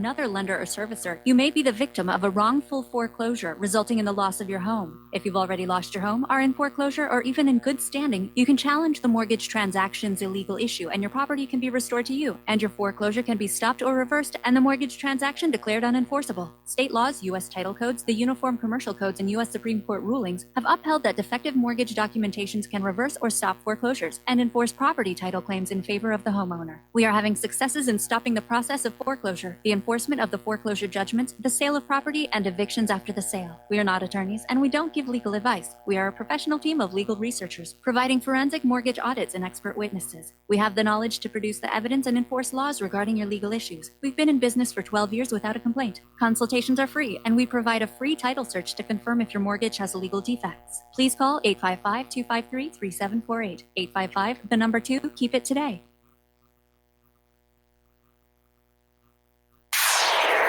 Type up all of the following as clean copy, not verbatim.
another lender or servicer, you may be the victim of a wrongful foreclosure, resulting in the loss of your home. If you've already lost your home, are in foreclosure, or even in good standing, you can challenge the mortgage transaction's illegal issue, and your property can be restored to you, and your foreclosure can be stopped or reversed, and the mortgage transaction declared unenforceable. State laws, U.S. title codes, the Uniform Commercial Codes, and U.S. Supreme Court rulings have upheld that defective mortgage documentations can reverse or stop foreclosures and enforce property title claims in favor of the homeowner. We are having successes in stopping the process of foreclosure, the enforcement of the foreclosure judgments, the sale of property, and evictions after the sale. We are not attorneys, and we don't give legal advice. We are a professional team of legal researchers, providing forensic mortgage audits and expert witnesses. We have the knowledge to produce the evidence and enforce laws regarding your legal issues. We've been in business for 12 years without a complaint. Consultations are free, and we provide a free title search to confirm if your mortgage has legal defects. Please call 855-253-3748. 855, the number 2, keep it today.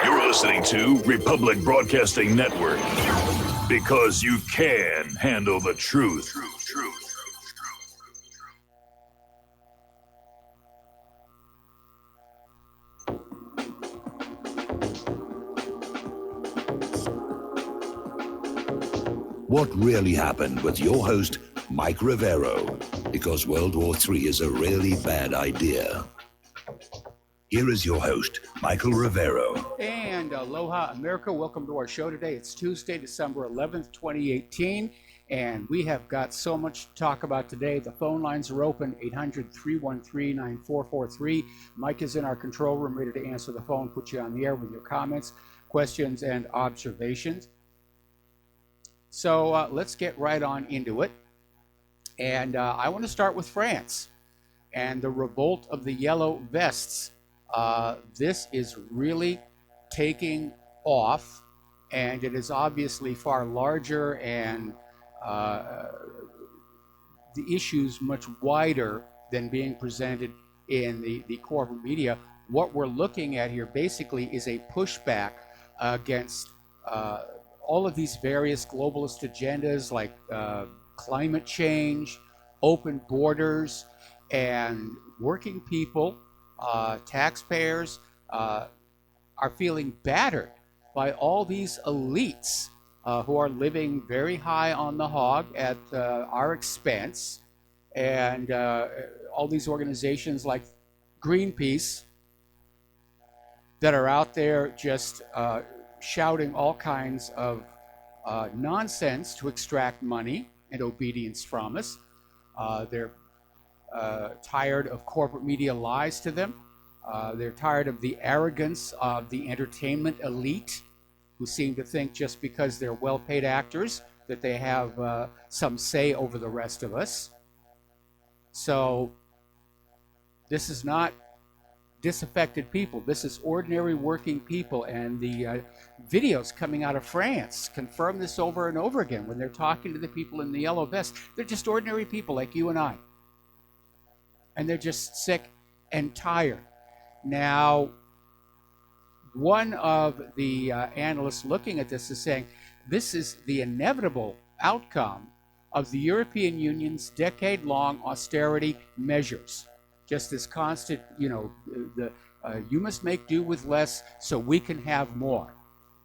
You're listening to Republic Broadcasting Network, because you can handle the truth. What really happened with your host, Mike Rivero, because World War III is a really bad idea. Here is your host, Michael Rivero. And aloha, America. Welcome to our show today. It's Tuesday, December 11th, 2018, and we have got so much to talk about today. The phone lines are open, 800-313-9443. Mike is in our control room, ready to answer the phone, put you on the air with your comments, questions, and observations. So let's get right on into it. And I want to start with France and the revolt of the yellow vests. This is really taking off, and it is obviously far larger, and the issues much wider than being presented in the corporate media. What we're looking at here basically is a pushback against all of these various globalist agendas like climate change, open borders, and working people, taxpayers are feeling battered by all these elites who are living very high on the hog at our expense, and all these organizations like Greenpeace that are out there just shouting all kinds of nonsense to extract money and obedience from us. They're tired of corporate media lies to them. They're tired of the arrogance of the entertainment elite, who seem to think just because they're well-paid actors that they have some say over the rest of us. So this is not disaffected people. This is ordinary working people, and the videos coming out of France confirm this over and over again when they're talking to the people in the yellow vest. They're just ordinary people like you and I, and they're just sick and tired. Now, one of the analysts looking at this is saying this is the inevitable outcome of the European Union's decade-long austerity measures. Just this constant, you must make do with less so we can have more.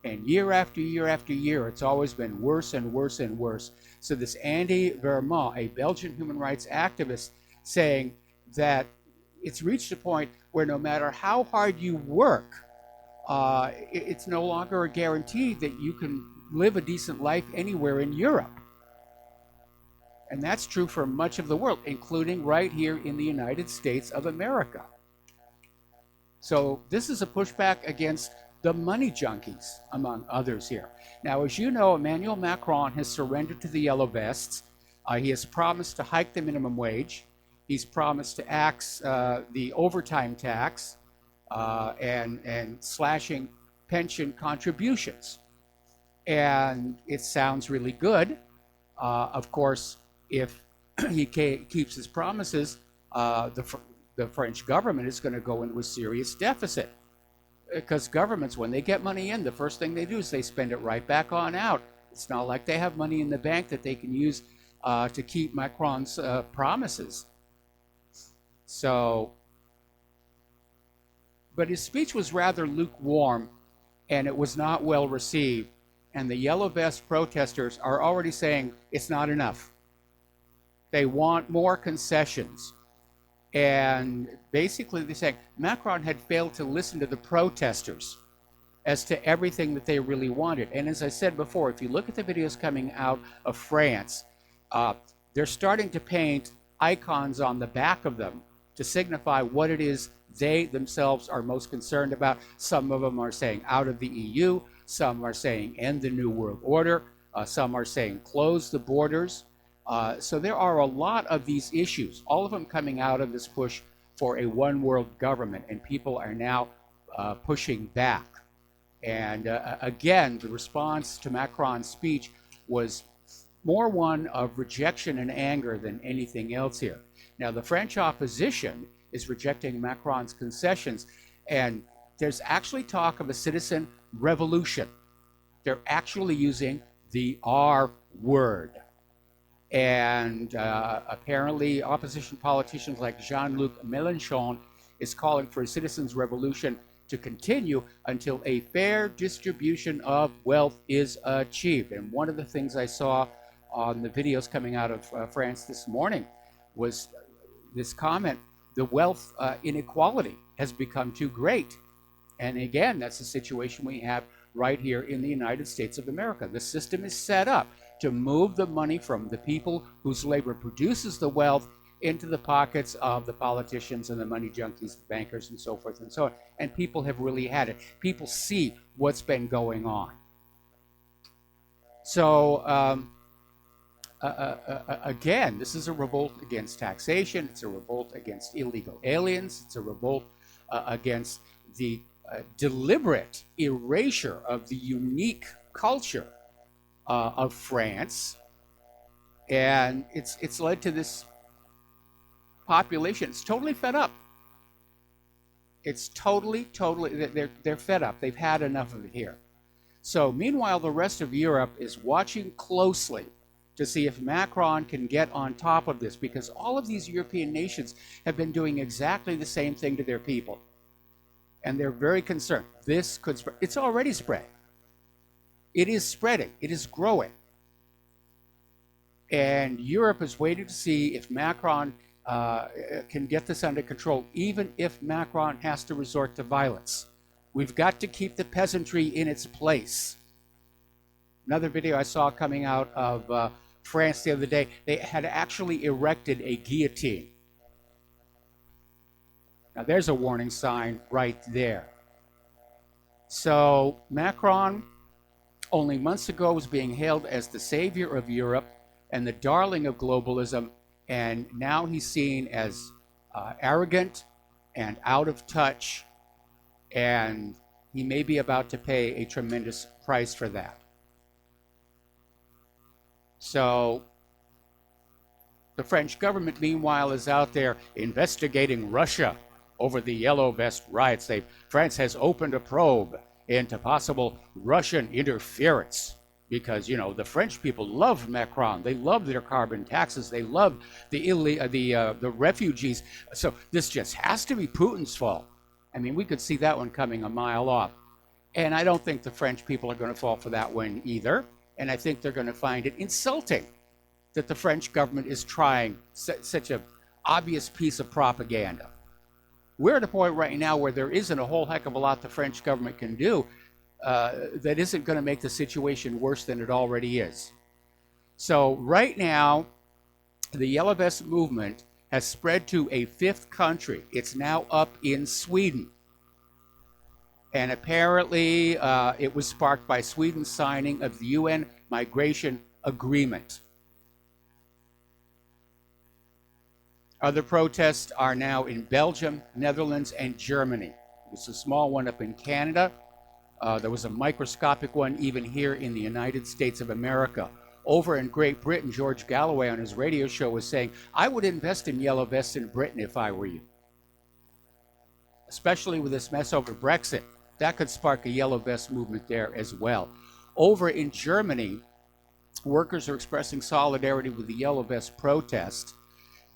And year after year after year, it's always been worse and worse and worse. So this Andy Vermont, a Belgian human rights activist, saying that it's reached a point where no matter how hard you work, it's no longer a guarantee that you can live a decent life anywhere in Europe. And that's true for much of the world, including right here in the United States of America. So this is a pushback against the money junkies, among others here. Now, as you know, Emmanuel Macron has surrendered to the yellow vests. He has promised to hike the minimum wage. He's promised to axe the overtime tax and slashing pension contributions. And it sounds really good. Of course, if he keeps his promises, the French government is going to go into a serious deficit. Because governments, when they get money in, the first thing they do is they spend it right back on out. It's not like they have money in the bank that they can use to keep Macron's promises. So But his speech was rather lukewarm, and it was not well received. And the Yellow Vest protesters are already saying it's not enough. They want more concessions. And basically they're saying Macron had failed to listen to the protesters as to everything that they really wanted. And as I said before, if you look at the videos coming out of France, they're starting to paint icons on the back of them to signify what it is they themselves are most concerned about. Some of them are saying out of the EU, some are saying end the New World Order, some are saying close the borders. So there are a lot of these issues, all of them coming out of this push for a one world government, and people are now pushing back. And again, the response to Macron's speech was more one of rejection and anger than anything else here. Now, the French opposition is rejecting Macron's concessions, and there's actually talk of a citizen revolution. They're actually using the R word. And apparently opposition politicians like Jean-Luc Mélenchon is calling for a citizens' revolution to continue until a fair distribution of wealth is achieved. And one of the things I saw on the videos coming out of France this morning was this comment: the wealth inequality has become too great. And again, that's the situation we have right here in the United States of America. The system is set up to move the money from the people whose labor produces the wealth into the pockets of the politicians and the money junkies, the bankers, and so forth and so on. And people have really had it. People see what's been going on. So again, this is a revolt against taxation. It's a revolt against illegal aliens. It's a revolt against the deliberate erasure of the unique culture of France. And it's led to this population. It's totally fed up. It's totally, they're fed up. They've had enough of it here. So meanwhile, the rest of Europe is watching closely to see if Macron can get on top of this, because all of these European nations have been doing exactly the same thing to their people. And they're very concerned. This could spread. It's already spread. It is spreading. It is growing. And Europe is waiting to see if Macron can get this under control, even if Macron has to resort to violence. We've got to keep the peasantry in its place. Another video I saw coming out of France the other day, they had actually erected a guillotine. Now there's a warning sign right there. So Macron, only months ago, was being hailed as the savior of Europe and the darling of globalism, and now he's seen as arrogant and out of touch, and he may be about to pay a tremendous price for that. So the French government, meanwhile, is out there investigating Russia over the Yellow Vest riots. France has opened a probe into possible Russian interference because, you know, the French people love Macron. They love their carbon taxes. They love the refugees. So this just has to be Putin's fault. I mean, we could see that one coming a mile off. And I don't think the French people are going to fall for that one either. And I think they're going to find it insulting that the French government is trying such an obvious piece of propaganda. We're at a point right now where there isn't a whole heck of a lot the French government can do that isn't going to make the situation worse than it already is. So right now, the Yellow Vest movement has spread to a fifth country. It's now up in Sweden. And apparently it was sparked by Sweden's signing of the UN Migration Agreement. Other protests are now in Belgium, Netherlands, and Germany. There's a small one up in Canada. There was a microscopic one even here in the United States of America. Over in Great Britain, George Galloway on his radio show was saying, I would invest in Yellow Vests in Britain if I were you. Especially with this mess over Brexit. That could spark a Yellow Vest movement there as well. Over in Germany, workers are expressing solidarity with the Yellow Vest protest.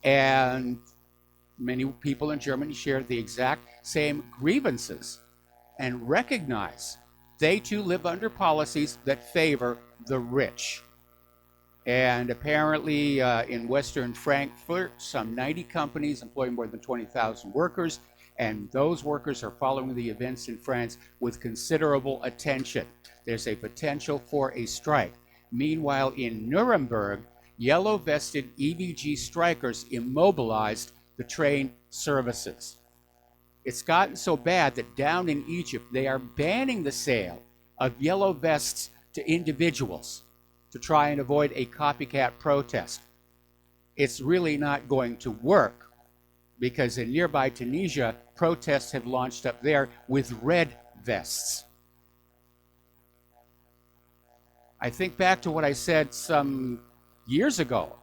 And many people in Germany shared the exact same grievances and recognize they too live under policies that favor the rich. And apparently in Western Frankfurt, some 90 companies employ more than 20,000 workers, and those workers are following the events in France with considerable attention. There's a potential for a strike. Meanwhile, in Nuremberg, yellow-vested EVG strikers immobilized the train services. It's gotten so bad that down in Egypt, they are banning the sale of yellow vests to individuals to try and avoid a copycat protest. It's really not going to work because in nearby Tunisia, protests have launched up there with red vests. I think back to what I said some years ago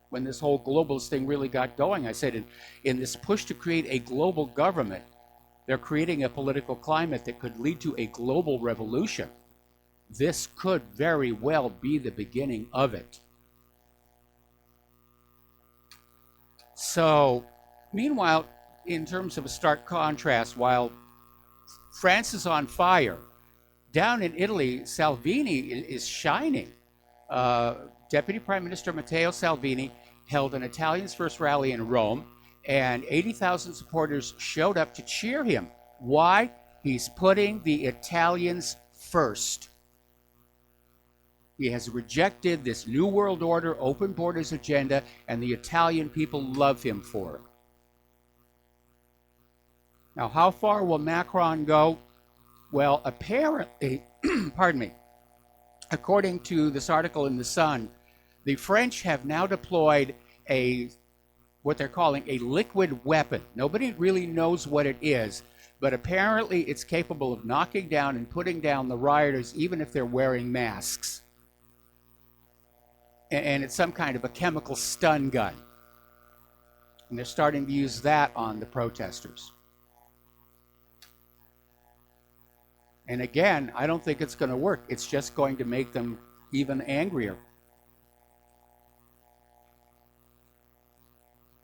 when this whole globalist thing really got going. I said in this push to create a global government, they're creating a political climate that could lead to a global revolution. This could very well be the beginning of it. So, meanwhile, in terms of a stark contrast, while France is on fire, down in Italy, Salvini is shining. Deputy Prime Minister Matteo Salvini held an Italians First rally in Rome, and 80,000 supporters showed up to cheer him. Why? He's putting the Italians first. He has rejected this New World Order, open borders agenda, and the Italian people love him for it. Now, how far will Macron go? Well, apparently, pardon me, according to this article in The Sun, the French have now deployed what they're calling a liquid weapon. Nobody really knows what it is, but apparently it's capable of knocking down and putting down the rioters even if they're wearing masks. And it's some kind of a chemical stun gun. And they're starting to use that on the protesters. And again, I don't think it's going to work. It's just going to make them even angrier.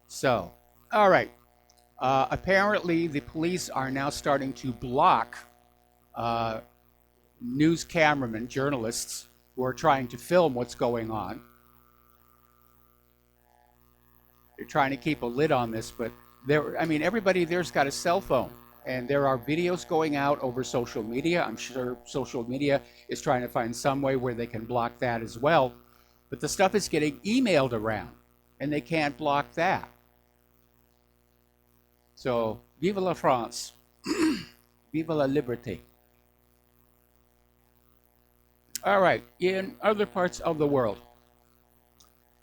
So, all right. Apparently, the police are now starting to block news cameramen, journalists, who are trying to film what's going on. They're trying to keep a lid on this, but everybody there's got a cell phone. And there are videos going out over social media. I'm sure social media is trying to find some way where they can block that as well. But the stuff is getting emailed around, and they can't block that. So, vive la France. Vive la liberté. All right, in other parts of the world,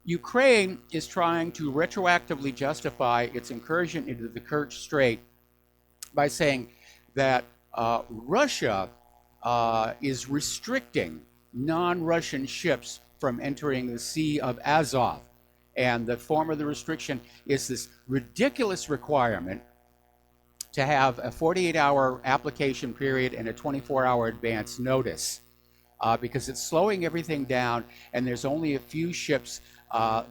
Ukraine is trying to retroactively justify its incursion into the Kerch Strait by saying that Russia is restricting non-Russian ships from entering the Sea of Azov. And the form of the restriction is this ridiculous requirement to have a 48-hour application period and a 24-hour advance notice because it's slowing everything down, and there's only a few ships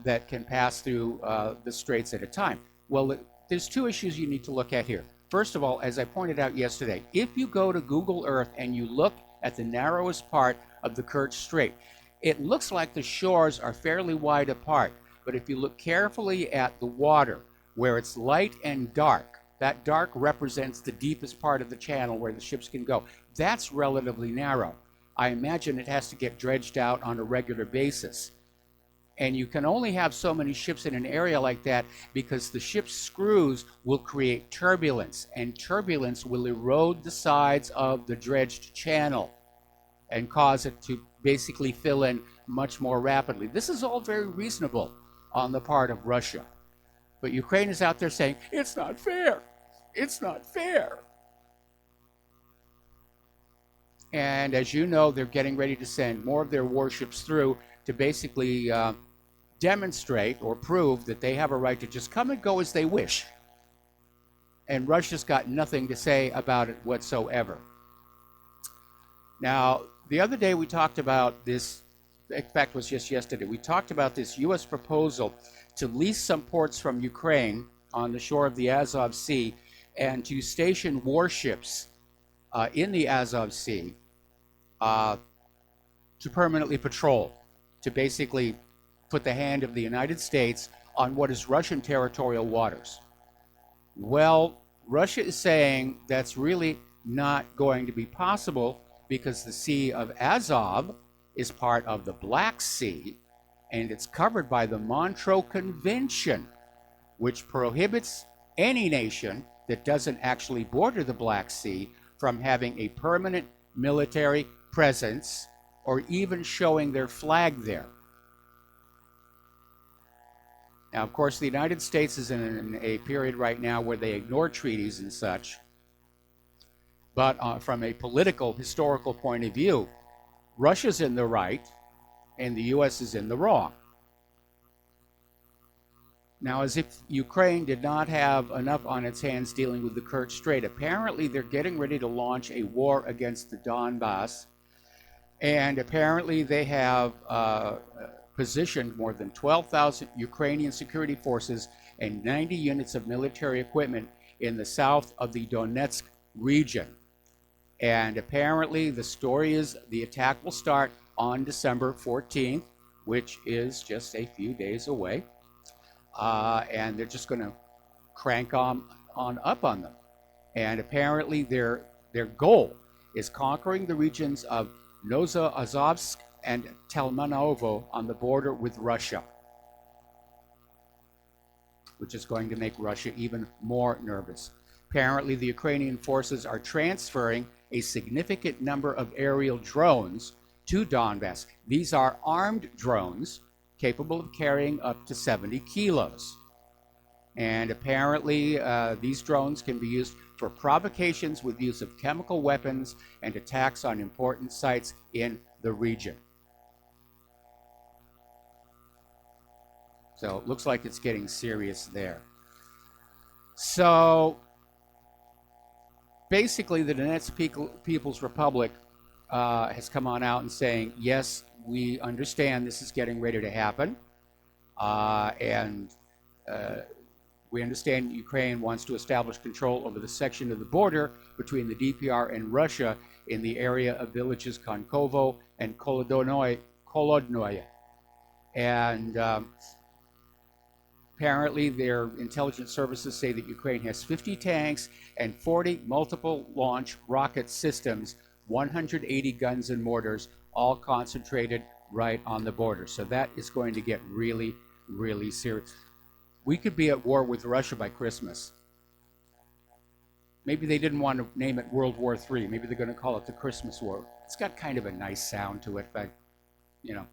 that can pass through the straits at a time. Well, there's two issues you need to look at here. First of all, as I pointed out yesterday, if you go to Google Earth and you look at the narrowest part of the Kerch Strait, it looks like the shores are fairly wide apart. But if you look carefully at the water, where it's light and dark, that dark represents the deepest part of the channel where the ships can go. That's relatively narrow. I imagine it has to get dredged out on a regular basis. And you can only have so many ships in an area like that because the ship's screws will create turbulence, and turbulence will erode the sides of the dredged channel and cause it to basically fill in much more rapidly. This is all very reasonable on the part of Russia. But Ukraine is out there saying, it's not fair. It's not fair. And as you know, they're getting ready to send more of their warships through to basically demonstrate or prove that they have a right to just come and go as they wish. And Russia's got nothing to say about it whatsoever. Now, the other day we talked about this, in fact, it was just yesterday, we talked about this U.S. proposal to lease some ports from Ukraine on the shore of the Azov Sea and to station warships in the Azov Sea to permanently patrol, to basically put the hand of the United States on what is Russian territorial waters. Well, Russia is saying that's really not going to be possible because the Sea of Azov is part of the Black Sea, and it's covered by the Montreux Convention, which prohibits any nation that doesn't actually border the Black Sea from having a permanent military presence or even showing their flag there. Now, of course, the United States is in a period right now where they ignore treaties and such. But from a political, historical point of view, Russia's in the right and the U.S. is in the wrong. Now, as if Ukraine did not have enough on its hands dealing with the Kerch Strait, apparently they're getting ready to launch a war against the Donbass. And apparently they have positioned more than 12,000 Ukrainian security forces and 90 units of military equipment in the south of the Donetsk region. And apparently the story is the attack will start on December 14th, which is just a few days away. And they're just going to crank on up on them. And apparently their goal is conquering the regions of Novoazovsk and Telmanovo on the border with Russia, which is going to make Russia even more nervous. Apparently, the Ukrainian forces are transferring a significant number of aerial drones to Donbass. These are armed drones capable of carrying up to 70 kilos. And apparently, these drones can be used for provocations with use of chemical weapons and attacks on important sites in the region. So it looks like it's getting serious there. So basically, the Donetsk People's Republic has come on out and saying, yes, we understand this is getting ready to happen. We understand Ukraine wants to establish control over the section of the border between the DPR and Russia in the area of villages Konkovo and Kolodnoye. And apparently their intelligence services say that Ukraine has 50 tanks and 40 multiple launch rocket systems, 180 guns and mortars, all concentrated right on the border. So that is going to get really, really serious. We could be at war with Russia by Christmas. Maybe they didn't want to name it World War III. Maybe they're going to call it the Christmas War. It's got kind of a nice sound to it, but, you know.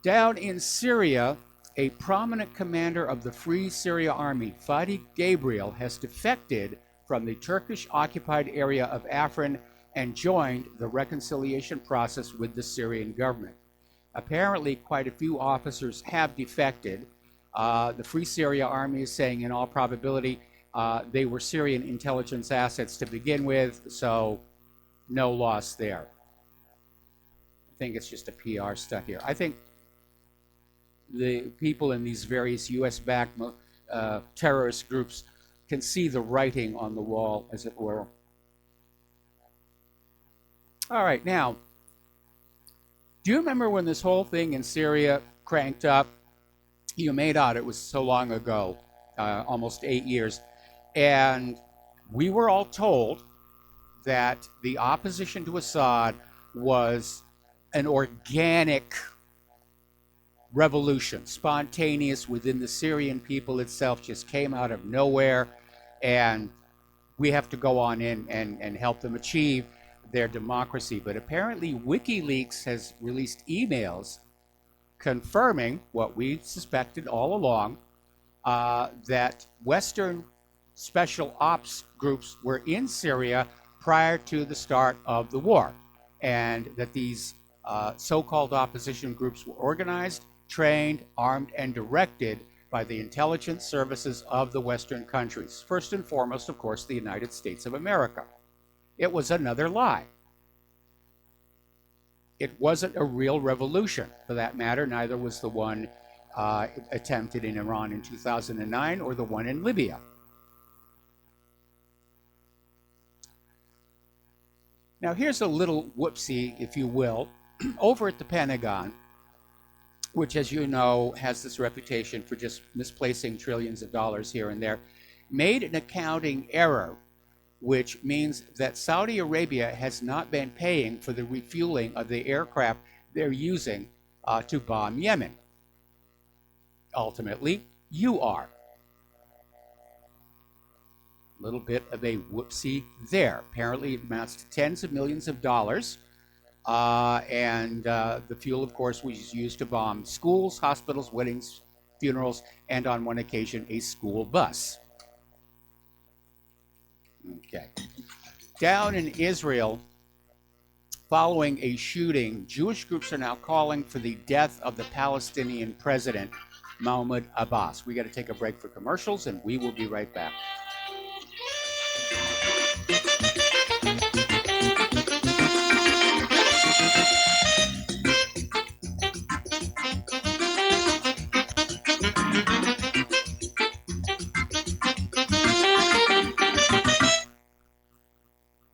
Down in Syria, a prominent commander of the Free Syria Army, Fatih Gabriel, has defected from the Turkish-occupied area of Afrin and joined the reconciliation process with the Syrian government. Apparently, quite a few officers have defected. The Free Syria Army is saying, in all probability, they were Syrian intelligence assets to begin with, so no loss there. I think it's just a PR stunt here. I think the people in these various U.S.-backed terrorist groups can see the writing on the wall, as it were. All right, now, do you remember when this whole thing in Syria cranked up? You made out it was so long ago, almost 8 years. And we were all told that the opposition to Assad was an organic revolution, spontaneous within the Syrian people itself, just came out of nowhere. And we have to go on in and help them achieve their democracy. But apparently WikiLeaks has released emails confirming what we suspected all along, that Western special ops groups were in Syria prior to the start of the war, and that these so-called opposition groups were organized, trained, armed, and directed by the intelligence services of the Western countries. First and foremost, of course, the United States of America. It was another lie. It wasn't a real revolution, for that matter. Neither was the one attempted in Iran in 2009 or the one in Libya. Now, here's a little whoopsie, if you will. Over at the Pentagon, which, as you know, has this reputation for just misplacing trillions of dollars here and there, made an accounting error, which means that Saudi Arabia has not been paying for the refueling of the aircraft they're using to bomb Yemen. Ultimately, you are. A little bit of a whoopsie there. Apparently, it amounts to tens of millions of dollars. And the fuel, of course, was used to bomb schools, hospitals, weddings, funerals, and on one occasion, a school bus. Okay. Down in Israel, following a shooting, Jewish groups are now calling for the death of the Palestinian president, Mahmoud Abbas. We got to take a break for commercials, and we will be right back.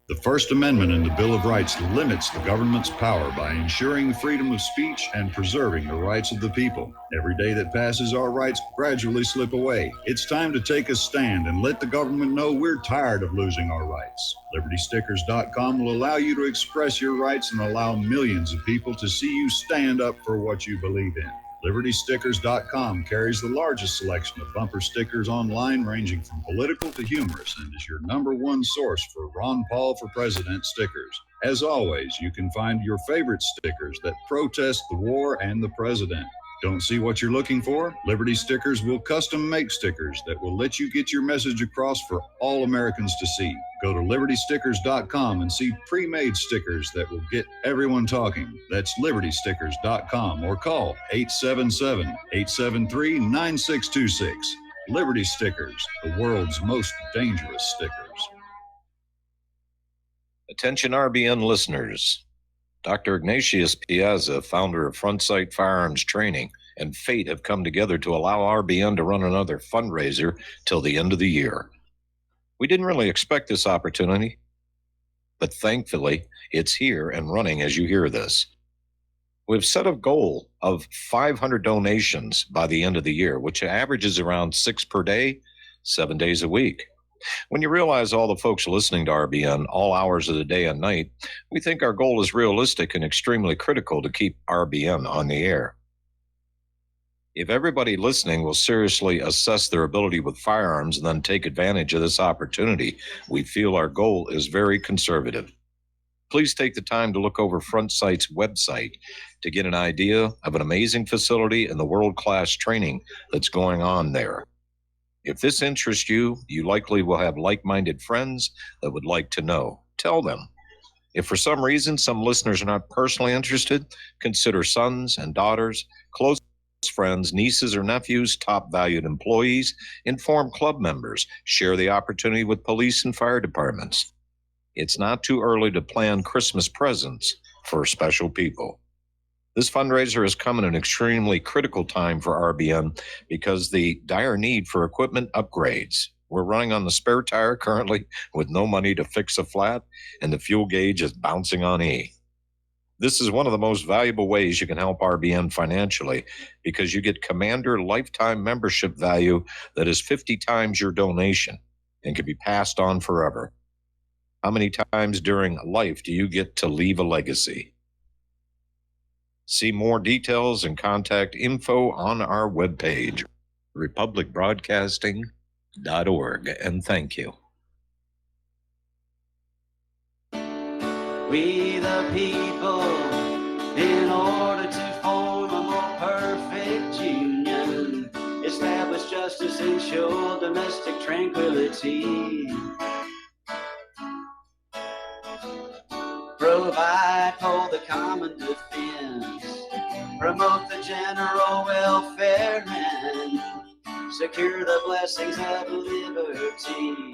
The First Amendment in the Bill of Rights limits the government's power by ensuring freedom of speech and preserving the rights of the people. Every day that passes, our rights gradually slip away. It's time to take a stand and let the government know we're tired of losing our rights. LibertyStickers.com will allow you to express your rights and allow millions of people to see you stand up for what you believe in. LibertyStickers.com carries the largest selection of bumper stickers online, ranging from political to humorous, and is your #1 source for Ron Paul for President stickers. As always, you can find your favorite stickers that protest the war and the president. Don't see what you're looking for? Liberty Stickers will custom make stickers that will let you get your message across for all Americans to see. Go to LibertyStickers.com and see pre-made stickers that will get everyone talking. That's LibertyStickers.com or call 877-873-9626. Liberty Stickers, the world's most dangerous stickers. Attention RBN listeners. Dr. Ignatius Piazza, founder of Front Sight Firearms Training, and fate have come together to allow RBN to run another fundraiser till the end of the year. We didn't really expect this opportunity, but thankfully it's here and running as you hear this. We've set a goal of 500 donations by the end of the year, which averages around 6 per day, 7 days a week. When you realize all the folks listening to RBN all hours of the day and night, we think our goal is realistic and extremely critical to keep RBN on the air. If everybody listening will seriously assess their ability with firearms and then take advantage of this opportunity, we feel our goal is very conservative. Please take the time to look over Front Sight's website to get an idea of an amazing facility and the world-class training that's going on there. If this interests you, you likely will have like-minded friends that would like to know. Tell them. If for some reason some listeners are not personally interested, consider sons and daughters, close friends, nieces or nephews, top valued employees, inform club members, share the opportunity with police and fire departments. It's not too early to plan Christmas presents for special people. This fundraiser has come at an extremely critical time for RBN because the dire need for equipment upgrades. We're running on the spare tire currently with no money to fix a flat, and the fuel gauge is bouncing on E. This is one of the most valuable ways you can help RBN financially because you get Commander lifetime membership value that is 50 times your donation and can be passed on forever. How many times during life do you get to leave a legacy? See more details and contact info on our webpage, republicbroadcasting.org, and thank you. We the people, in order to form a more perfect union, establish justice, ensure domestic tranquility, provide for the common defense, promote the general welfare, and secure the blessings of liberty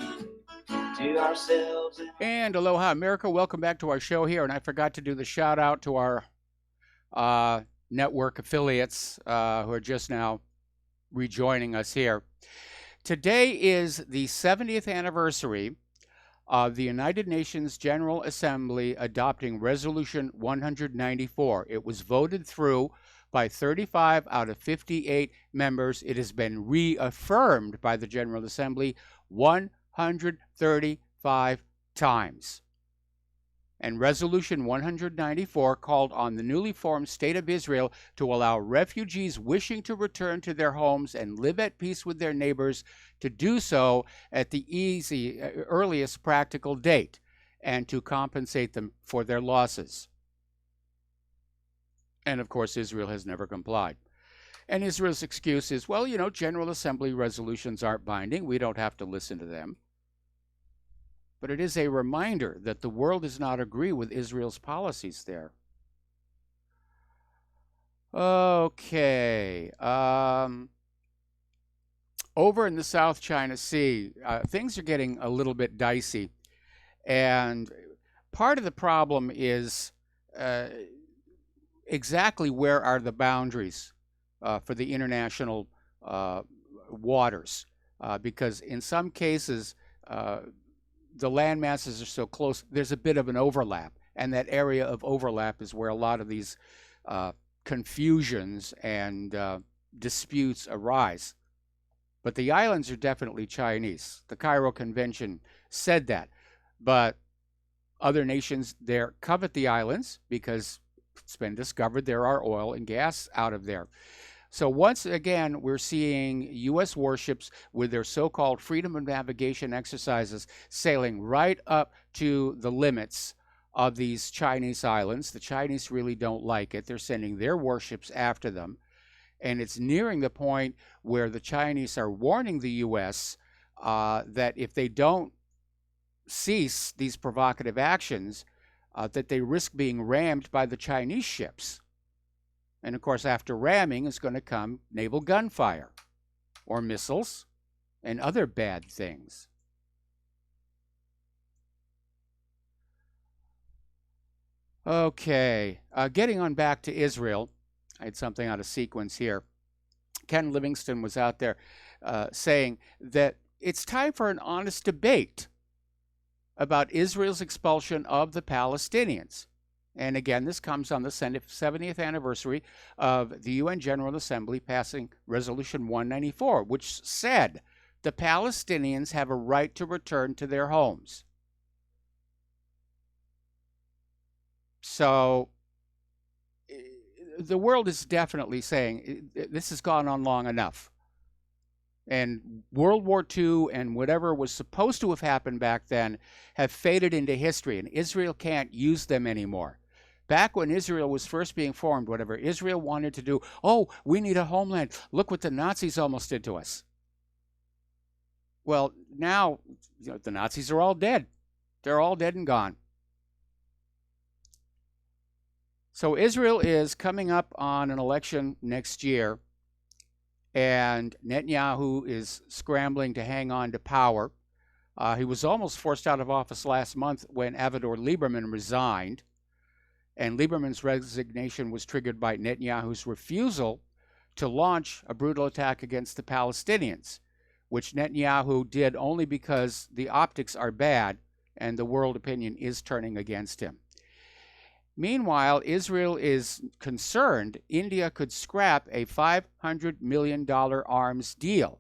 to ourselves. And aloha, America. Welcome back to our show here. And I forgot to do the shout out to our network affiliates who are just now rejoining us here. Today is the 70th anniversary of the United Nations General Assembly adopting Resolution 194. It was voted through by 35 out of 58 members. It has been reaffirmed by the General Assembly 135 times. And Resolution 194 called on the newly formed State of Israel to allow refugees wishing to return to their homes and live at peace with their neighbors to do so at the earliest practical date, and to compensate them for their losses. And of course, Israel has never complied. And Israel's excuse is, well, you know, General Assembly resolutions aren't binding. We don't have to listen to them. But it is a reminder that the world does not agree with Israel's policies there. Okay. Over in the South China Sea, things are getting a little bit dicey. And part of the problem is exactly where are the boundaries for the international waters. Because in some cases, the land masses are so close, there's a bit of an overlap. And that area of overlap is where a lot of these confusions and disputes arise. But the islands are definitely Chinese. The Cairo Convention said that. But other nations there covet the islands because it's been discovered there are oil and gas out of there. So once again, we're seeing U.S. warships with their so-called freedom of navigation exercises sailing right up to the limits of these Chinese islands. The Chinese really don't like it. They're sending their warships after them. And it's nearing the point where the Chinese are warning the U.S. That if they don't cease these provocative actions, that they risk being rammed by the Chinese ships. And of course, after ramming is going to come naval gunfire or missiles and other bad things. Okay, getting on back to Israel. I had something out of sequence here. Ken Livingston was out there saying that it's time for an honest debate about Israel's expulsion of the Palestinians. And again, this comes on the 70th anniversary of the UN General Assembly passing Resolution 194, which said the Palestinians have a right to return to their homes. So the world is definitely saying this has gone on long enough. And World War II and whatever was supposed to have happened back then have faded into history, and Israel can't use them anymore. Back when Israel was first being formed, whatever Israel wanted to do, oh, we need a homeland. Look what the Nazis almost did to us. Well, now the Nazis are all dead. They're all dead and gone. So Israel is coming up on an election next year, and Netanyahu is scrambling to hang on to power. He was almost forced out of office last month when Avigdor Lieberman resigned. And Lieberman's resignation was triggered by Netanyahu's refusal to launch a brutal attack against the Palestinians, which Netanyahu did only because the optics are bad and the world opinion is turning against him. Meanwhile, Israel is concerned India could scrap a $500 million arms deal.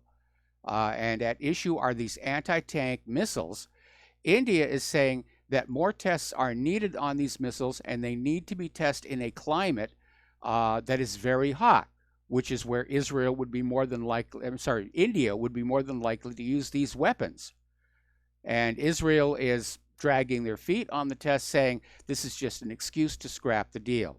And at issue are these anti-tank missiles. India is saying that more tests are needed on these missiles, and they need to be tested in a climate that is very hot, which is where India would be more than likely to use these weapons. And Israel is dragging their feet on the test, saying this is just an excuse to scrap the deal.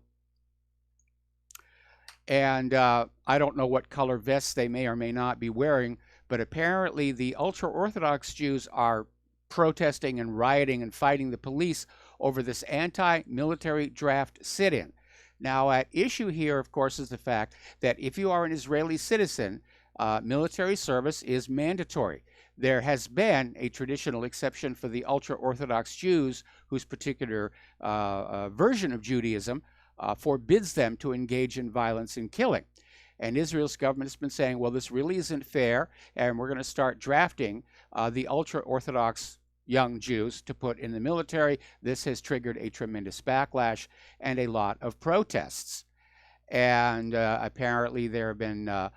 And I don't know what color vests they may or may not be wearing, but apparently the ultra-Orthodox Jews are protesting and rioting and fighting the police over this anti-military draft sit-in. Now, at issue here, of course, is the fact that if you are an Israeli citizen, military service is mandatory. There has been a traditional exception for the ultra-Orthodox Jews whose particular version of Judaism forbids them to engage in violence and killing. And Israel's government has been saying, well, this really isn't fair, and we're going to start drafting the ultra-Orthodox young Jews to put in the military. This has triggered a tremendous backlash and a lot of protests. And apparently there have been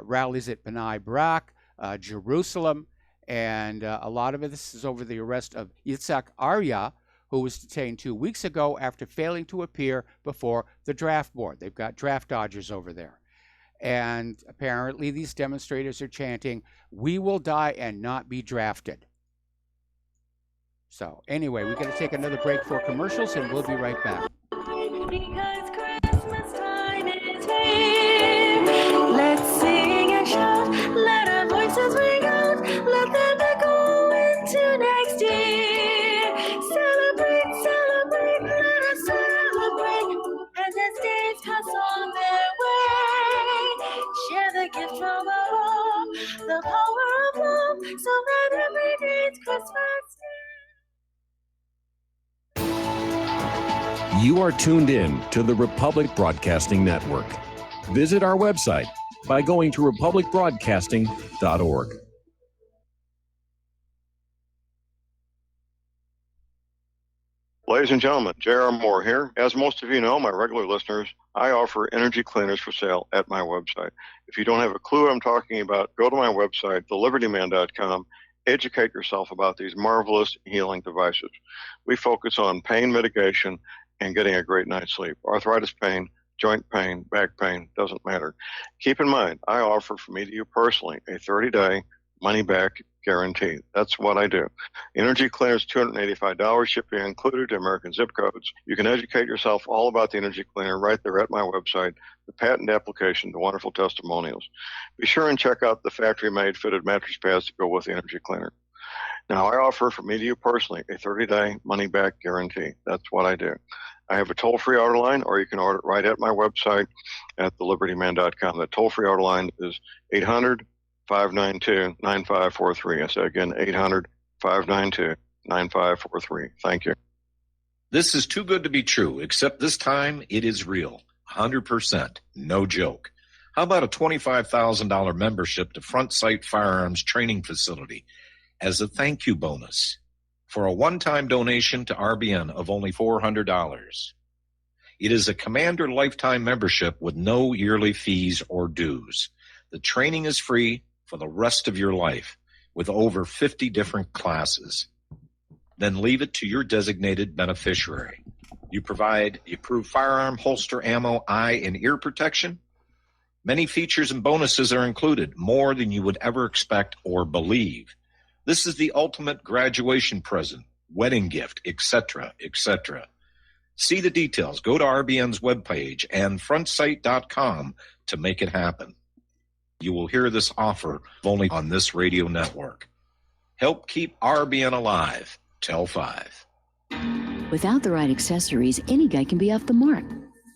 rallies at Bnei Brak, Jerusalem, and a lot of this is over the arrest of Yitzhak Arya, who was detained 2 weeks ago after failing to appear before the draft board. They've got draft dodgers over there. And apparently these demonstrators are chanting, "We will die and not be drafted." So anyway, we're going to take another break for commercials, and we'll be right back. Because Christmas time is here. Let's sing and shout, let our voices ring out, let them echo into next year. Celebrate, celebrate, let us celebrate, as the days pass on their way. Share the gift from above, the power of love, so that every day's Christmas. You are tuned in to the Republic Broadcasting Network. Visit our website by going to republicbroadcasting.org. Ladies and gentlemen, J.R. Moore here. As most of you know, my regular listeners, I offer energy cleaners for sale at my website. If you don't have a clue what I'm talking about, go to my website, thelibertyman.com. Educate yourself about these marvelous healing devices. We focus on pain mitigation and getting a great night's sleep. Arthritis pain, joint pain, back pain, doesn't matter. Keep in mind, I offer from me to you personally a 30-day money-back guarantee. That's what I do. Energy Cleaners, $285, shipping included to American zip codes. You can educate yourself all about the Energy Cleaner right there at my website, the patent application, the wonderful testimonials. Be sure and check out the factory-made fitted mattress pads to go with the Energy Cleaner. Now, I offer from me to you personally a 30-day money-back guarantee. That's what I do. I have a toll-free order line, or you can order it right at my website at thelibertyman.com. The toll-free order line is 800-592-9543. I say again, 800-592-9543. Thank you. This is too good to be true, except this time it is real. 100%. No joke. How about a $25,000 membership to Front Sight Firearms Training Facility as a thank you bonus for a one-time donation to RBN of only $400? It is a Commander lifetime membership with no yearly fees or dues. The training is free for the rest of your life with over 50 different classes. Then leave it to your designated beneficiary. You provide approved firearm, holster, ammo, eye, and ear protection. Many features and bonuses are included, more than you would ever expect or believe. This is the ultimate graduation present, wedding gift, etc., etc. See the details. Go to RBN's webpage and frontsight.com to make it happen. You will hear this offer only on this radio network. Help keep RBN alive. Tell 5. Without the right accessories, any guy can be off the mark.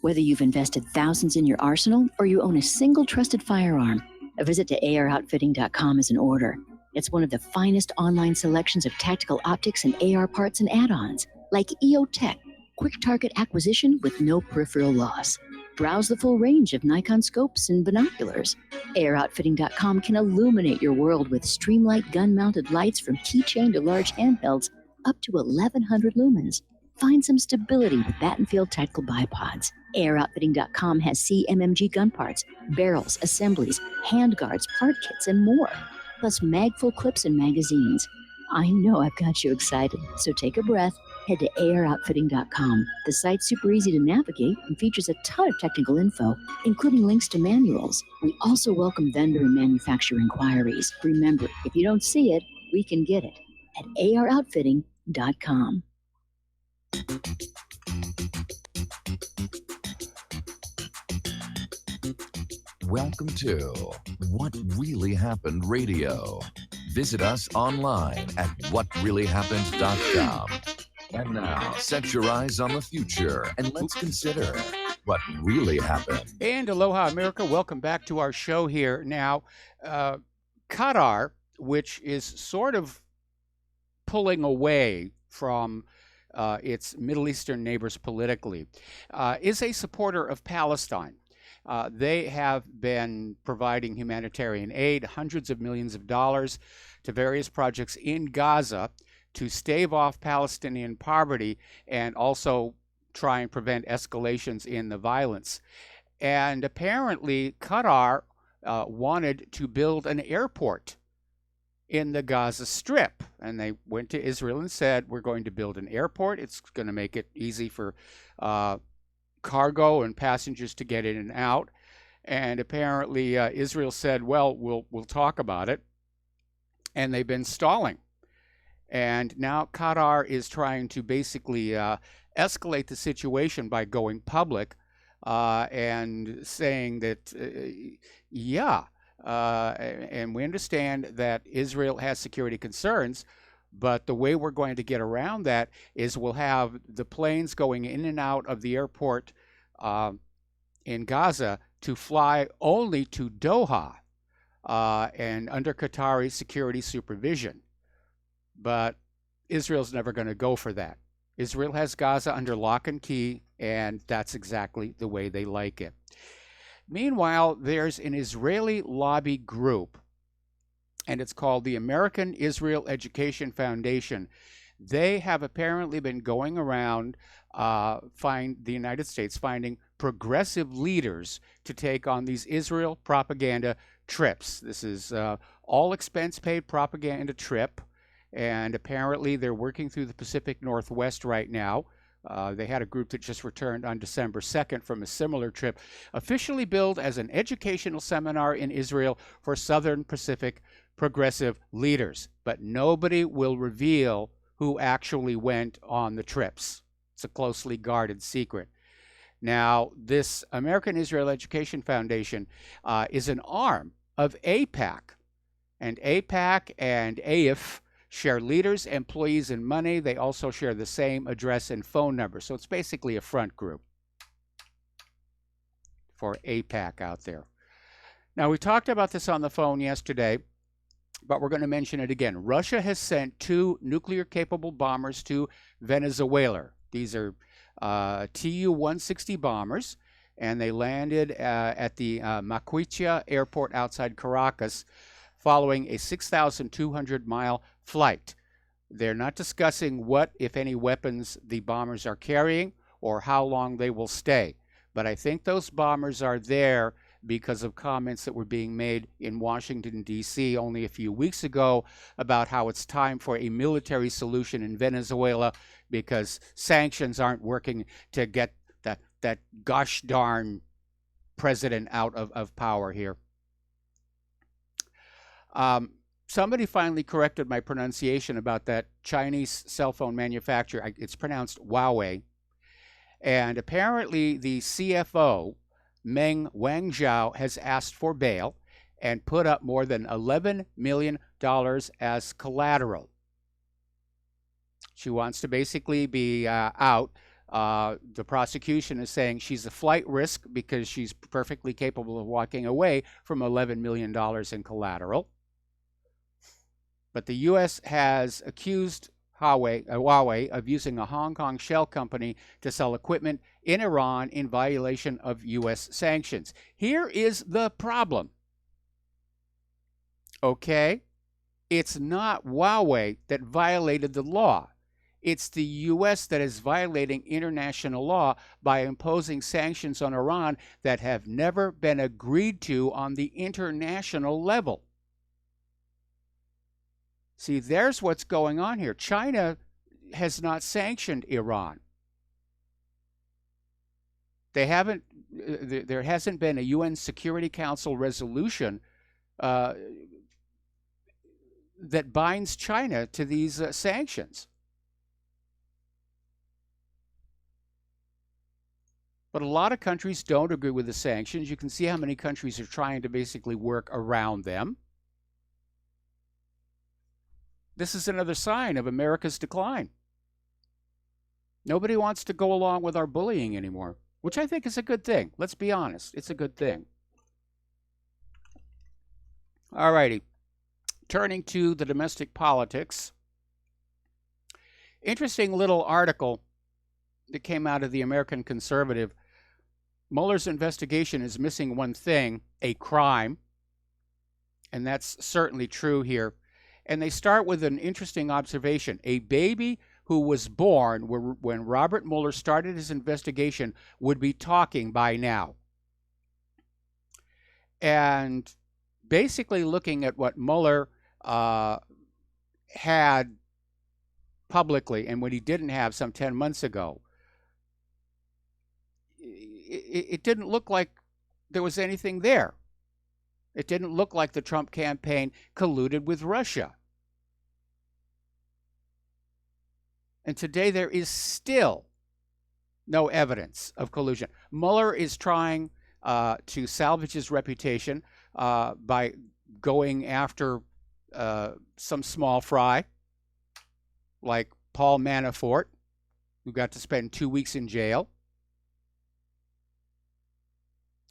Whether you've invested thousands in your arsenal or you own a single trusted firearm, a visit to AROutfitting.com is in order. It's one of the finest online selections of tactical optics and AR parts and add-ons, like EOTech, quick target acquisition with no peripheral loss. Browse the full range of Nikon scopes and binoculars. AROutfitting.com can illuminate your world with Streamlight gun-mounted lights from keychain to large handhelds up to 1,100 lumens. Find some stability with Battenfield tactical bipods. AROutfitting.com has CMMG gun parts, barrels, assemblies, handguards, part kits, and more. Plus mag-full clips and magazines. I know I've got you excited, so take a breath. Head to AROutfitting.com. The site's super easy to navigate and features a ton of technical info, including links to manuals. We also welcome vendor and manufacturer inquiries. Remember, if you don't see it, we can get it at AROutfitting.com. Welcome to What Really Happened Radio. Visit us online at whatreallyhappened.com. And now, set your eyes on the future and let's consider what really happened. And aloha, America. Welcome back to our show here. Now, Qatar, which is sort of pulling away from its Middle Eastern neighbors politically, is a supporter of Palestine. They have been providing humanitarian aid, hundreds of millions of dollars, to various projects in Gaza to stave off Palestinian poverty and also try and prevent escalations in the violence. And apparently, Qatar wanted to build an airport in the Gaza Strip. And they went to Israel and said, we're going to build an airport. It's going to make it easy for cargo and passengers to get in and out. And apparently, Israel said, well, we'll talk about it. And they've been stalling. And now Qatar is trying to basically escalate the situation by going public and saying that, and we understand that Israel has security concerns, but the way we're going to get around that is we'll have the planes going in and out of the airport in Gaza to fly only to Doha and under Qatari security supervision. But Israel's never going to go for that. Israel has Gaza under lock and key, and that's exactly the way they like it. Meanwhile, there's an Israeli lobby group, and it's called the American Israel Education Foundation. They have apparently been going around the United States finding progressive leaders to take on these Israel propaganda trips. This is all expense-paid propaganda trip. And apparently they're working through the Pacific Northwest right now. They had a group that just returned on December 2nd from a similar trip, officially billed as an educational seminar in Israel for Southern Pacific progressive leaders. But nobody will reveal who actually went on the trips. It's a closely guarded secret. Now, this American Israel Education Foundation is an arm of AIPAC. And AIPAC and AIF share leaders, employees, and money. They also share the same address and phone number. So it's basically a front group for AIPAC out there. Now, we talked about this on the phone yesterday, but we're going to mention it again. Russia has sent 2 nuclear-capable bombers to Venezuela. These are Tu-160 bombers, and they landed at the Maquia airport outside Caracas, following a 6,200-mile flight. They're not discussing what, if any, weapons the bombers are carrying or how long they will stay. But I think those bombers are there because of comments that were being made in Washington, D.C. only a few weeks ago about how it's time for a military solution in Venezuela because sanctions aren't working to get that gosh darn president out of power here. Somebody finally corrected my pronunciation about that Chinese cell phone manufacturer. It's pronounced Huawei. And apparently the CFO, Meng Wanzhou, has asked for bail and put up more than $11 million as collateral. She wants to basically be out. The prosecution is saying she's a flight risk because she's perfectly capable of walking away from $11 million in collateral. But the U.S. has accused Huawei of using a Hong Kong shell company to sell equipment in Iran in violation of U.S. sanctions. Here is the problem. Okay? It's not Huawei that violated the law. It's the U.S. that is violating international law by imposing sanctions on Iran that have never been agreed to on the international level. See, there's what's going on here. China has not sanctioned Iran. They haven't. There hasn't been a UN Security Council resolution that binds China to these sanctions. But a lot of countries don't agree with the sanctions. You can see how many countries are trying to basically work around them. This is another sign of America's decline. Nobody wants to go along with our bullying anymore, which I think is a good thing. Let's be honest. It's a good thing. All righty. Turning to the domestic politics. Interesting little article that came out of the American Conservative. Mueller's investigation is missing one thing, a crime. And that's certainly true here. And they start with an interesting observation. A baby who was born when Robert Mueller started his investigation would be talking by now. And basically looking at what Mueller had publicly and what he didn't have some 10 months ago, it didn't look like there was anything there. It didn't look like the Trump campaign colluded with Russia. And today there is still no evidence of collusion. Mueller is trying to salvage his reputation by going after some small fry like Paul Manafort, who got to spend 2 weeks in jail.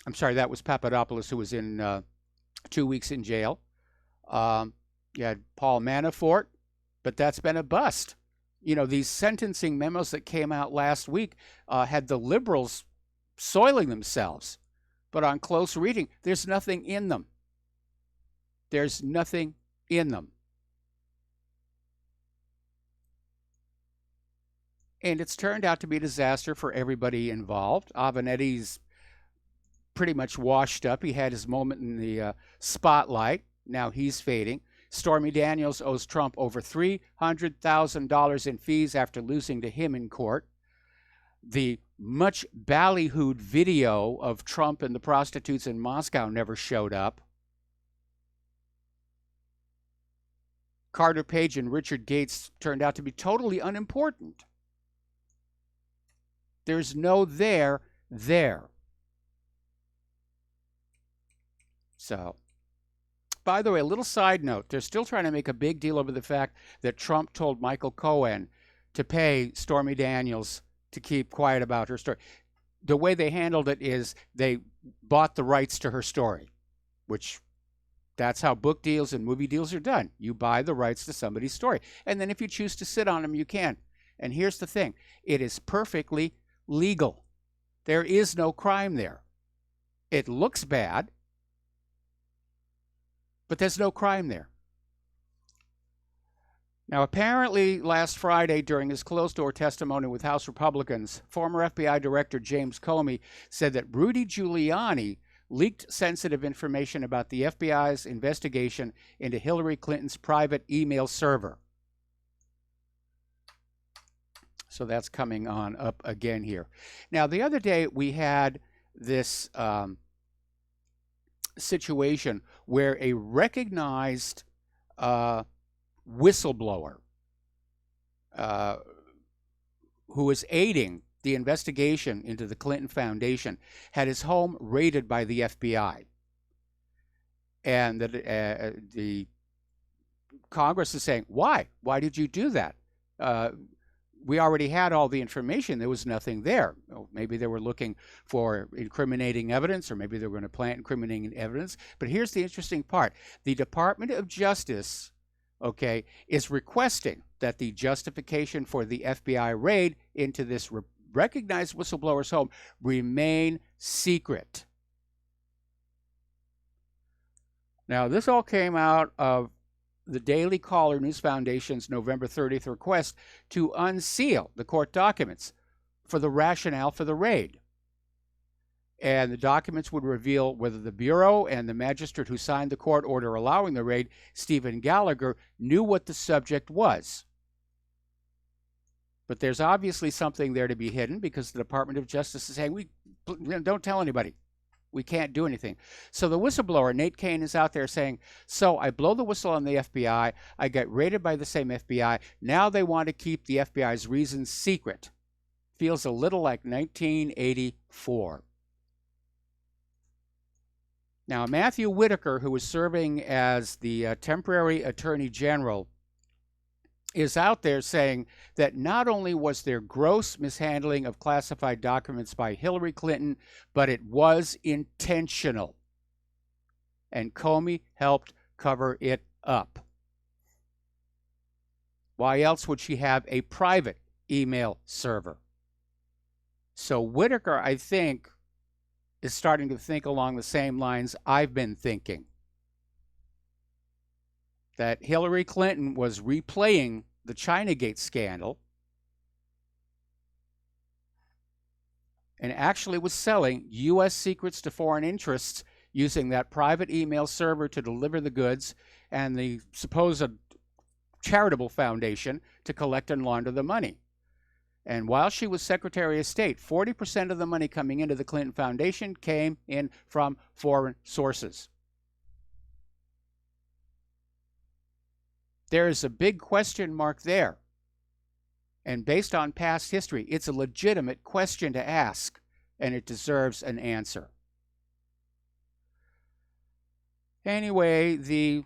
I'm sorry, that was Papadopoulos, who was in 2 weeks in jail. You had Paul Manafort, but that's been a bust. You know, these sentencing memos that came out last week had the liberals soiling themselves. But on close reading, there's nothing in them. There's nothing in them. And it's turned out to be a disaster for everybody involved. Avenatti's pretty much washed up. He had his moment in the spotlight. Now he's fading. Stormy Daniels owes Trump over $300,000 in fees after losing to him in court. The much ballyhooed video of Trump and the prostitutes in Moscow never showed up. Carter Page and Richard Gates turned out to be totally unimportant. There's no there. So, by the way, a little side note. They're still trying to make a big deal over the fact that Trump told Michael Cohen to pay Stormy Daniels to keep quiet about her story. The way they handled it is they bought the rights to her story, which that's how book deals and movie deals are done. You buy the rights to somebody's story. And then if you choose to sit on them, you can. And here's the thing. It is perfectly legal. There is no crime there. It looks bad, but there's no crime there. Now, apparently last Friday during his closed-door testimony with House Republicans, former FBI Director James Comey said that Rudy Giuliani leaked sensitive information about the FBI's investigation into Hillary Clinton's private email server. So that's coming on up again here. Now, the other day we had this situation where a recognized whistleblower who was aiding the investigation into the Clinton Foundation had his home raided by the FBI. And the Congress is saying, why? Why did you do that? We already had all the information. There was nothing there. Well, maybe they were looking for incriminating evidence, or maybe they were going to plant incriminating evidence. But here's the interesting part. The Department of Justice, okay, is requesting that the justification for the FBI raid into this recognized whistleblower's home remain secret. Now, this all came out of the Daily Caller News Foundation's November 30th request to unseal the court documents for the rationale for the raid. And the documents would reveal whether the Bureau and the magistrate who signed the court order allowing the raid, Stephen Gallagher, knew what the subject was. But there's obviously something there to be hidden, because the Department of Justice is saying, don't tell anybody. We can't do anything. So the whistleblower, Nate Kane, is out there saying, so I blow the whistle on the FBI. I get raided by the same FBI. Now they want to keep the FBI's reasons secret. Feels a little like 1984. Now, Matthew Whitaker, who was serving as the temporary Attorney General, is out there saying that not only was there gross mishandling of classified documents by Hillary Clinton, but it was intentional. And Comey helped cover it up. Why else would she have a private email server? So Whitaker, I think, is starting to think along the same lines I've been thinking. that Hillary Clinton was replaying the Chinagate scandal and actually was selling U.S. secrets to foreign interests using that private email server to deliver the goods and the supposed charitable foundation to collect and launder the money. And while she was Secretary of State, 40% of the money coming into the Clinton Foundation came in from foreign sources. There is a big question mark there. And based on past history, it's a legitimate question to ask, and it deserves an answer. Anyway, the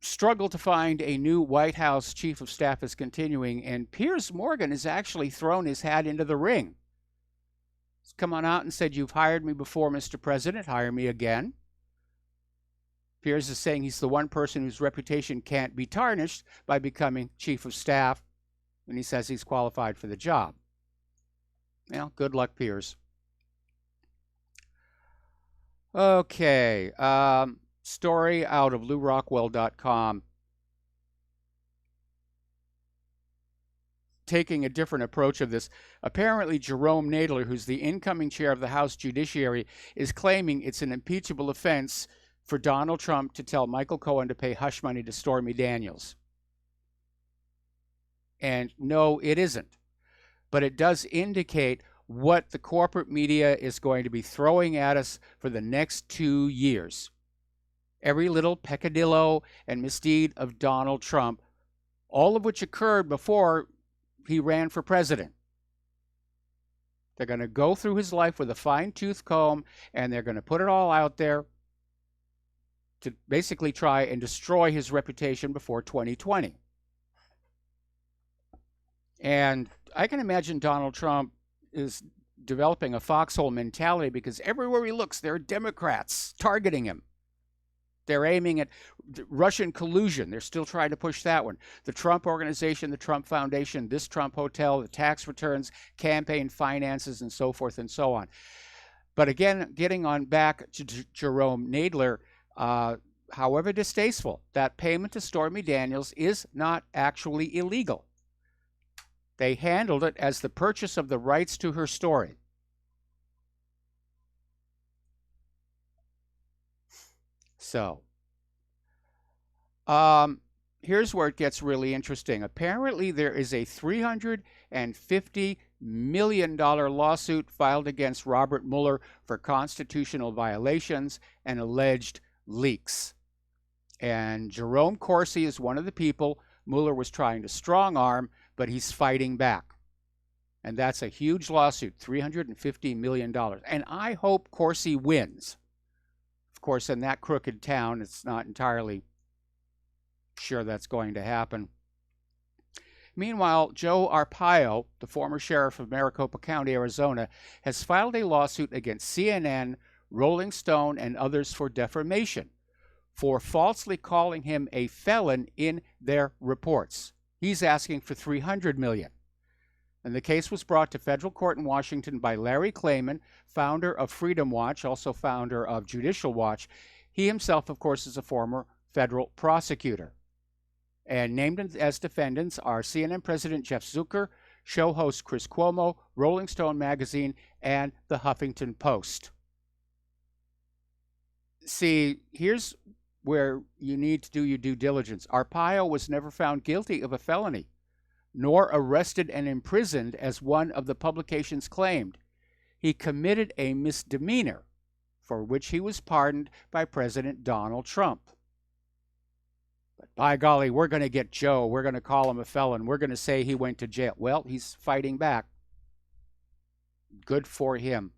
struggle to find a new White House chief of staff is continuing, and Piers Morgan has actually thrown his hat into the ring. He's come on out and said, "You've hired me before, Mr. President, hire me again." Piers is saying he's the one person whose reputation can't be tarnished by becoming chief of staff, and he says he's qualified for the job. Well, good luck, Piers. Okay, story out of LouRockwell.com. Taking a different approach of this. Apparently, Jerome Nadler, who's the incoming chair of the House Judiciary, is claiming it's an impeachable offense for Donald Trump to tell Michael Cohen to pay hush money to Stormy Daniels. And no, it isn't. But it does indicate what the corporate media is going to be throwing at us for the next 2 years. Every little peccadillo and misdeed of Donald Trump, all of which occurred before he ran for president. They're going to go through his life with a fine-tooth comb, and they're going to put it all out there to basically try and destroy his reputation before 2020. And I can imagine Donald Trump is developing a foxhole mentality because everywhere he looks, there are Democrats targeting him. They're aiming at Russian collusion. They're still trying to push that one. The Trump Organization, the Trump Foundation, this Trump Hotel, the tax returns, campaign finances, and so forth and so on. But again, getting on back to Jerome Nadler, however distasteful, that payment to Stormy Daniels is not actually illegal. They handled it as the purchase of the rights to her story. So, here's where it gets really interesting. Apparently, there is a $350 million lawsuit filed against Robert Mueller for constitutional violations and alleged leaks. And Jerome Corsi is one of the people Mueller was trying to strong-arm, but he's fighting back. And that's a huge lawsuit, $350 million. And I hope Corsi wins. Of course, in that crooked town, it's not entirely sure that's going to happen. Meanwhile, Joe Arpaio, the former sheriff of Maricopa County, Arizona, has filed a lawsuit against CNN, Rolling Stone, and others for defamation for falsely calling him a felon in their reports. He's asking for $300 million. And the case was brought to federal court in Washington by Larry Klayman, founder of Freedom Watch, also founder of Judicial Watch. He himself, of course, is a former federal prosecutor. And named as defendants are CNN President Jeff Zucker, show host Chris Cuomo, Rolling Stone magazine, and the Huffington Post. See, here's where you need to do your due diligence. Arpaio was never found guilty of a felony, nor arrested and imprisoned as one of the publications claimed. He committed a misdemeanor, for which he was pardoned by President Donald Trump. But by golly, we're going to get Joe. We're going to call him a felon. We're going to say he went to jail. Well, he's fighting back. Good for him.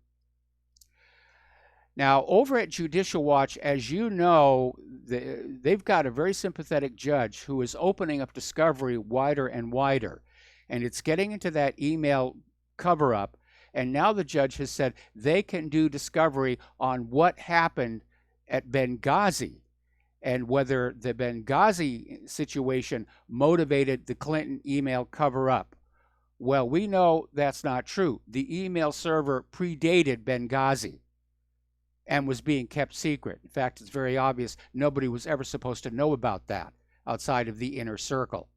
Now, over at Judicial Watch, as you know, they've got a very sympathetic judge who is opening up discovery wider and wider. And it's getting into that email cover-up. And now the judge has said they can do discovery on what happened at Benghazi and whether the Benghazi situation motivated the Clinton email cover-up. Well, we know that's not true. The email server predated Benghazi. and was being kept secret. In fact, it's very obvious nobody was ever supposed to know about that outside of the inner circle.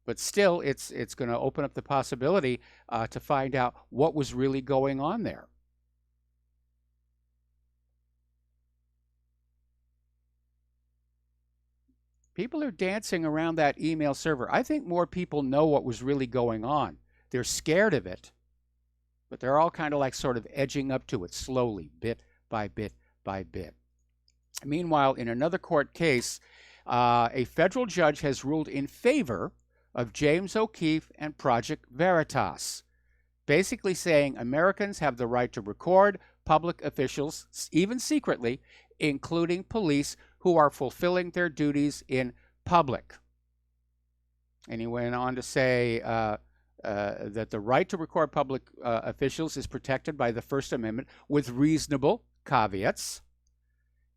But still, it's going to open up the possibility to find out what was really going on there. People are dancing around that email server. I think more people know what was really going on. They're scared of it, but they're all kind of like sort of edging up to it slowly, bit by bit by bit. Meanwhile, in another court case, a federal judge has ruled in favor of James O'Keefe and Project Veritas, basically saying Americans have the right to record public officials, even secretly, including police who are fulfilling their duties in public. And he went on to say that the right to record public officials is protected by the First Amendment with reasonable caveats,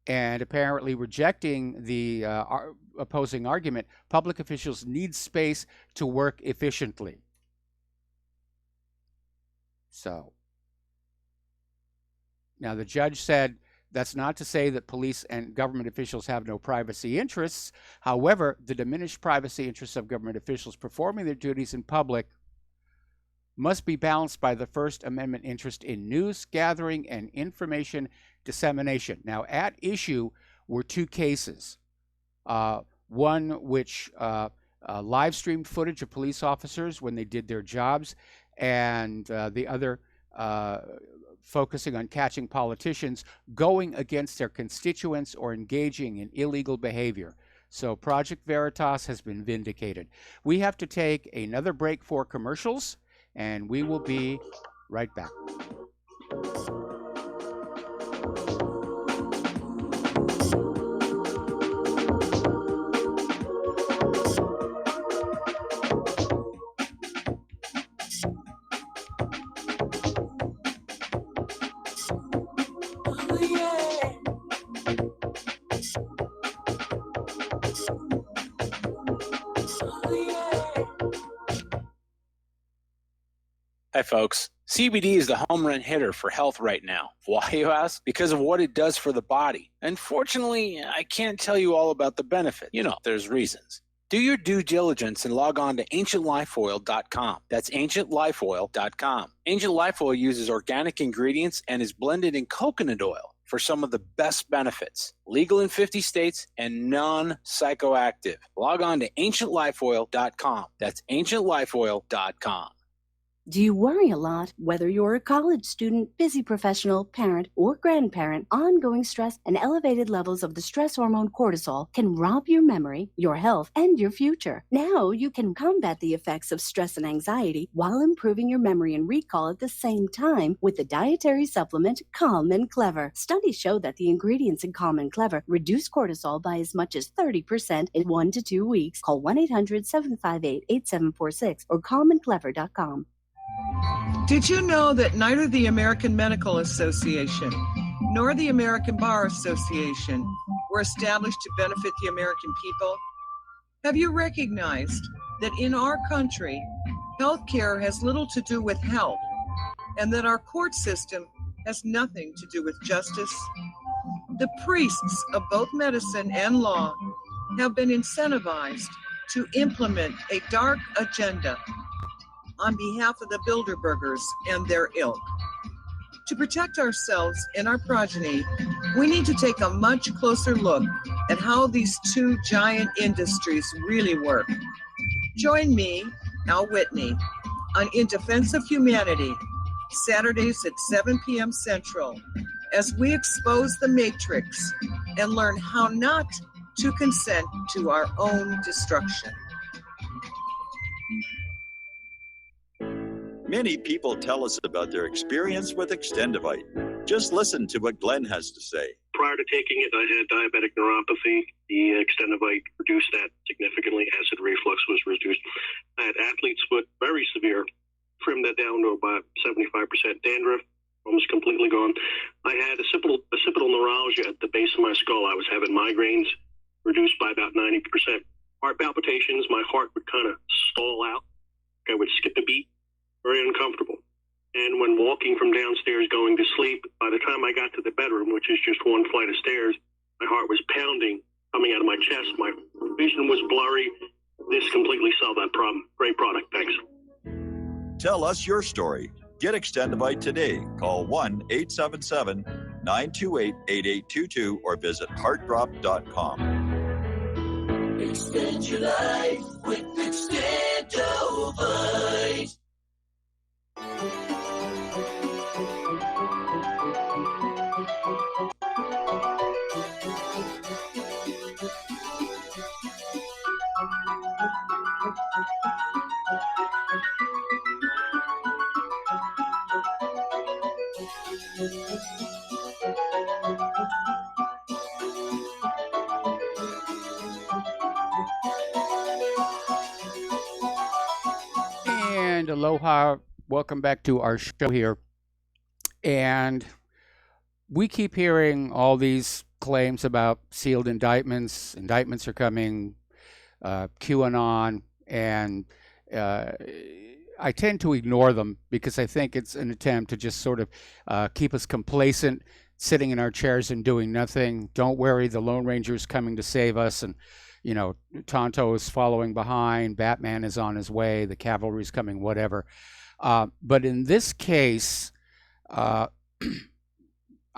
and apparently rejecting the opposing argument, public officials need space to work efficiently. So, now the judge said that's not to say that police and government officials have no privacy interests. However, the diminished privacy interests of government officials performing their duties in public must be balanced by the First Amendment interest in news gathering and information dissemination. Now, at issue were two cases. One which live streamed footage of police officers when they did their jobs, and the other focusing on catching politicians going against their constituents or engaging in illegal behavior. So Project Veritas has been vindicated. We have to take another break for commercials, and we will be right back. Hi, folks. CBD is the home run hitter for health right now. Why, you ask? Because of what it does for the body. Unfortunately, I can't tell you all about the benefit. You know, there's reasons. Do your due diligence and log on to ancientlifeoil.com. That's ancientlifeoil.com. Ancient Life Oil uses organic ingredients and is blended in coconut oil for some of the best benefits. Legal in 50 states and non-psychoactive. Log on to ancientlifeoil.com. That's ancientlifeoil.com. Do you worry a lot? Whether you're a college student, busy professional, parent, or grandparent, ongoing stress and elevated levels of the stress hormone cortisol can rob your memory, your health, and your future. Now you can combat the effects of stress and anxiety while improving your memory and recall at the same time with the dietary supplement Calm and Clever. Studies show that the ingredients in Calm and Clever reduce cortisol by as much as 30% in 1 to 2 weeks. Call 1-800-758-8746 or calmandclever.com. Did you know that neither the American Medical Association nor the American Bar Association were established to benefit the American people? Have you recognized that in our country, healthcare has little to do with health, and that our court system has nothing to do with justice? The priests of both medicine and law have been incentivized to implement a dark agenda on behalf of the Bilderbergers and their ilk. To protect ourselves and our progeny, we need to take a much closer look at how these two giant industries really work. Join me, Al Whitney, on In Defense of Humanity, Saturdays at 7 p.m. Central, as we expose the matrix and learn how not to consent to our own destruction. Many people tell us about their experience with Extendivite. Just listen to what Glenn has to say. Prior to taking it, I had diabetic neuropathy. The Extendivite reduced that significantly. Acid reflux was reduced. I had athlete's foot, very severe. Trimmed that down to about 75%. Dandruff, almost completely gone. I had occipital neuralgia at the base of my skull. I was having migraines, reduced by about 90%. Heart palpitations, my heart would kind of stall out. I would skip a beat. Very uncomfortable. And when walking from downstairs going to sleep, by the time I got to the bedroom, which is just one flight of stairs, my heart was pounding coming out of my chest. My vision was blurry. This completely solved that problem. Great product. Thanks. Tell us your story. Get Extendivite today. Call 1-877-928-8822 or visit heartdrop.com. Extend your life with Extendivite. And aloha, welcome back to our show here. And we keep hearing all these claims about sealed indictments. Indictments are coming, QAnon, and I tend to ignore them because I think it's an attempt to just sort of keep us complacent, sitting in our chairs and doing nothing. Don't worry, the Lone Ranger is coming to save us, and you know, Tonto is following behind, Batman is on his way, the cavalry is coming, whatever. But in this case, I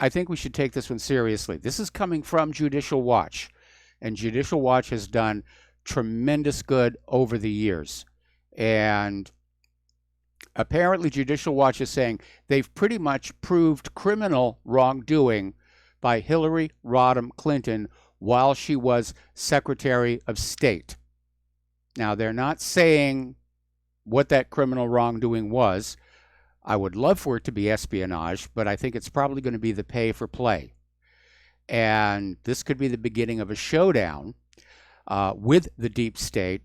think we should take this one seriously. This is coming from Judicial Watch, and Judicial Watch has done tremendous good over the years. And apparently Judicial Watch is saying they've pretty much proved criminal wrongdoing by Hillary Rodham Clinton while she was Secretary of State. Now, they're not saying what that criminal wrongdoing was. I would love for it to be espionage, but I think it's probably going to be the pay for play. And this could be the beginning of a showdown with the deep state.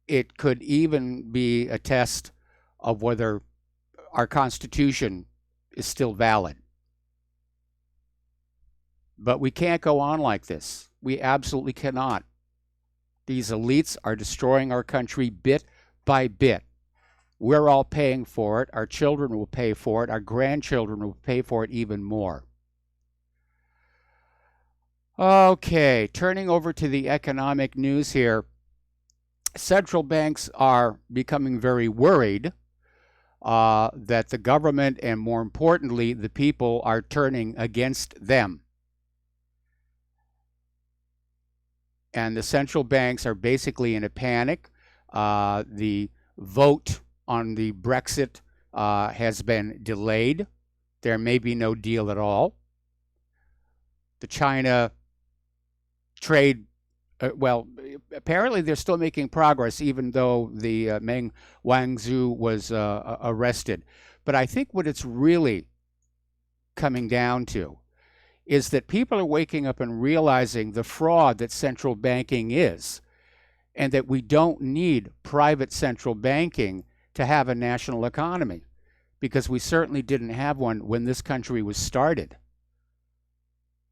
It could even be a test of whether our Constitution is still valid. But we can't go on like this. We absolutely cannot. These elites are destroying our country bit by bit. We're all paying for it. Our children will pay for it. Our grandchildren will pay for it even more. Okay, turning over to the economic news here. Central banks are becoming very worried that the government and, more importantly, the people are turning against them. And the central banks are basically in a panic. The vote on the Brexit has been delayed. There may be no deal at all. The China trade, apparently they're still making progress, even though the Meng Wanzhou was arrested. But I think what it's really coming down to is that people are waking up and realizing the fraud that central banking is, and that we don't need private central banking to have a national economy, because we certainly didn't have one when this country was started.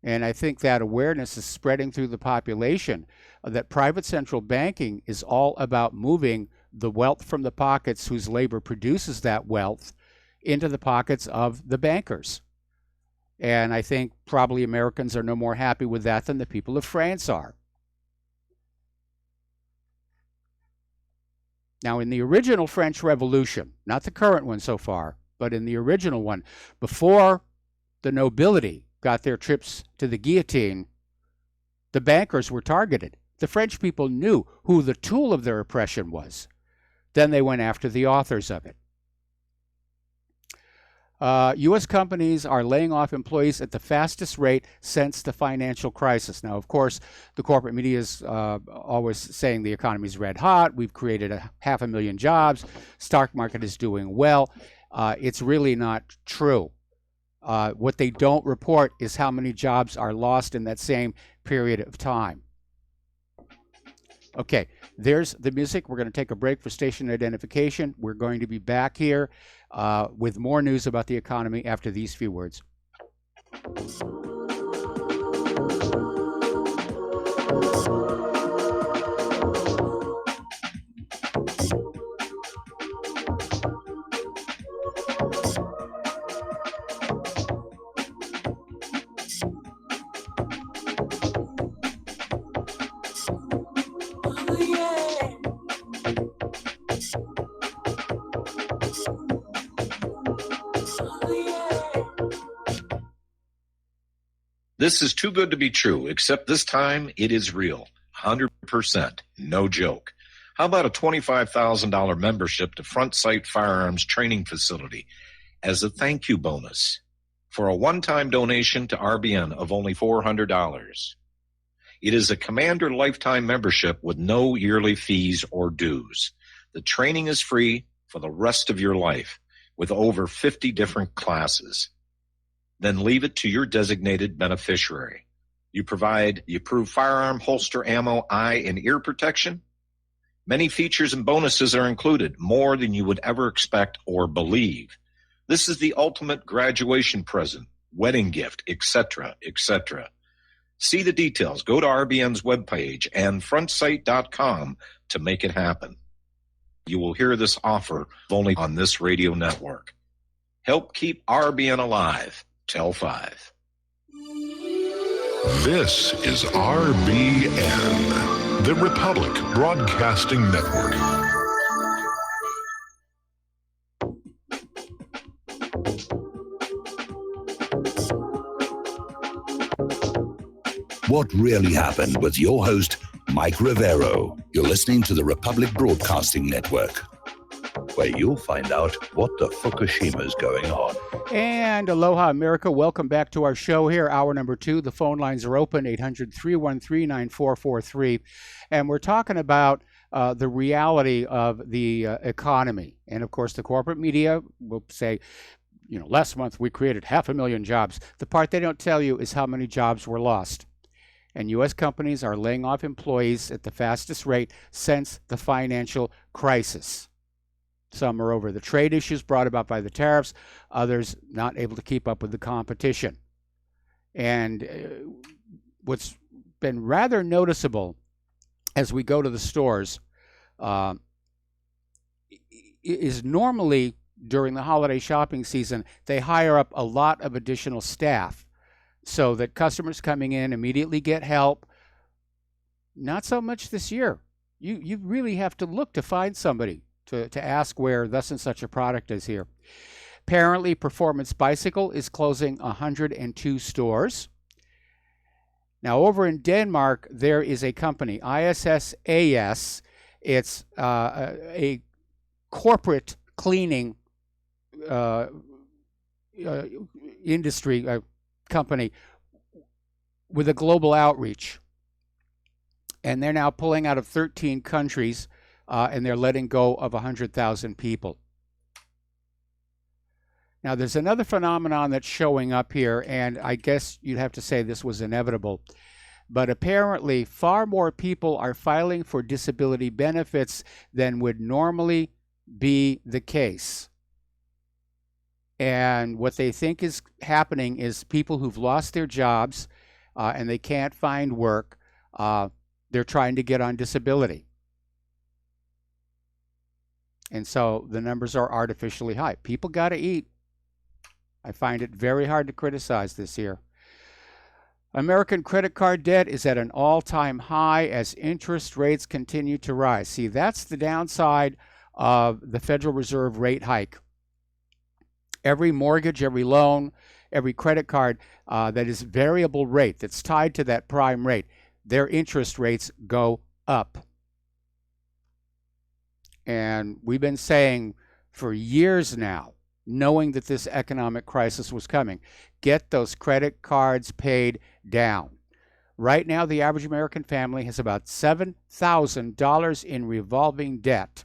And I think that awareness is spreading through the population that private central banking is all about moving the wealth from the pockets whose labor produces that wealth into the pockets of the bankers. And I think probably Americans are no more happy with that than the people of France are. Now, in the original French Revolution, not the current one so far, but in the original one, before the nobility got their trips to the guillotine, the bankers were targeted. The French people knew who the tool of their oppression was. Then they went after the authors of it. U.S. companies are laying off employees at the fastest rate since the financial crisis. Now, of course, the corporate media is always saying the economy is red hot. We've created 500,000 jobs. Stock market is doing well. It's really not true. What they don't report is how many jobs are lost in that same period of time. Okay, there's the music. We're going to take a break for station identification. We're going to be back here with more news about the economy after these few words. This is too good to be true, except this time it is real. 100%. No joke. How about a $25,000 membership to Front Sight Firearms Training Facility as a thank you bonus for a one-time donation to RBN of only $400? It is a Commander lifetime membership with no yearly fees or dues. The training is free for the rest of your life with over 50 different classes. Then leave it to your designated beneficiary. You provide the approved firearm, holster, ammo, eye, and ear protection. Many features and bonuses are included, more than you would ever expect or believe. This is the ultimate graduation present, wedding gift, etc., etc. See the details. Go to RBN's webpage and frontsight.com to make it happen. You will hear this offer only on this radio network. Help keep RBN alive. Tell 5. This is RBN, the Republic Broadcasting Network. What really happened with your host, Mike Rivero. You're listening to the Republic Broadcasting Network, where you'll find out what the Fukushima's going on. And aloha, America. Welcome back to our show here, hour number 2. The phone lines are open, 800-313-9443. And we're talking about the reality of the economy. And, of course, the corporate media will say, you know, last month we created 500,000 jobs. The part they don't tell you is how many jobs were lost. And U.S. companies are laying off employees at the fastest rate since the financial crisis. Some are over the trade issues brought about by the tariffs, others not able to keep up with the competition. And what's been rather noticeable as we go to the stores is normally during the holiday shopping season, they hire up a lot of additional staff so that customers coming in immediately get help. Not so much this year. You really have to look to find somebody to ask where thus and such a product is here. Apparently, Performance Bicycle is closing 102 stores. Now, over in Denmark, there is a company, ISSAS. It's a corporate cleaning industry company with a global outreach. And they're now pulling out of 13 countries, and they're letting go of 100,000 people. Now, there's another phenomenon that's showing up here, and I guess you'd have to say this was inevitable. But apparently, far more people are filing for disability benefits than would normally be the case. And what they think is happening is people who've lost their jobs and they can't find work, they're trying to get on disability. And so the numbers are artificially high. People got to eat. I find it very hard to criticize this year. American credit card debt is at an all-time high as interest rates continue to rise. See, that's the downside of the Federal Reserve rate hike. Every mortgage, every loan, every credit card that is variable rate, that's tied to that prime rate, their interest rates go up. And we've been saying for years now, knowing that this economic crisis was coming, get those credit cards paid down. Right now, the average American family has about $7,000 in revolving debt.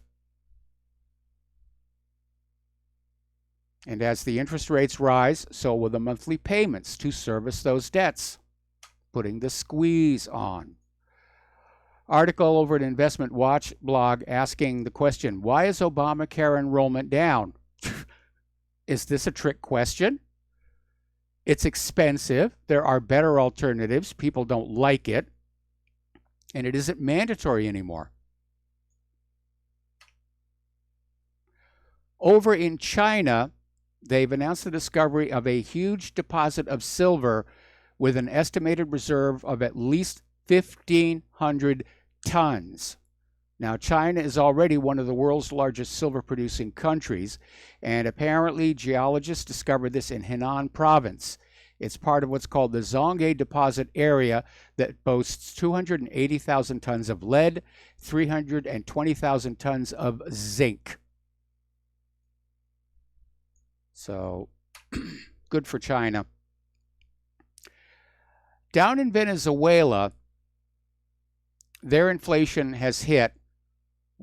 And as the interest rates rise, so will the monthly payments to service those debts, putting the squeeze on. Article over at Investment Watch blog asking the question, why is Obamacare enrollment down? Is this a trick question? It's expensive. There are better alternatives. People don't like it. And it isn't mandatory anymore. Over in China, they've announced the discovery of a huge deposit of silver with an estimated reserve of at least 1,500 tons. Now, China is already one of the world's largest silver-producing countries, and apparently geologists discovered this in Henan province. It's part of what's called the Zhangye Deposit Area that boasts 280,000 tons of lead, 320,000 tons of zinc. So, good for China. Down in Venezuela, their inflation has hit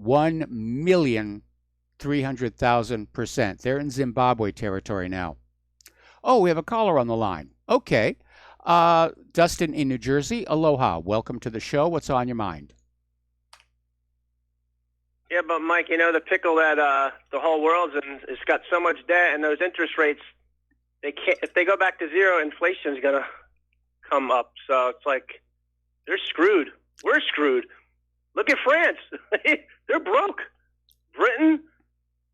1,300,000%. They're in Zimbabwe territory now. Oh, we have a caller on the line. Okay. Dustin in New Jersey, aloha. Welcome to the show. What's on your mind? Yeah, but Mike, you know the pickle that the whole world's in. It's got so much debt, and those interest rates, they can't. If they go back to zero, inflation's gonna come up. So it's like they're screwed. We're screwed. Look at France. They're broke. Britain,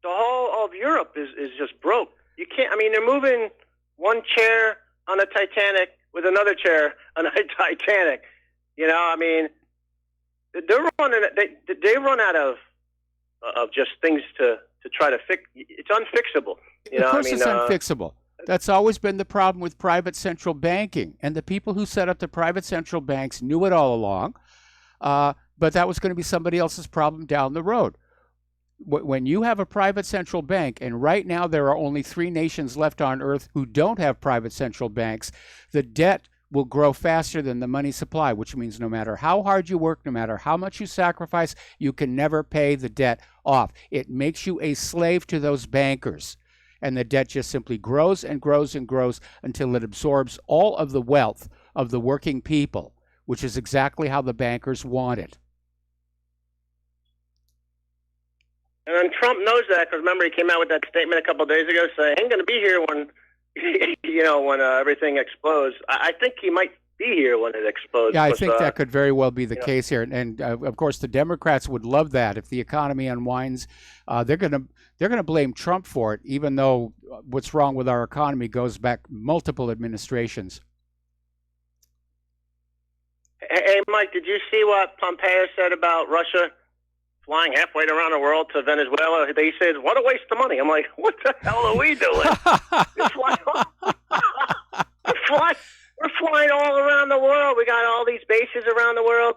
the whole of Europe is just broke. You can't. I mean, they're moving one chair on a Titanic with another chair on a Titanic. You know, I mean, they're running. They run out of just things to try to fix. It's unfixable. You know, Of course, I mean, it's unfixable. That's always been the problem with private central banking, and the people who set up the private central banks knew it all along. But that was going to be somebody else's problem down the road. When you have a private central bank, and right now there are only 3 nations left on earth who don't have private central banks, the debt will grow faster than the money supply, which means no matter how hard you work, no matter how much you sacrifice, you can never pay the debt off. It makes you a slave to those bankers. And the debt just simply grows and grows and grows until it absorbs all of the wealth of the working people, which is exactly how the bankers want it. And then Trump knows that because remember he came out with that statement a couple of days ago saying, "I ain't going to be here when, when everything explodes." I think he might be here when it explodes. Yeah, I think that could very well be the case here. And of course, the Democrats would love that if the economy unwinds. They're going to blame Trump for it, even though what's wrong with our economy goes back multiple administrations. Hey, Mike, did you see what Pompeo said about Russia flying halfway around the world to Venezuela? They said, "What a waste of money." I'm like, what the hell are we doing? We're flying all around the world. We got all these bases around the world.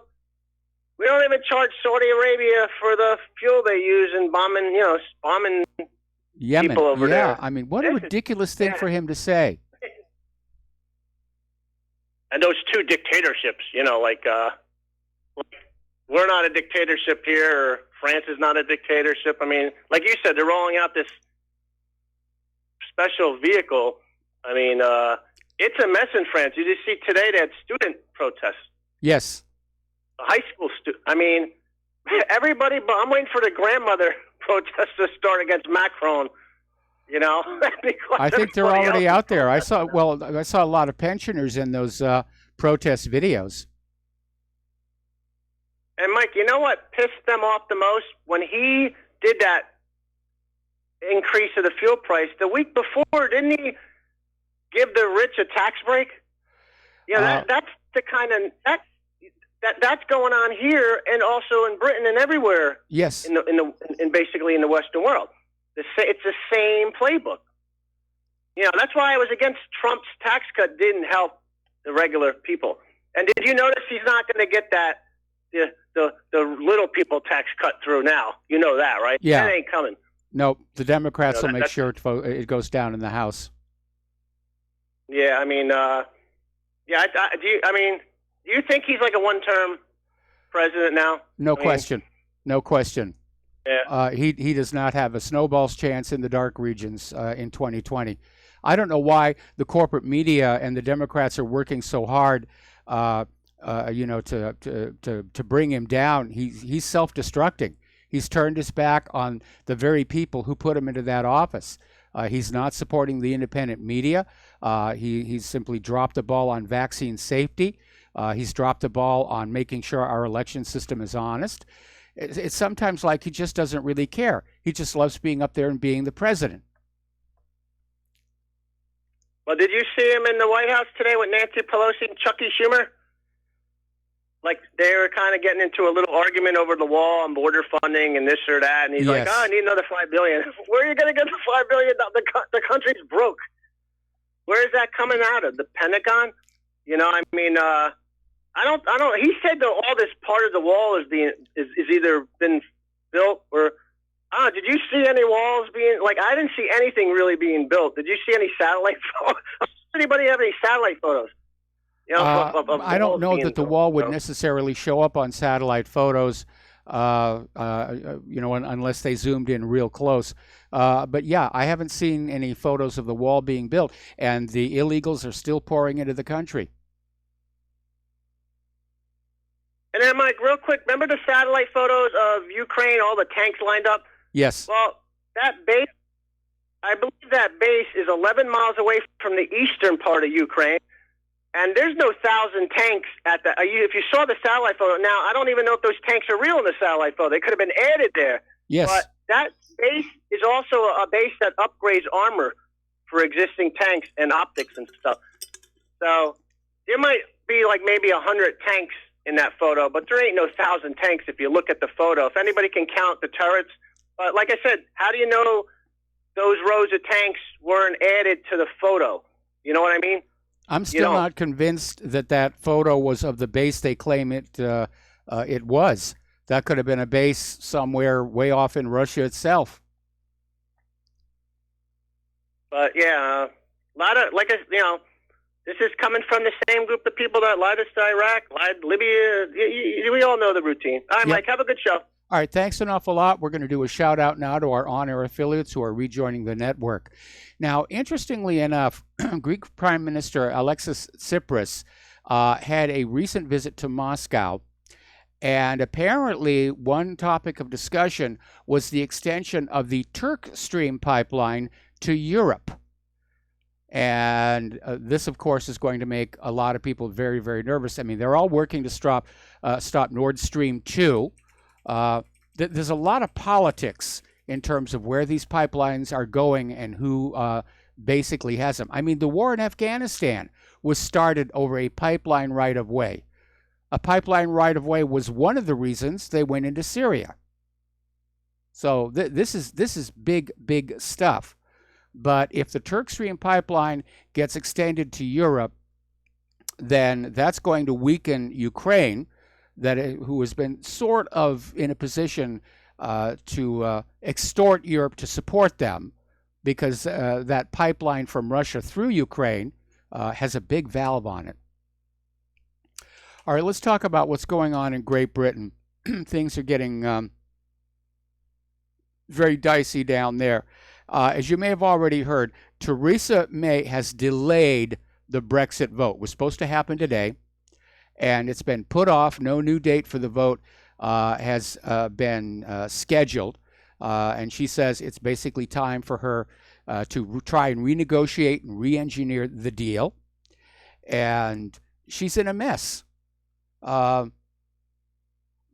We don't even charge Saudi Arabia for the fuel they use in bombing Yemen. people over there. I mean, what a ridiculous thing for him to say. And those 2 dictatorships, we're not a dictatorship here, or France is not a dictatorship. I mean, like you said, they're rolling out this special vehicle. I mean, it's a mess in France. You just see today they had student protests. Yes. High school student. I mean, everybody. But I'm waiting for the grandmother protest to start against Macron. I think they're already out there. I saw a lot of pensioners in those protest videos. And Mike, you know what pissed them off the most? When he did that increase of the fuel price, the week before, didn't he give the rich a tax break? Yeah, that's the kind of that's going on here, and also in Britain and everywhere. Yes. In basically in the Western world, it's the same playbook. That's why I was against Trump's tax cut. Didn't help the regular people. And did you notice he's not going to get that? The little people tax cut through now. You know that, right? Yeah. That ain't coming. Nope. The Democrats will make sure it goes down in the House. Yeah, I mean, do you think he's like a one-term president now? No question. No question. Yeah. He does not have a snowball's chance in the dark regions in 2020. I don't know why the corporate media and the Democrats are working so hard to bring him down. He's self-destructing. He's turned his back on the very people who put him into that office. He's not supporting the independent media. He's simply dropped the ball on vaccine safety. He's dropped the ball on making sure our election system is honest. It's sometimes like he just doesn't really care. He just loves being up there and being the president. Well, did you see him in the White House today with Nancy Pelosi and Chucky Schumer? Like they were kind of getting into a little argument over the wall on border funding and this or that, and he's like, "Oh, I need another $5 billion." Where are you going to get the $5 billion? The country's broke. Where is that coming out of? The Pentagon? You know, I mean, I don't. He said that all this part of the wall is either been built or. Did you see any walls being I didn't see anything really being built. Did you see any satellite photos? Does anybody have any satellite photos? You know, of I don't know that the wall would built? necessarily show up on satellite photos, unless they zoomed in real close. But yeah, I haven't seen any photos of the wall being built, and the illegals are still pouring into the country. And then, Mike, real quick, remember the satellite photos of Ukraine, all the tanks lined up? Yes. Well, that base, I believe that base is 11 miles away from the eastern part of Ukraine, and there's no 1,000 tanks at the. If you saw the satellite photo, now I don't even know if those tanks are real in the satellite photo. They could have been added there. Yes. But that base is also a base that upgrades armor for existing tanks and optics and stuff. So there might be maybe 100 tanks in that photo, but there ain't no 1,000 tanks if you look at the photo. If anybody can count the turrets, but like I said, how do you know those rows of tanks weren't added to the photo? You know what I mean? I'm still not convinced that photo was of the base they claim it was. That could have been a base somewhere way off in Russia itself. But yeah, a lot of this is coming from the same group of people that lied us to Iraq, lied Libya. We all know the routine. All right, Yep. Mike, have a good show. All right, thanks an awful lot. We're going to do a shout out now to our on-air affiliates who are rejoining the network. Now, interestingly enough, Greek Prime Minister Alexis Tsipras had a recent visit to Moscow, and apparently one topic of discussion was the extension of the Turk Stream pipeline to Europe. And this, of course, is going to make a lot of people very, very nervous. I mean, they're all working to stop Nord Stream 2. There's a lot of politics in terms of where these pipelines are going and who basically has them. I mean, the war in Afghanistan was started over a pipeline right-of-way. A pipeline right-of-way was one of the reasons they went into Syria. So this is big, big stuff. But if the Turk Stream pipeline gets extended to Europe, then that's going to weaken Ukraine, who has been sort of in a position to extort Europe to support them, because that pipeline from Russia through Ukraine has a big valve on it. All right, let's talk about what's going on in Great Britain. Things are getting very dicey down there. As you may have already heard, Theresa May has delayed the Brexit vote. It was supposed to happen today, and it's been put off. No new date for the vote has been scheduled, and she says it's basically time for her to try and renegotiate and re-engineer the deal, and she's in a mess.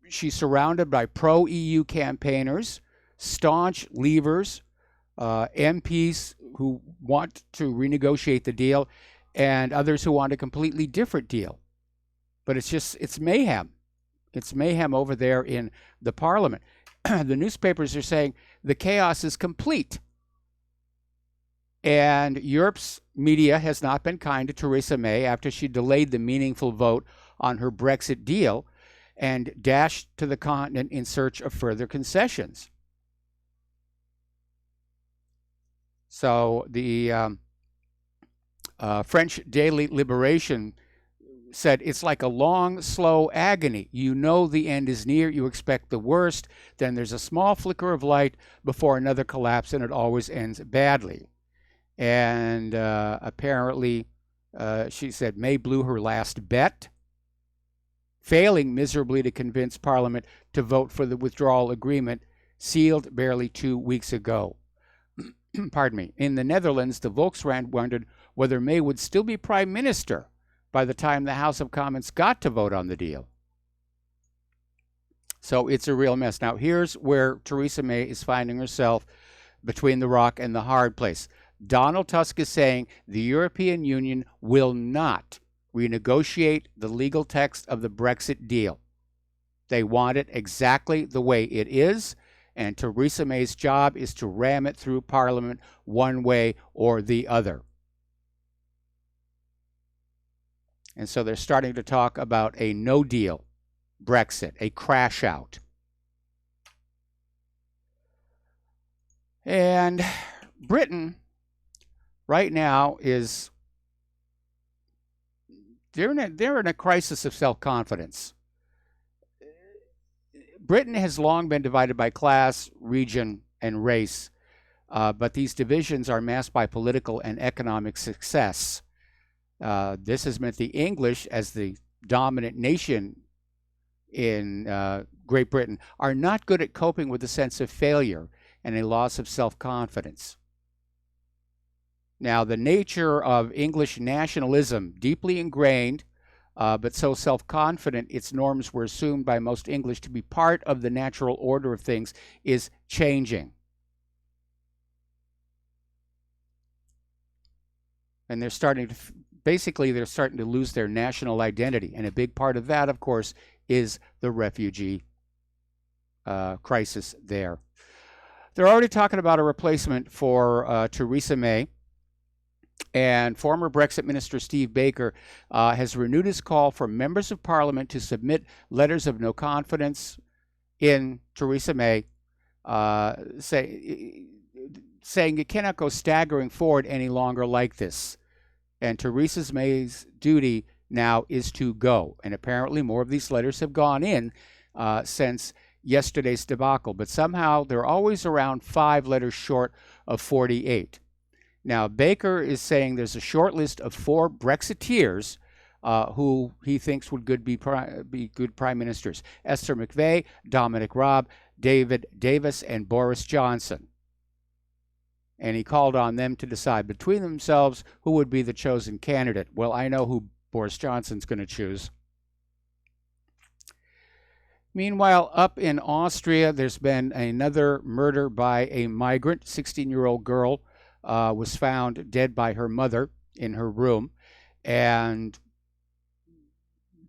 She's surrounded by pro-EU campaigners, staunch leavers, MPs who want to renegotiate the deal, and others who want a completely different deal. But it's mayhem. It's mayhem over there in the parliament. The newspapers are saying the chaos is complete. And Europe's media has not been kind to Theresa May after she delayed the meaningful vote on her Brexit deal and dashed to the continent in search of further concessions. So the French Daily Liberation said it's like a long, slow agony. You know the end is near. You expect the worst. Then there's a small flicker of light before another collapse, and it always ends badly. And apparently, she said May blew her last bet, failing miserably to convince Parliament to vote for the withdrawal agreement sealed barely 2 weeks ago. Pardon me. In the Netherlands, the Volkskrant wondered whether May would still be Prime Minister by the time the House of Commons got to vote on the deal. So it's a real mess. Now, here's where Theresa May is finding herself between the rock and the hard place. Donald Tusk is saying the European Union will not renegotiate the legal text of the Brexit deal. They want it exactly the way it is, and Theresa May's job is to ram it through Parliament one way or the other. And so they're starting to talk about a no deal Brexit, a crash out. And Britain right now is they're in a crisis of self-confidence. Britain has long been divided by class, region, and race, but these divisions are masked by political and economic success. This has meant the English, as the dominant nation in Great Britain, are not good at coping with a sense of failure and a loss of self-confidence. Now, the nature of English nationalism, deeply ingrained, but so self-confident its norms were assumed by most English to be part of the natural order of things, is changing. And they're starting to, basically, they're starting to lose their national identity. And a big part of that, of course, is the refugee crisis there. They're already talking about a replacement for Theresa May. And former Brexit Minister Steve Baker has renewed his call for members of Parliament to submit letters of no confidence in Theresa May, saying it cannot go staggering forward any longer like this. And Theresa May's duty now is to go. And apparently more of these letters have gone in since yesterday's debacle. But somehow they're always around 5 letters short of 48. Now, Baker is saying there's a short list of 4 Brexiteers who he thinks would be good prime ministers: Esther McVey, Dominic Raab, David Davis, and Boris Johnson. And he called on them to decide between themselves who would be the chosen candidate. Well, I know who Boris Johnson's going to choose. Meanwhile, up in Austria, there's been another murder by a migrant. 16-year-old girl was found dead by her mother in her room. And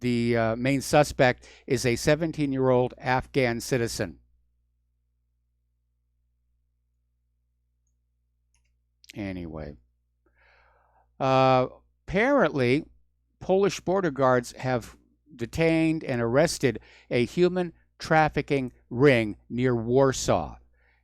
the main suspect is a 17-year-old Afghan citizen. Anyway, apparently, Polish border guards have detained and arrested a human trafficking ring near Warsaw.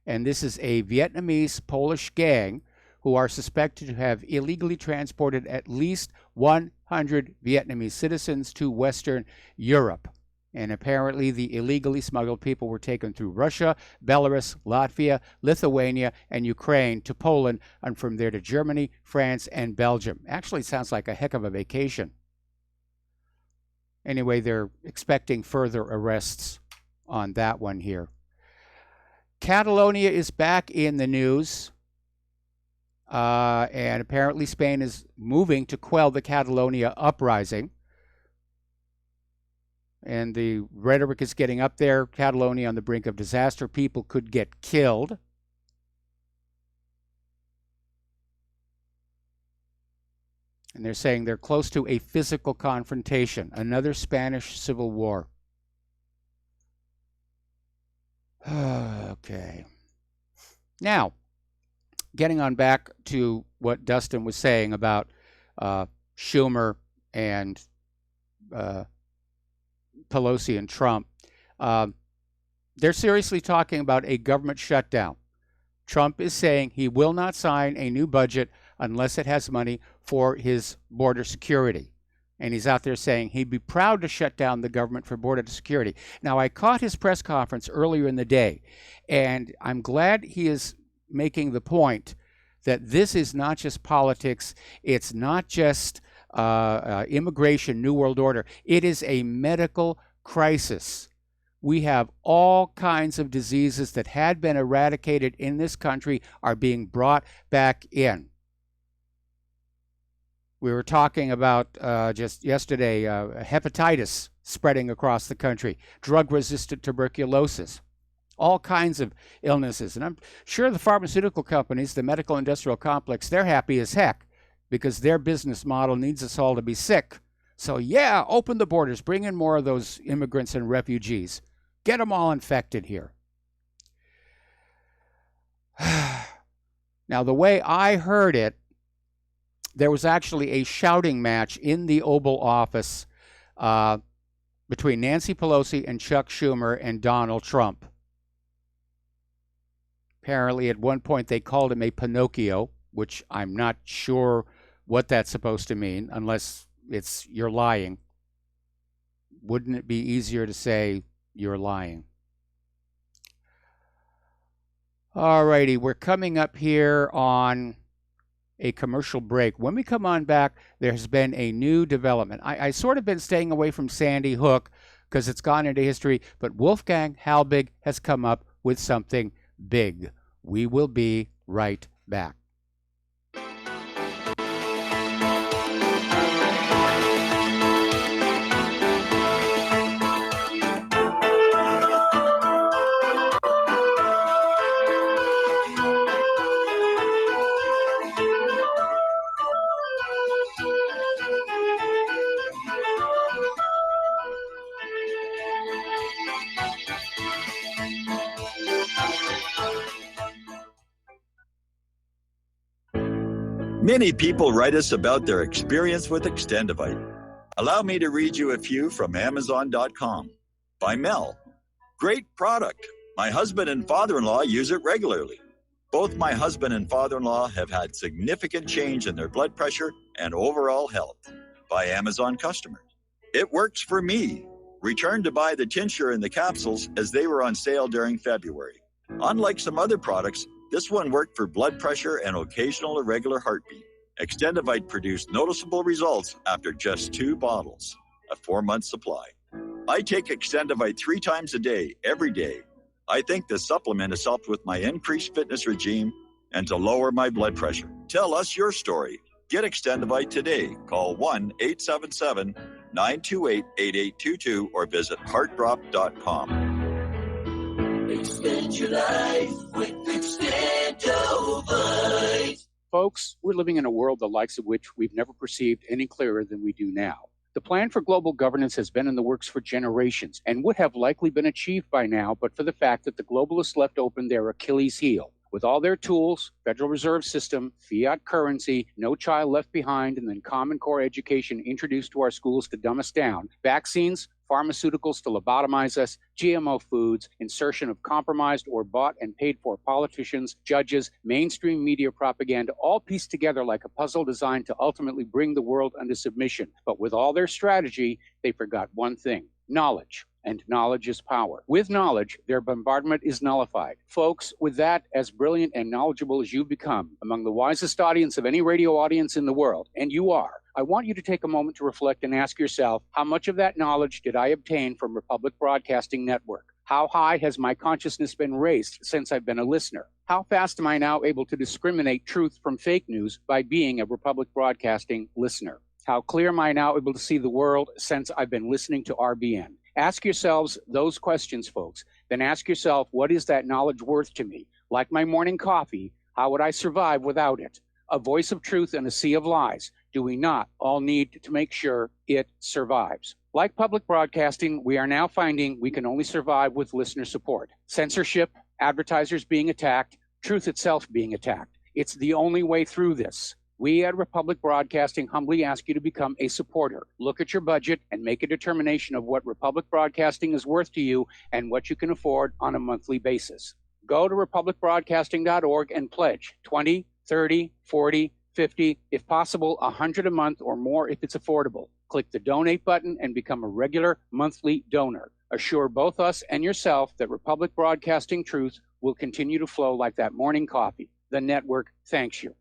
And this is a Vietnamese-Polish gang who are suspected to have illegally transported at least 100 Vietnamese citizens to Western Europe. And apparently the illegally smuggled people were taken through Russia, Belarus, Latvia, Lithuania, and Ukraine to Poland, and from there to Germany, France, and Belgium. Actually, sounds like a heck of a vacation. Anyway, they're expecting further arrests on that one here. Catalonia is back in the news. And apparently Spain is moving to quell the Catalonia uprising. And the rhetoric is getting up there. Catalonia on the brink of disaster. People could get killed. And they're saying they're close to a physical confrontation. Another Spanish Civil War. Okay. Now, getting on back to what Dustin was saying about Schumer and Pelosi and Trump, they're seriously talking about a government shutdown. Trump is saying he will not sign a new budget unless it has money for his border security. And he's out there saying he'd be proud to shut down the government for border security. Now, I caught his press conference earlier in the day, and I'm glad he is making the point that this is not just politics, it's not just immigration, New World Order. It is a medical crisis. We have all kinds of diseases that had been eradicated in this country are being brought back in. We were talking about just yesterday hepatitis spreading across the country, drug-resistant tuberculosis, all kinds of illnesses. And I'm sure the pharmaceutical companies, the medical industrial complex, they're happy as heck because their business model needs us all to be sick. So yeah, open the borders, bring in more of those immigrants and refugees. Get them all infected here. Now, the way I heard it there was actually a shouting match in the Oval Office between Nancy Pelosi and Chuck Schumer and Donald Trump. Apparently, at one point, they called him a Pinocchio, which I'm not sure what that's supposed to mean, unless it's you're lying. Wouldn't it be easier to say you're lying? All righty, we're coming up here on a commercial break. When we come on back, there's been a new development. I sort of been staying away from Sandy Hook because it's gone into history, but Wolfgang Halbig has come up with something big. We will be right back. Many people write us about their experience with Extendivite. Allow me to read you a few from Amazon.com. By Mel. Great product. My husband and father-in-law use it regularly. Both my husband and father-in-law have had significant change in their blood pressure and overall health. By Amazon customers. It works for me. Returned to buy the tincture and the capsules as they were on sale during February. Unlike some other products, this one worked for blood pressure and occasional irregular heartbeat. Extendivite produced noticeable results after just 2 bottles, a 4-month supply. I take Extendivite 3 times a day, every day. I think the supplement has helped with my increased fitness regime and to lower my blood pressure. Tell us your story. Get Extendivite today. Call 1-877-928-8822 or visit heartdrop.com. Extend your life with Extendivite. Folks, we're living in a world the likes of which we've never perceived any clearer than we do now. The plan for global governance has been in the works for generations and would have likely been achieved by now, but for the fact that the globalists left open their Achilles heel. With all their tools, Federal Reserve System, fiat currency, no child left behind, and then Common Core education introduced to our schools to dumb us down, vaccines, pharmaceuticals to lobotomize us, GMO foods, insertion of compromised or bought and paid for politicians, judges, mainstream media propaganda, all pieced together like a puzzle designed to ultimately bring the world under submission. But with all their strategy, they forgot one thing: knowledge. And knowledge is power. With knowledge, their bombardment is nullified. Folks, with that, as brilliant and knowledgeable as you've become, among the wisest audience of any radio audience in the world, and you are, I want you to take a moment to reflect and ask yourself, how much of that knowledge did I obtain from Republic Broadcasting Network? How high has my consciousness been raised since I've been a listener? How fast am I now able to discriminate truth from fake news by being a Republic Broadcasting listener? How clear am I now able to see the world since I've been listening to RBN? Ask yourselves those questions, folks. Then ask yourself, what is that knowledge worth to me? Like my morning coffee, how would I survive without it? A voice of truth in a sea of lies. Do we not all need to make sure it survives? Like public broadcasting, we are now finding we can only survive with listener support. Censorship, advertisers being attacked, truth itself being attacked. It's the only way through this. We at Republic Broadcasting humbly ask you to become a supporter. Look at your budget and make a determination of what Republic Broadcasting is worth to you and what you can afford on a monthly basis. Go to republicbroadcasting.org and pledge 20, 30, 40, 50, if possible, 100 a month or more if it's affordable. Click the donate button and become a regular monthly donor. Assure both us and yourself that Republic Broadcasting truth will continue to flow like that morning coffee. The network thanks you.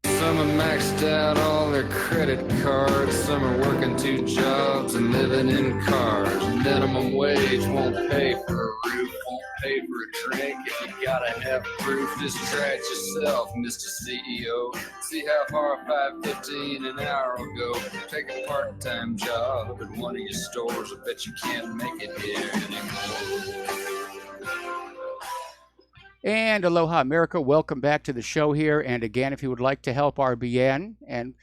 Some have maxed out all their credit cards. Some are working 2 jobs and living in cars. Minimum wage won't pay for a roof, won't pay for a drink. If you gotta have proof, just try it yourself, Mr. CEO. See how far $5.15 an hour will go. Take a part-time job at one of your stores. I bet you can't make it here anymore. And aloha, America. Welcome back to the show here. And again, if you would like to help RBN, and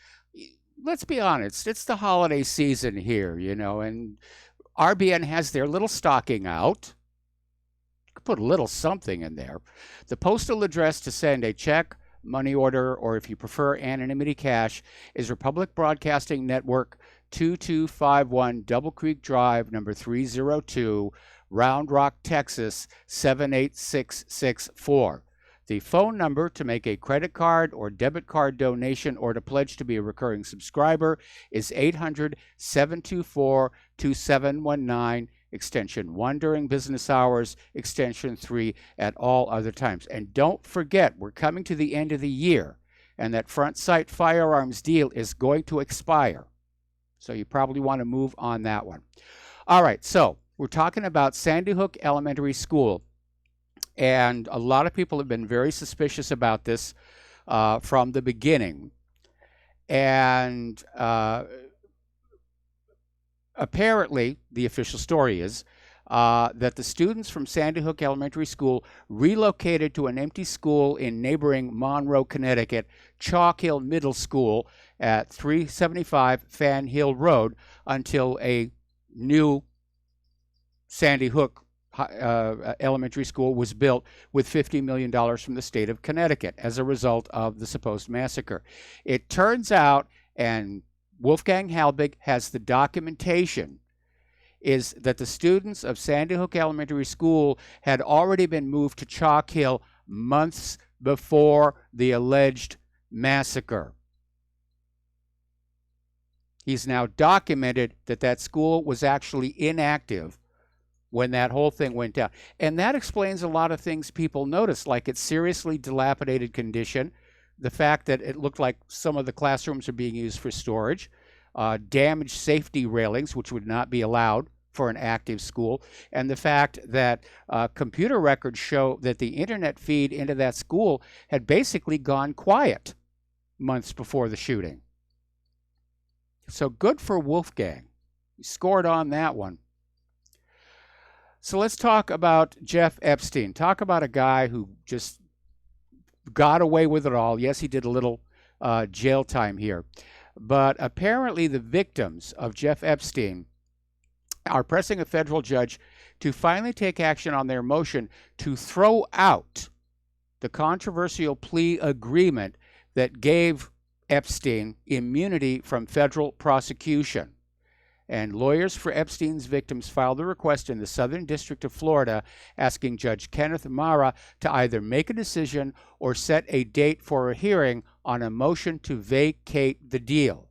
let's be honest, it's the holiday season here, you know, and RBN has their little stocking out. You could put a little something in there. The postal address to send a check, money order, or if you prefer anonymity cash, is Republic Broadcasting Network, 2251 Double Creek Drive, number 302, Round Rock, Texas, 78664. The phone number to make a credit card or debit card donation or to pledge to be a recurring subscriber is 800-724-2719, extension 1 during business hours, extension 3 at all other times. And don't forget, we're coming to the end of the year, and that front sight firearms deal is going to expire. So you probably want to move on that one. All right, so we're talking about Sandy Hook Elementary School. And a lot of people have been very suspicious about this from the beginning. And apparently, the official story is that the students from Sandy Hook Elementary School relocated to an empty school in neighboring Monroe, Connecticut, Chalk Hill Middle School at 375 Fan Hill Road until a new Sandy Hook elementary school was built with $50 million from the state of Connecticut as a result of the supposed massacre. It turns out, and Wolfgang Halbig has the documentation, is that the students of Sandy Hook Elementary School had already been moved to Chalk Hill months before the alleged massacre. He's now documented that that school was actually inactive when that whole thing went down. And that explains a lot of things people noticed, like its seriously dilapidated condition, the fact that it looked like some of the classrooms are being used for storage, damaged safety railings, which would not be allowed for an active school, and the fact that computer records show that the internet feed into that school had basically gone quiet months before the shooting. So good for Wolfgang. He scored on that one. So let's talk about Jeff Epstein. Talk about a guy who just got away with it all. Yes, he did a little jail time here. But apparently the victims of Jeff Epstein are pressing a federal judge to finally take action on their motion to throw out the controversial plea agreement that gave Epstein immunity from federal prosecution. And lawyers for Epstein's victims filed a request in the Southern District of Florida asking Judge Kenneth Mara to either make a decision or set a date for a hearing on a motion to vacate the deal.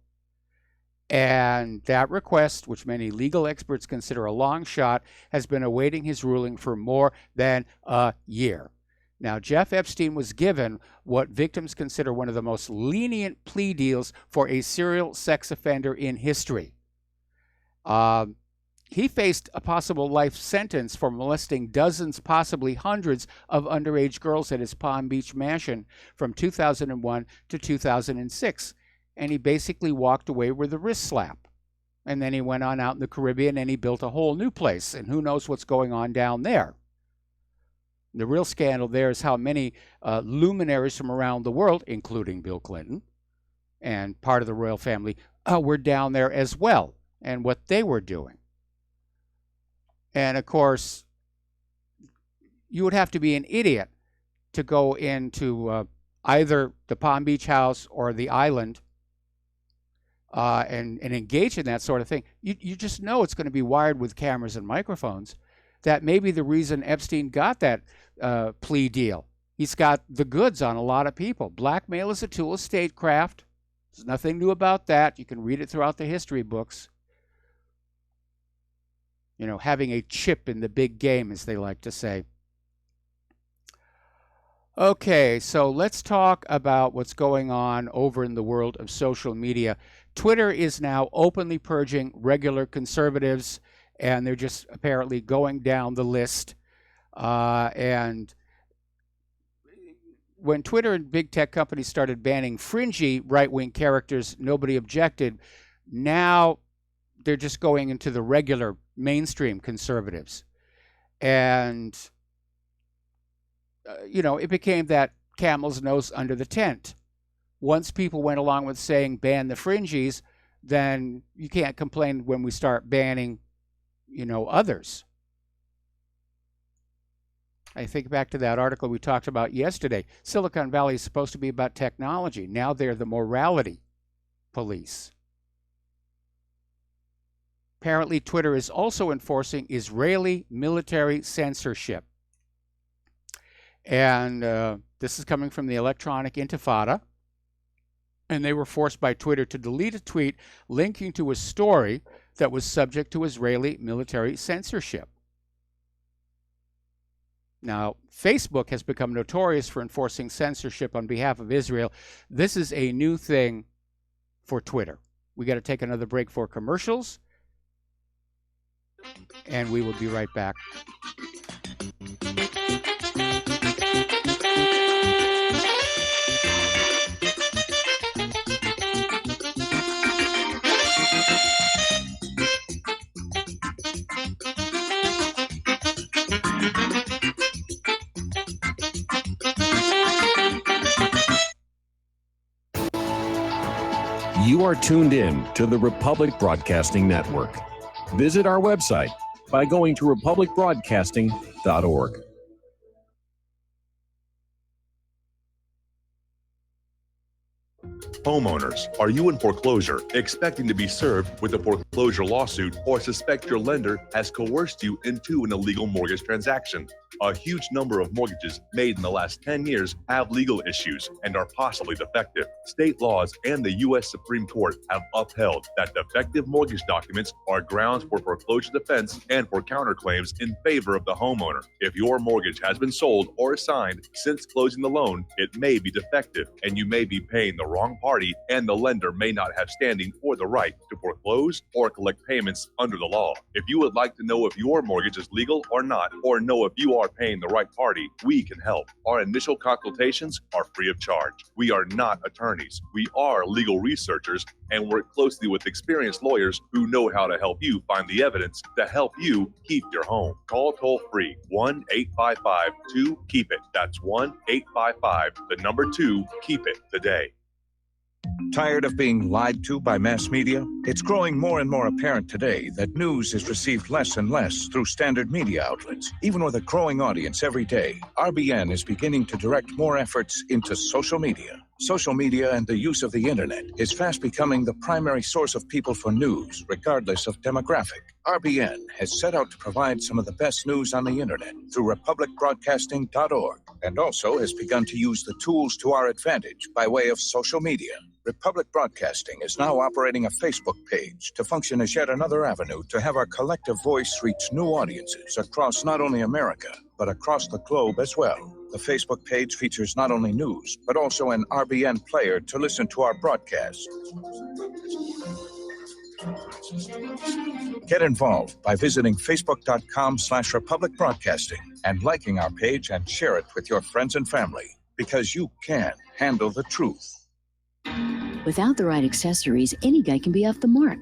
And that request, which many legal experts consider a long shot, has been awaiting his ruling for more than a year. Now, Jeff Epstein was given what victims consider one of the most lenient plea deals for a serial sex offender in history. He faced a possible life sentence for molesting dozens, possibly hundreds, of underage girls at his Palm Beach mansion from 2001 to 2006. And he basically walked away with a wrist slap. And then he went on out in the Caribbean and he built a whole new place. And who knows what's going on down there. The real scandal there is how many luminaries from around the world, including Bill Clinton and part of the royal family, were down there as well, and what they were doing. And of course, you would have to be an idiot to go into either the Palm Beach house or the island and engage in that sort of thing. You just know it's going to be wired with cameras and microphones. That may be the reason Epstein got that plea deal. He's got the goods on a lot of people. Blackmail is a tool of statecraft. There's nothing new about that. You can read it throughout the history books. You know, having a chip in the big game, as they like to say. Okay, so let's talk about what's going on over in the world of social media. Twitter is now openly purging regular conservatives, and they're just apparently going down the list. And when Twitter and big tech companies started banning fringy right-wing characters, nobody objected. Now they're just going into the regular mainstream conservatives. And, it became that camel's nose under the tent. Once people went along with saying ban the fringies, then you can't complain when we start banning, others. I think back to that article we talked about yesterday. Silicon Valley is supposed to be about technology. Now they're the morality police. Apparently, Twitter is also enforcing Israeli military censorship. And this is coming from the Electronic Intifada. And they were forced by Twitter to delete a tweet linking to a story that was subject to Israeli military censorship. Now, Facebook has become notorious for enforcing censorship on behalf of Israel. This is a new thing for Twitter. We got to take another break for commercials, and we will be right back. You are tuned in to the Republic Broadcasting Network. Visit our website by going to republicbroadcasting.org. Homeowners, are you in foreclosure, expecting to be served with a foreclosure lawsuit, or suspect your lender has coerced you into an illegal mortgage transaction? A huge number of mortgages made in the last 10 years have legal issues and are possibly defective. State laws and the U.S. Supreme Court have upheld that defective mortgage documents are grounds for foreclosure defense and for counterclaims in favor of the homeowner. If your mortgage has been sold or assigned since closing the loan, it may be defective and you may be paying the wrong party, and the lender may not have standing or the right to foreclose or collect payments under the law. If you would like to know if your mortgage is legal or not, or know if you are paying the right party, we can help. Our initial consultations are free of charge. We are not attorneys. We are legal researchers and work closely with experienced lawyers who know how to help you find the evidence to help you keep your home. Call toll free 1-855-2-KEEP-IT. That's 1-855-2-KEEP-IT today. Tired of being lied to by mass media? It's growing more and more apparent today that news is received less and less through standard media outlets. Even with a growing audience every day, RBN is beginning to direct more efforts into social media. Social media and the use of the internet is fast becoming the primary source of people for news, regardless of demographic. RBN has set out to provide some of the best news on the internet through republicbroadcasting.org, and also has begun to use the tools to our advantage by way of social media. Republic Broadcasting is now operating a Facebook page to function as yet another avenue to have our collective voice reach new audiences across not only America, but across the globe as well. The Facebook page features not only news, but also an RBN player to listen to our broadcasts. Get involved by visiting facebook.com/Republic Broadcasting and liking our page and share it with your friends and family, because you can handle the truth. Without the right accessories, any guy can be off the mark.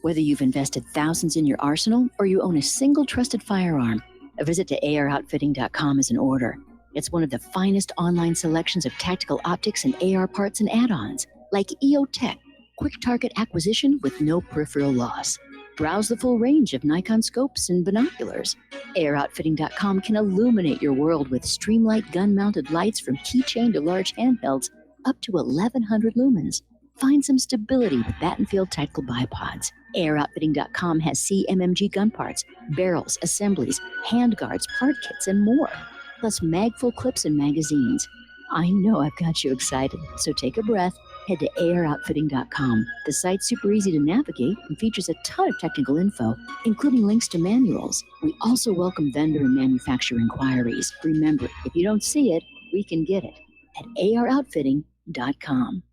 Whether you've invested thousands in your arsenal or you own a single trusted firearm, a visit to AROutfitting.com is in order. It's one of the finest online selections of tactical optics and AR parts and add-ons, like EOTech, quick target acquisition with no peripheral loss. Browse the full range of Nikon scopes and binoculars. AROutfitting.com can illuminate your world with Streamlight gun-mounted lights from keychain to large handhelds, up to 1,100 lumens. Find some stability with Battenfield tactical bipods. AirOutfitting.com has CMMG gun parts, barrels, assemblies, handguards, part kits, and more. Plus mag-full clips and magazines. I know I've got you excited, so take a breath. Head to AirOutfitting.com. The site's super easy to navigate and features a ton of technical info, including links to manuals. We also welcome vendor and manufacturer inquiries. Remember, if you don't see it, we can get it at AirOutfitting.com.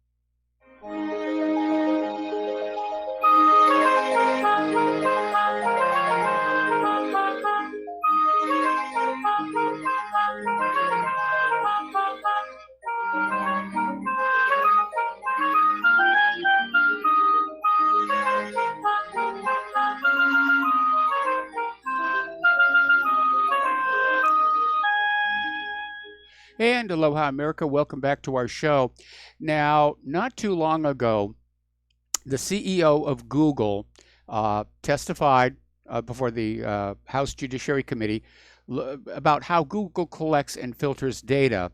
And aloha, America. Welcome back to our show. Now, not too long ago, the CEO of Google testified before the House Judiciary Committee about how Google collects and filters data.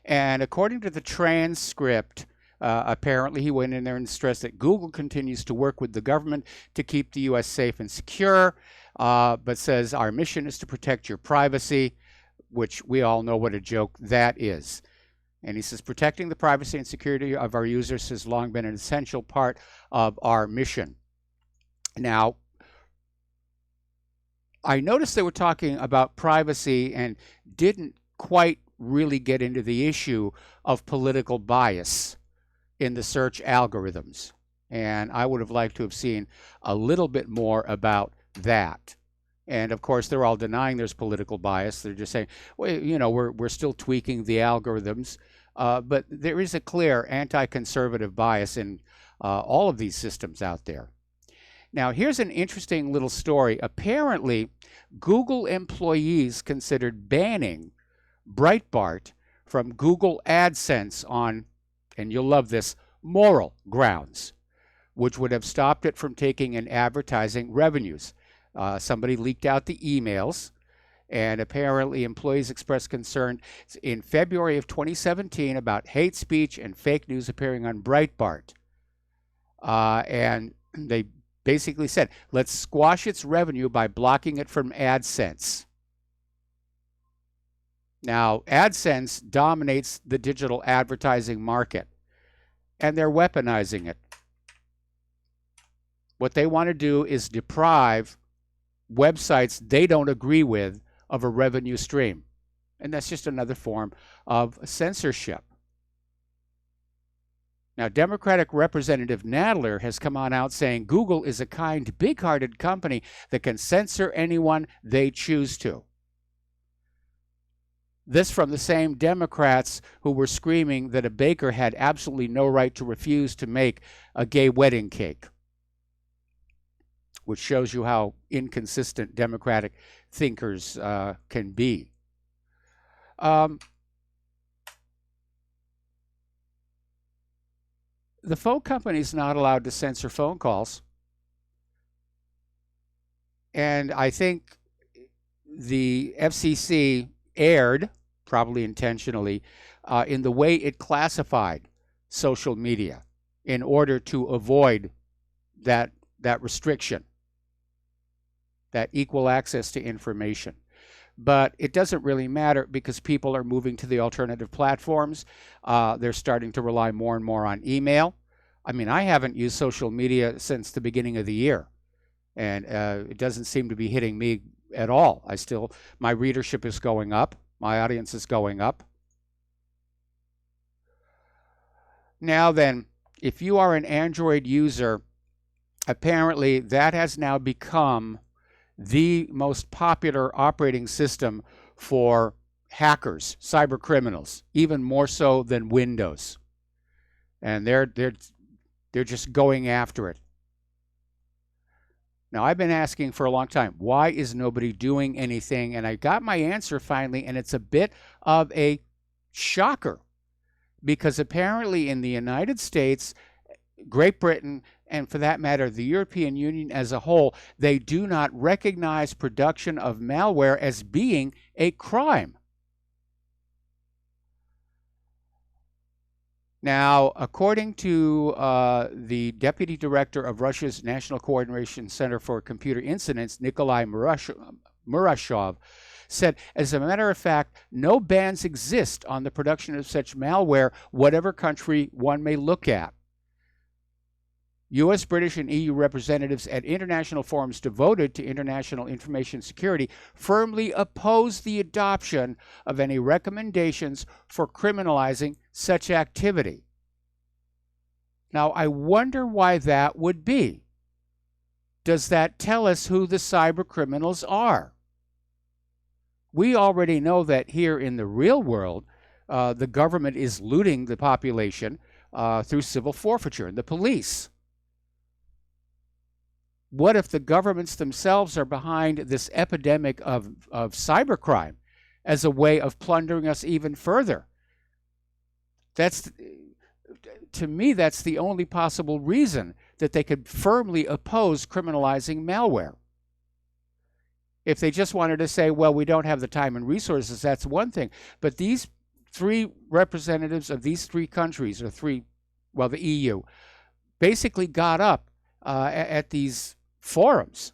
And according to the transcript, apparently he went in there and stressed that Google continues to work with the government to keep the U.S. safe and secure, but says our mission is to protect your privacy, which we all know what a joke that is. And he says protecting the privacy and security of our users has long been an essential part of our mission. Now, I noticed they were talking about privacy and didn't quite really get into the issue of political bias in the search algorithms. And I would have liked to have seen a little bit more about that. And of course, they're all denying there's political bias. They're just saying, well, you know, we're still tweaking the algorithms. But there is a clear anti-conservative bias in all of these systems out there. Now, here's an interesting little story. Apparently, Google employees considered banning Breitbart from Google AdSense on, and you'll love this, moral grounds, which would have stopped it from taking in advertising revenues. Somebody leaked out the emails, and apparently employees expressed concern in February of 2017 about hate speech and fake news appearing on Breitbart. And they basically said, let's squash its revenue by blocking it from AdSense. Now, AdSense dominates the digital advertising market, and they're weaponizing it. What they want to do is deprive websites they don't agree with of a revenue stream. And that's just another form of censorship. Now, Democratic Representative Nadler has come on out saying Google is a kind, big-hearted company that can censor anyone they choose to. This from the same Democrats who were screaming that a baker had absolutely no right to refuse to make a gay wedding cake, which shows you how inconsistent Democratic thinkers can be. The phone company is not allowed to censor phone calls. And I think the FCC erred, probably intentionally, in the way it classified social media in order to avoid that restriction, that equal access to information. But it doesn't really matter because people are moving to the alternative platforms. They're starting to rely more and more on email. I mean, I haven't used social media since the beginning of the year, and it doesn't seem to be hitting me at all. My readership is going up. My audience is going up. Now then, if you are an Android user, apparently that has now become the most popular operating system for hackers, cyber criminals, even more so than Windows. And they're just going after it. Now, I've been asking for a long time, why is nobody doing anything? And I got my answer finally, and it's a bit of a shocker. Because apparently in the United States, Great Britain, and for that matter, the European Union as a whole, they do not recognize production of malware as being a crime. Now, according to the Deputy Director of Russia's National Coordination Center for Computer Incidents, Nikolai Murashov, said, as a matter of fact, no bans exist on the production of such malware, whatever country one may look at. U.S., British, and EU representatives at international forums devoted to international information security firmly oppose the adoption of any recommendations for criminalizing such activity. Now, I wonder why that would be. Does that tell us who the cyber criminals are? We already know that here in the real world, the government is looting the population through civil forfeiture and the police. What if the governments themselves are behind this epidemic of cybercrime as a way of plundering us even further? To me, that's the only possible reason that they could firmly oppose criminalizing malware. If they just wanted to say, well, we don't have the time and resources, that's one thing. But these three representatives of these three countries, the EU, basically got up at these forums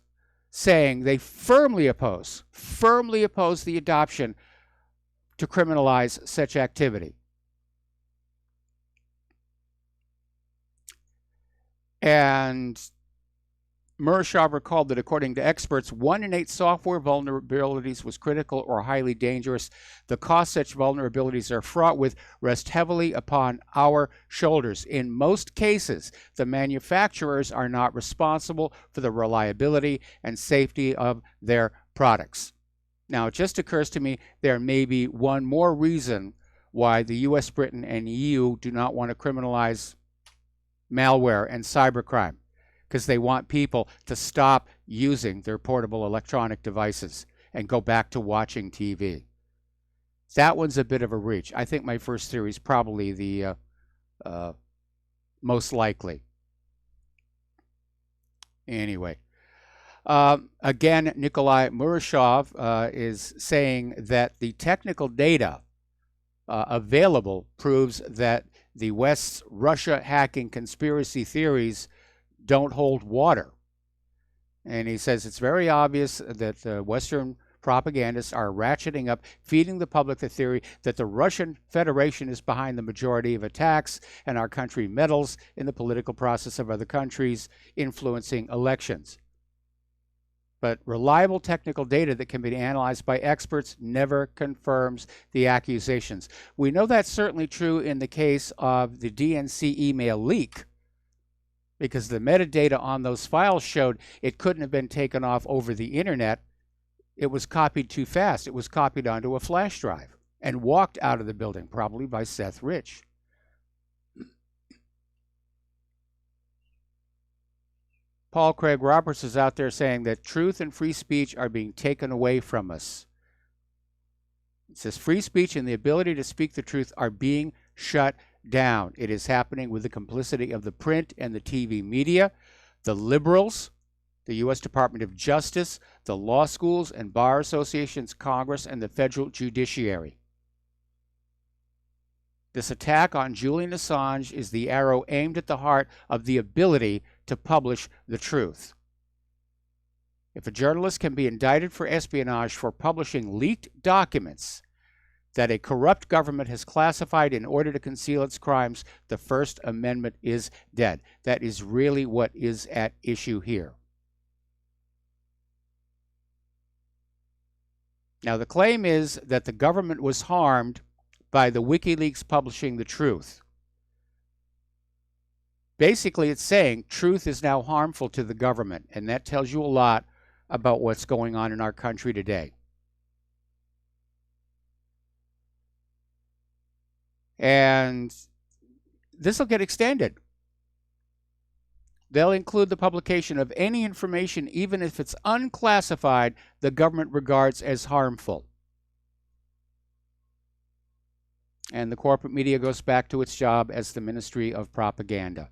saying they firmly oppose the adoption to criminalize such activity. And Murashov recalled that according to experts, 1 in 8 software vulnerabilities was critical or highly dangerous. The costs such vulnerabilities are fraught with rest heavily upon our shoulders. In most cases, the manufacturers are not responsible for the reliability and safety of their products. Now, it just occurs to me there may be one more reason why the US, Britain, and EU do not want to criminalize malware and cybercrime, because they want people to stop using their portable electronic devices and go back to watching TV. That one's a bit of a reach. I think my first theory is probably the most likely. Anyway. Again, Nikolai Murashov is saying that the technical data available proves that the West's Russia hacking conspiracy theories don't hold water. And he says it's very obvious that Western propagandists are ratcheting up, feeding the public the theory that the Russian Federation is behind the majority of attacks and our country meddles in the political process of other countries, influencing elections. But reliable technical data that can be analyzed by experts never confirms the accusations. We know that's certainly true in the case of the DNC email leak, because the metadata on those files showed it couldn't have been taken off over the internet. It was copied too fast. It was copied onto a flash drive and walked out of the building, probably by Seth Rich. Paul Craig Roberts is out there saying that truth and free speech are being taken away from us. It says free speech and the ability to speak the truth are being shut down. It is happening with the complicity of the print and the TV media, the liberals, the U.S. Department of Justice, the law schools and bar associations, Congress, and the federal judiciary. This attack on Julian Assange is the arrow aimed at the heart of the ability to publish the truth. If a journalist can be indicted for espionage for publishing leaked documents that a corrupt government has classified in order to conceal its crimes, the First Amendment is dead. That is really what is at issue here. Now, the claim is that the government was harmed by the WikiLeaks publishing the truth. Basically, it's saying truth is now harmful to the government, and that tells you a lot about what's going on in our country today. And this will get extended. They'll include the publication of any information, even if it's unclassified, the government regards as harmful. And the corporate media goes back to its job as the Ministry of Propaganda.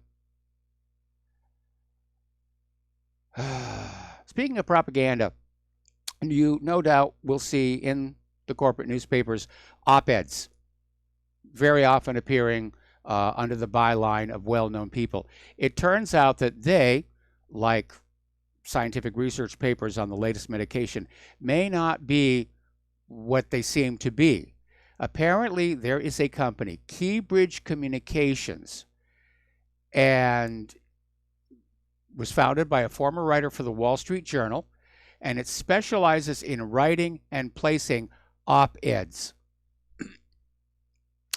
Speaking of propaganda, you no doubt will see in the corporate newspapers op-eds, very often appearing under the byline of well-known people. It turns out that they, like scientific research papers on the latest medication, may not be what they seem to be. Apparently, there is a company, Keybridge Communications, and was founded by a former writer for the Wall Street Journal, and it specializes in writing and placing op-eds.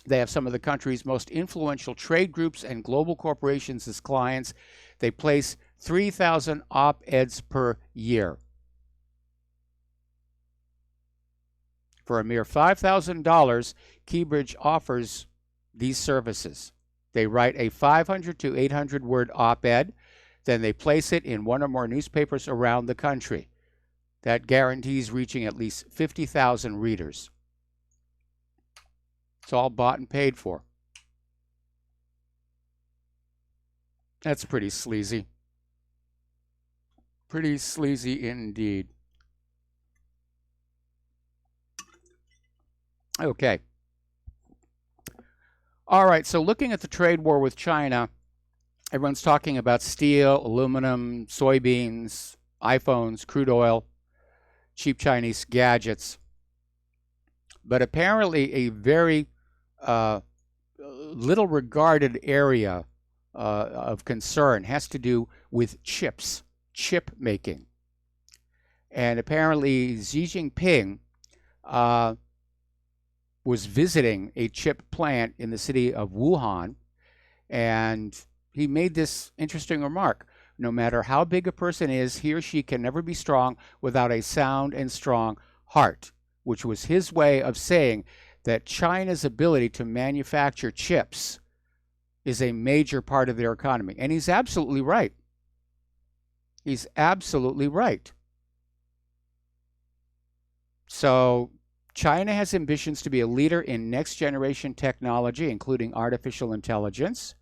They have some of the country's most influential trade groups and global corporations as clients. They place 3,000 op-eds per year. For a mere $5,000, Keybridge offers these services. They write a 500 to 800 word op-ed, then they place it in one or more newspapers around the country. That guarantees reaching at least 50,000 readers. It's all bought and paid for. That's pretty sleazy. Pretty sleazy indeed. Okay. All right, so looking at the trade war with China, everyone's talking about steel, aluminum, soybeans, iPhones, crude oil, cheap Chinese gadgets. But apparently a very little regarded area of concern has to do with chips, chip making. And apparently Xi Jinping was visiting a chip plant in the city of Wuhan, and he made this interesting remark. No matter how big a person is, he or she can never be strong without a sound and strong heart, which was his way of saying that China's ability to manufacture chips is a major part of their economy. And he's absolutely right. He's absolutely right. So China has ambitions to be a leader in next generation technology, including artificial intelligence,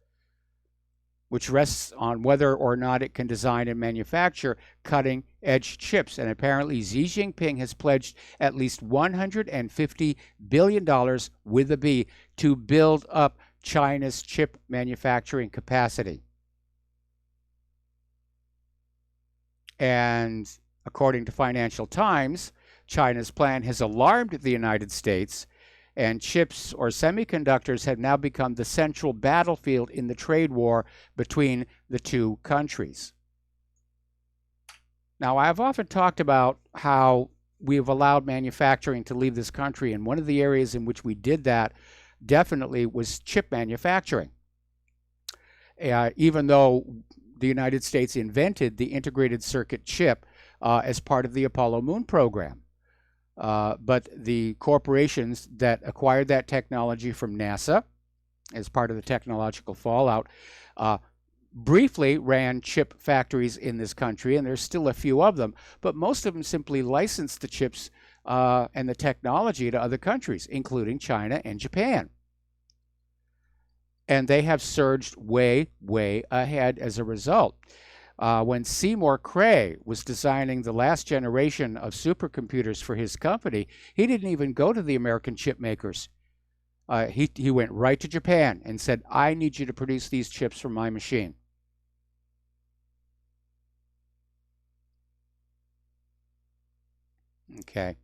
which rests on whether or not it can design and manufacture cutting-edge chips. And apparently Xi Jinping has pledged at least $150 billion with a B to build up China's chip manufacturing capacity. And according to Financial Times, China's plan has alarmed the United States, and chips or semiconductors have now become the central battlefield in the trade war between the two countries. Now, I've often talked about how we have allowed manufacturing to leave this country, and one of the areas in which we did that definitely was chip manufacturing. Even though the United States invented the integrated circuit chip as part of the Apollo Moon program. But the corporations that acquired that technology from NASA as part of the technological fallout briefly ran chip factories in this country, and there's still a few of them, but most of them simply licensed the chips and the technology to other countries, including China and Japan. And they have surged way, way ahead as a result. When Seymour Cray was designing the last generation of supercomputers for his company, he didn't even go to the American chip makers. He went right to Japan and said, I need you to produce these chips for my machine. Okay.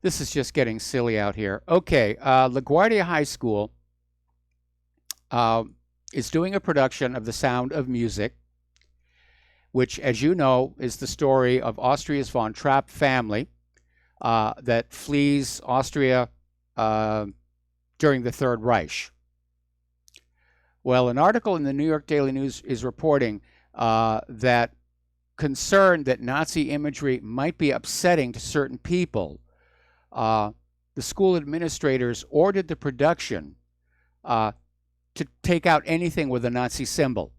This is just getting silly out here. Okay, LaGuardia High School is doing a production of The Sound of Music, which, as you know, is the story of Austria's von Trapp family that flees Austria during the Third Reich. Well, an article in the New York Daily News is reporting that concerned that Nazi imagery might be upsetting to certain people, the school administrators ordered the production to take out anything with a Nazi symbol.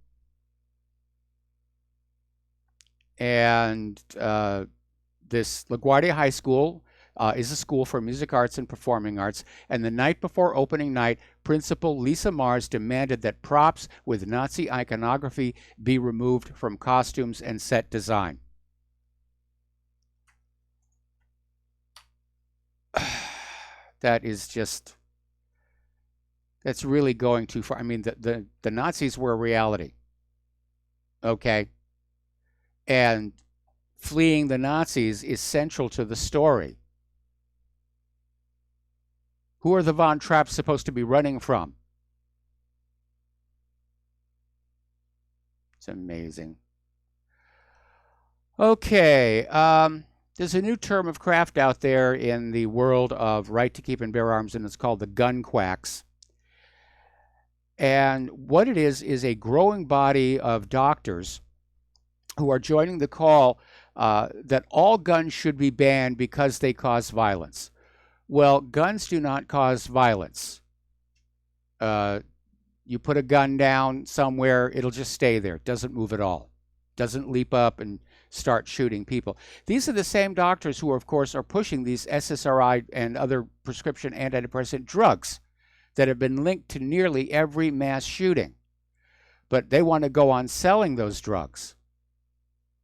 And this LaGuardia High School is a school for music arts and performing arts. And the night before opening night, Principal Lisa Mars demanded that props with Nazi iconography be removed from costumes and set design. That is just... That's really going too far. I mean, the Nazis were a reality, okay? And fleeing the Nazis is central to the story. Who are the Von Trapps supposed to be running from? It's amazing. Okay, there's a new term of craft out there in the world of right to keep and bear arms, and it's called the gun quacks. And what it is a growing body of doctors who are joining the call that all guns should be banned because they cause violence. Well, guns do not cause violence. You put a gun down somewhere, it'll just stay there. It doesn't move at all. It doesn't leap up and start shooting people. These are the same doctors who, of course, are pushing these SSRI and other prescription antidepressant drugs that have been linked to nearly every mass shooting. But they want to go on selling those drugs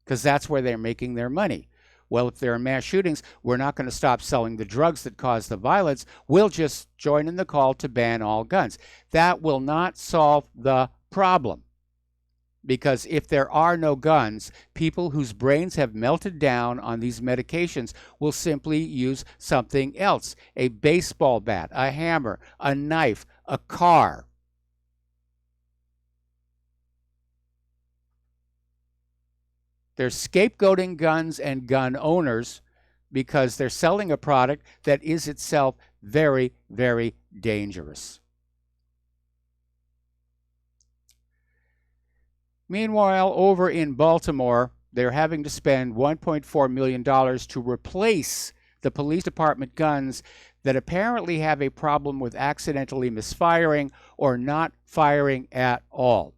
because that's where they're making their money. Well, if there are mass shootings, we're not going to stop selling the drugs that cause the violence. We'll just join in the call to ban all guns. That will not solve the problem. Because if there are no guns, people whose brains have melted down on these medications will simply use something else. A baseball bat, a hammer, a knife, a car. They're scapegoating guns and gun owners because they're selling a product that is itself very, very dangerous. Meanwhile, over in Baltimore, they're having to spend $1.4 million to replace the police department guns that apparently have a problem with accidentally misfiring or not firing at all.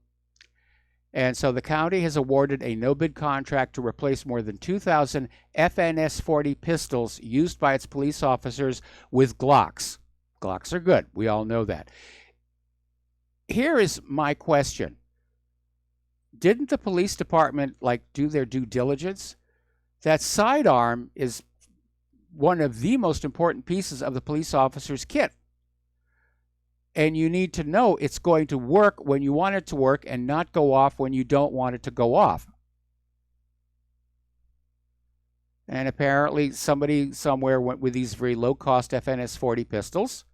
And so the county has awarded a no-bid contract to replace more than 2,000 FNS-40 pistols used by its police officers with Glocks. Glocks are good. We all know that. Here is my question. Didn't the police department do their due diligence? That sidearm is one of the most important pieces of the police officer's kit. And you need to know it's going to work when you want it to work and not go off when you don't want it to go off. And apparently somebody somewhere went with these very low-cost FNS-40 pistols,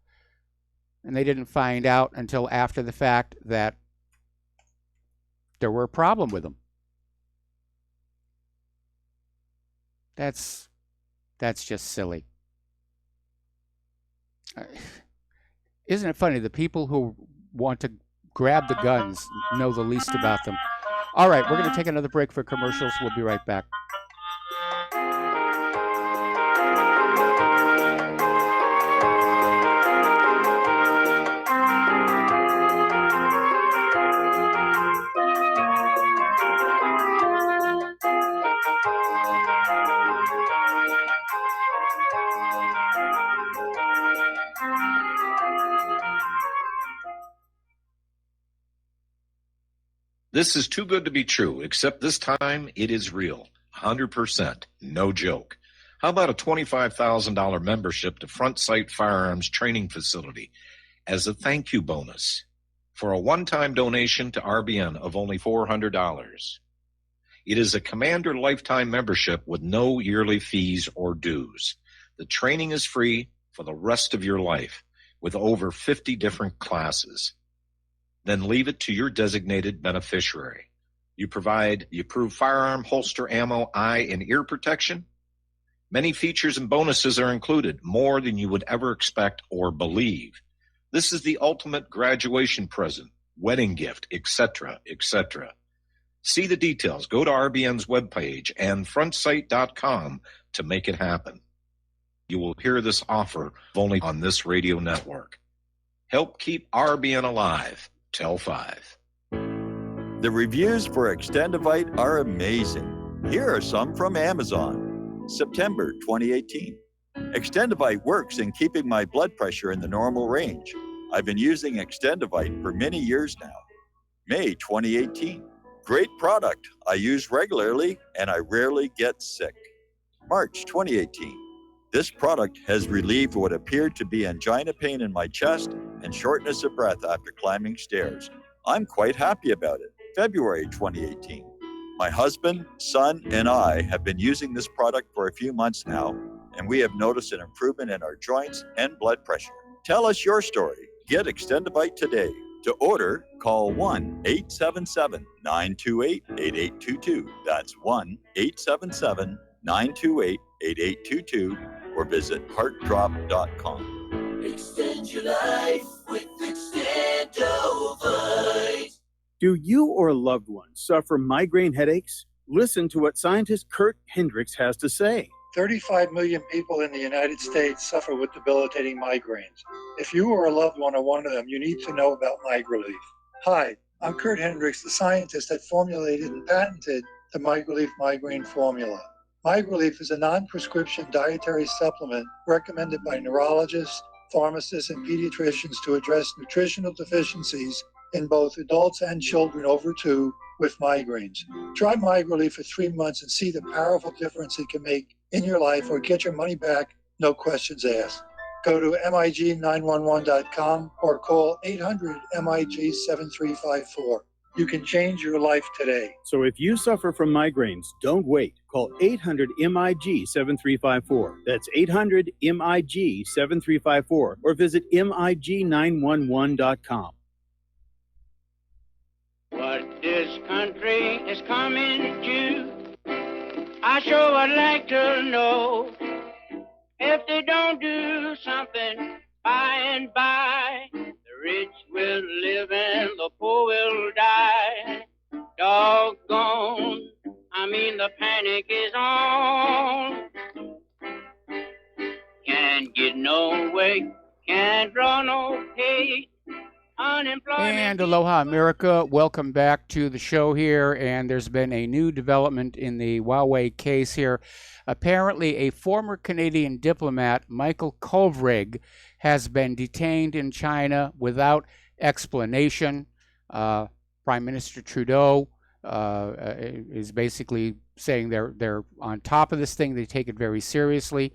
and they didn't find out until after the fact that there were a problem with them. That's just silly. Isn't it funny? The people who want to grab the guns know the least about them. All right, we're going to take another break for commercials. We'll be right back. This is too good to be true, except this time it is real. 100%. No joke. How about a $25,000 membership to Front Sight Firearms Training Facility as a thank you bonus for a one-time donation to RBN of only $400? It is a Commander lifetime membership with no yearly fees or dues. The training is free for the rest of your life with over 50 different classes. Then leave it to your designated beneficiary. You provide the approved firearm, holster, ammo, eye, and ear protection. Many features and bonuses are included, more than you would ever expect or believe. This is the ultimate graduation present, wedding gift, etc., etc. See the details. Go to RBN's webpage and frontsight.com to make it happen. You will hear this offer only on this radio network. Help keep RBN alive. Tell 5. The reviews for Extendivite are amazing. Here are some from Amazon. September 2018. Extendivite works in keeping my blood pressure in the normal range. I've been using Extendivite for many years now. May 2018. Great product. I use regularly and I rarely get sick. March 2018. This product has relieved what appeared to be angina pain in my chest and shortness of breath after climbing stairs. I'm quite happy about it. February 2018. My husband, son, and I have been using this product for a few months now, and we have noticed an improvement in our joints and blood pressure. Tell us your story. Get Extendivite today. To order, call 1-877-928-8822. That's 1-877-928-8822, or visit heartdrop.com. Extend your life with Extendovite. Do you or a loved one suffer migraine headaches? Listen to what scientist Kurt Hendricks has to say. 35 million people in the United States suffer with debilitating migraines. If you or a loved one are one of them, you need to know about MigraLief. Hi, I'm Kurt Hendricks, the scientist that formulated and patented the MigraLief migraine formula. MigraLief is a non-prescription dietary supplement recommended by neurologists, pharmacists, and pediatricians to address nutritional deficiencies in both adults and children over 2 with migraines. Try MigraLief for 3 months and see the powerful difference it can make in your life, or get your money back, no questions asked. Go to MIG911.com or call 800-MIG-7354. You can change your life today. So if you suffer from migraines, don't wait. Call 800-MIG-7354. That's 800-MIG-7354, or visit MIG911.com. What this country is coming to, I sure would like to know. If they don't do something by and by, the rich will live and the poor will die. Doggone, I mean the panic is on. Can't get no work, can't draw no pay. And aloha, America. Welcome back to the show here. And there's been a new development in the Huawei case here. Apparently, a former Canadian diplomat, Michael Kovrig, has been detained in China without explanation. Prime Minister Trudeau is basically saying they're on top of this thing. They take it very seriously.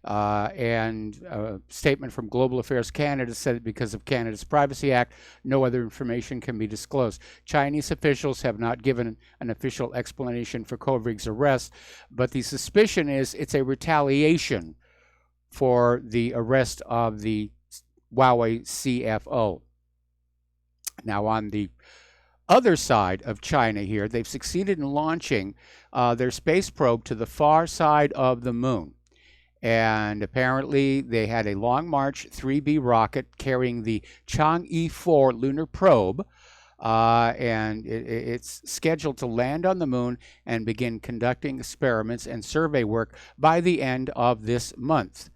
And a statement from Global Affairs Canada said that because of Canada's Privacy Act, no other information can be disclosed. Chinese officials have not given an official explanation for Kovrig's arrest, but the suspicion is it's a retaliation for the arrest of the Huawei CFO. Now, on the other side of China here, they've succeeded in launching their space probe to the far side of the moon. And apparently they had a Long March 3B rocket carrying the Chang'e 4 lunar probe, and it's scheduled to land on the moon and begin conducting experiments and survey work by the end of this month.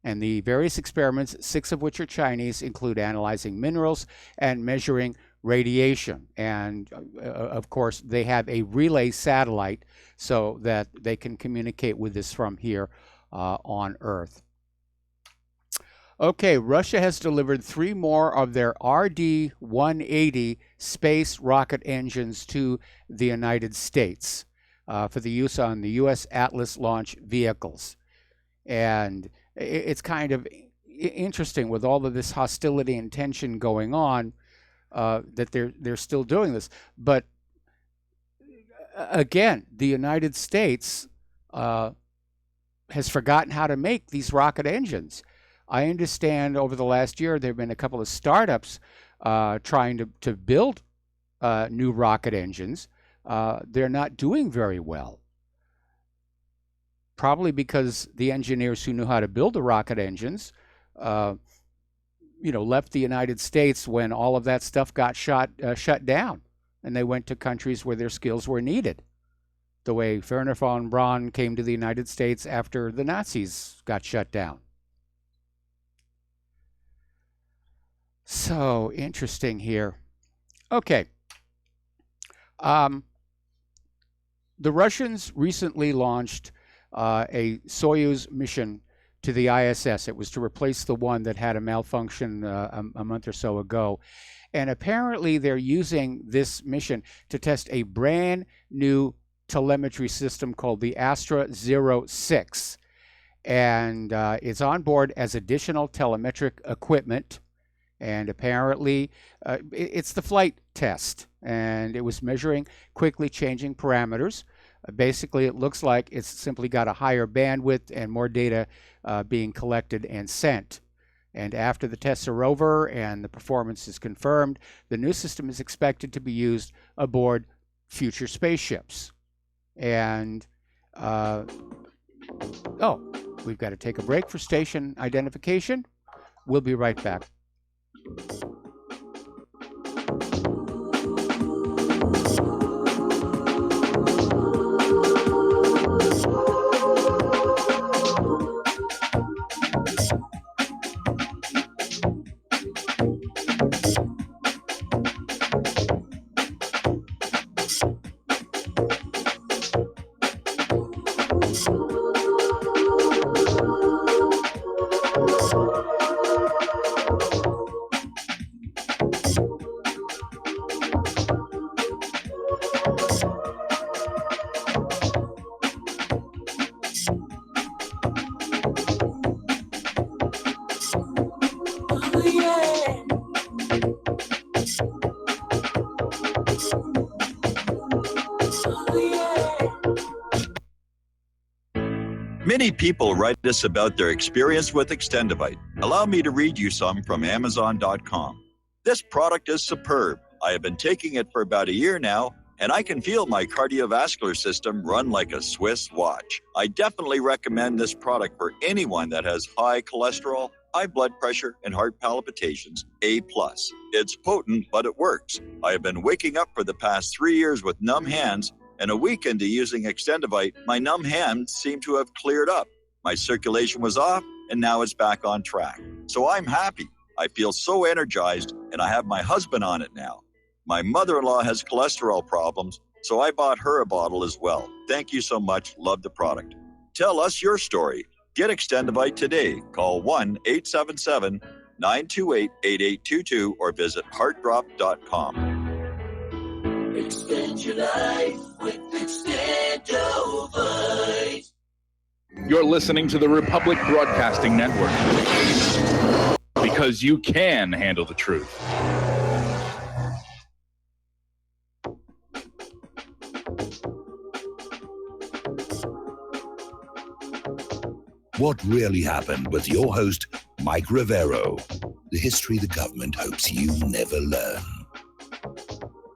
And the various experiments, 6 of which are Chinese, include analyzing minerals and measuring radiation. And of course, they have a relay satellite so that they can communicate with this from here on Earth. Okay, Russia has delivered 3 more of their RD-180 space rocket engines to the United States for the use on the U.S. Atlas launch vehicles. And it's kind of interesting with all of this hostility and tension going on that they're still doing this. But again, the United States has forgotten how to make these rocket engines. I understand over the last year there have been a couple of startups trying to build new rocket engines. They're not doing very well. Probably because the engineers who knew how to build the rocket engines, left the United States when all of that stuff got shut down, and they went to countries where their skills were needed. The way Wernher von Braun came to the United States after the Nazis got shut down. So interesting here. Okay. The Russians recently launched a Soyuz mission to the ISS. It was to replace the one that had a malfunction a month or so ago. And apparently they're using this mission to test a brand new telemetry system called the Astra 06, and it's on board as additional telemetric equipment. And apparently it's the flight test, and it was measuring quickly changing parameters. Basically, it looks like it's simply got a higher bandwidth and more data being collected and sent. And after the tests are over and the performance is confirmed, the new system is expected to be used aboard future spaceships. And, we've got to take a break for station identification. We'll be right back. Many people write us about their experience with Extendivite. Allow me to read you some from Amazon.com. This product is superb. I have been taking it for about a year now, and I can feel my cardiovascular system run like a Swiss watch. I definitely recommend this product for anyone that has high cholesterol, high blood pressure, and heart palpitations, A+. It's potent, but it works. I have been waking up for the past 3 years with numb hands, and a week into using Extendivite, my numb hands seem to have cleared up. My circulation was off, and now it's back on track. So I'm happy. I feel so energized, and I have my husband on it now. My mother-in-law has cholesterol problems, so I bought her a bottle as well. Thank you so much. Love the product. Tell us your story. Get Extendivite today. Call 1-877-928-8822 or visit heartdrop.com. Extend your life with Extendovite. You're listening to the Republic Broadcasting Network, because you can handle the truth. What really happened with your host, Mike Rivero. The history the government hopes you never learn.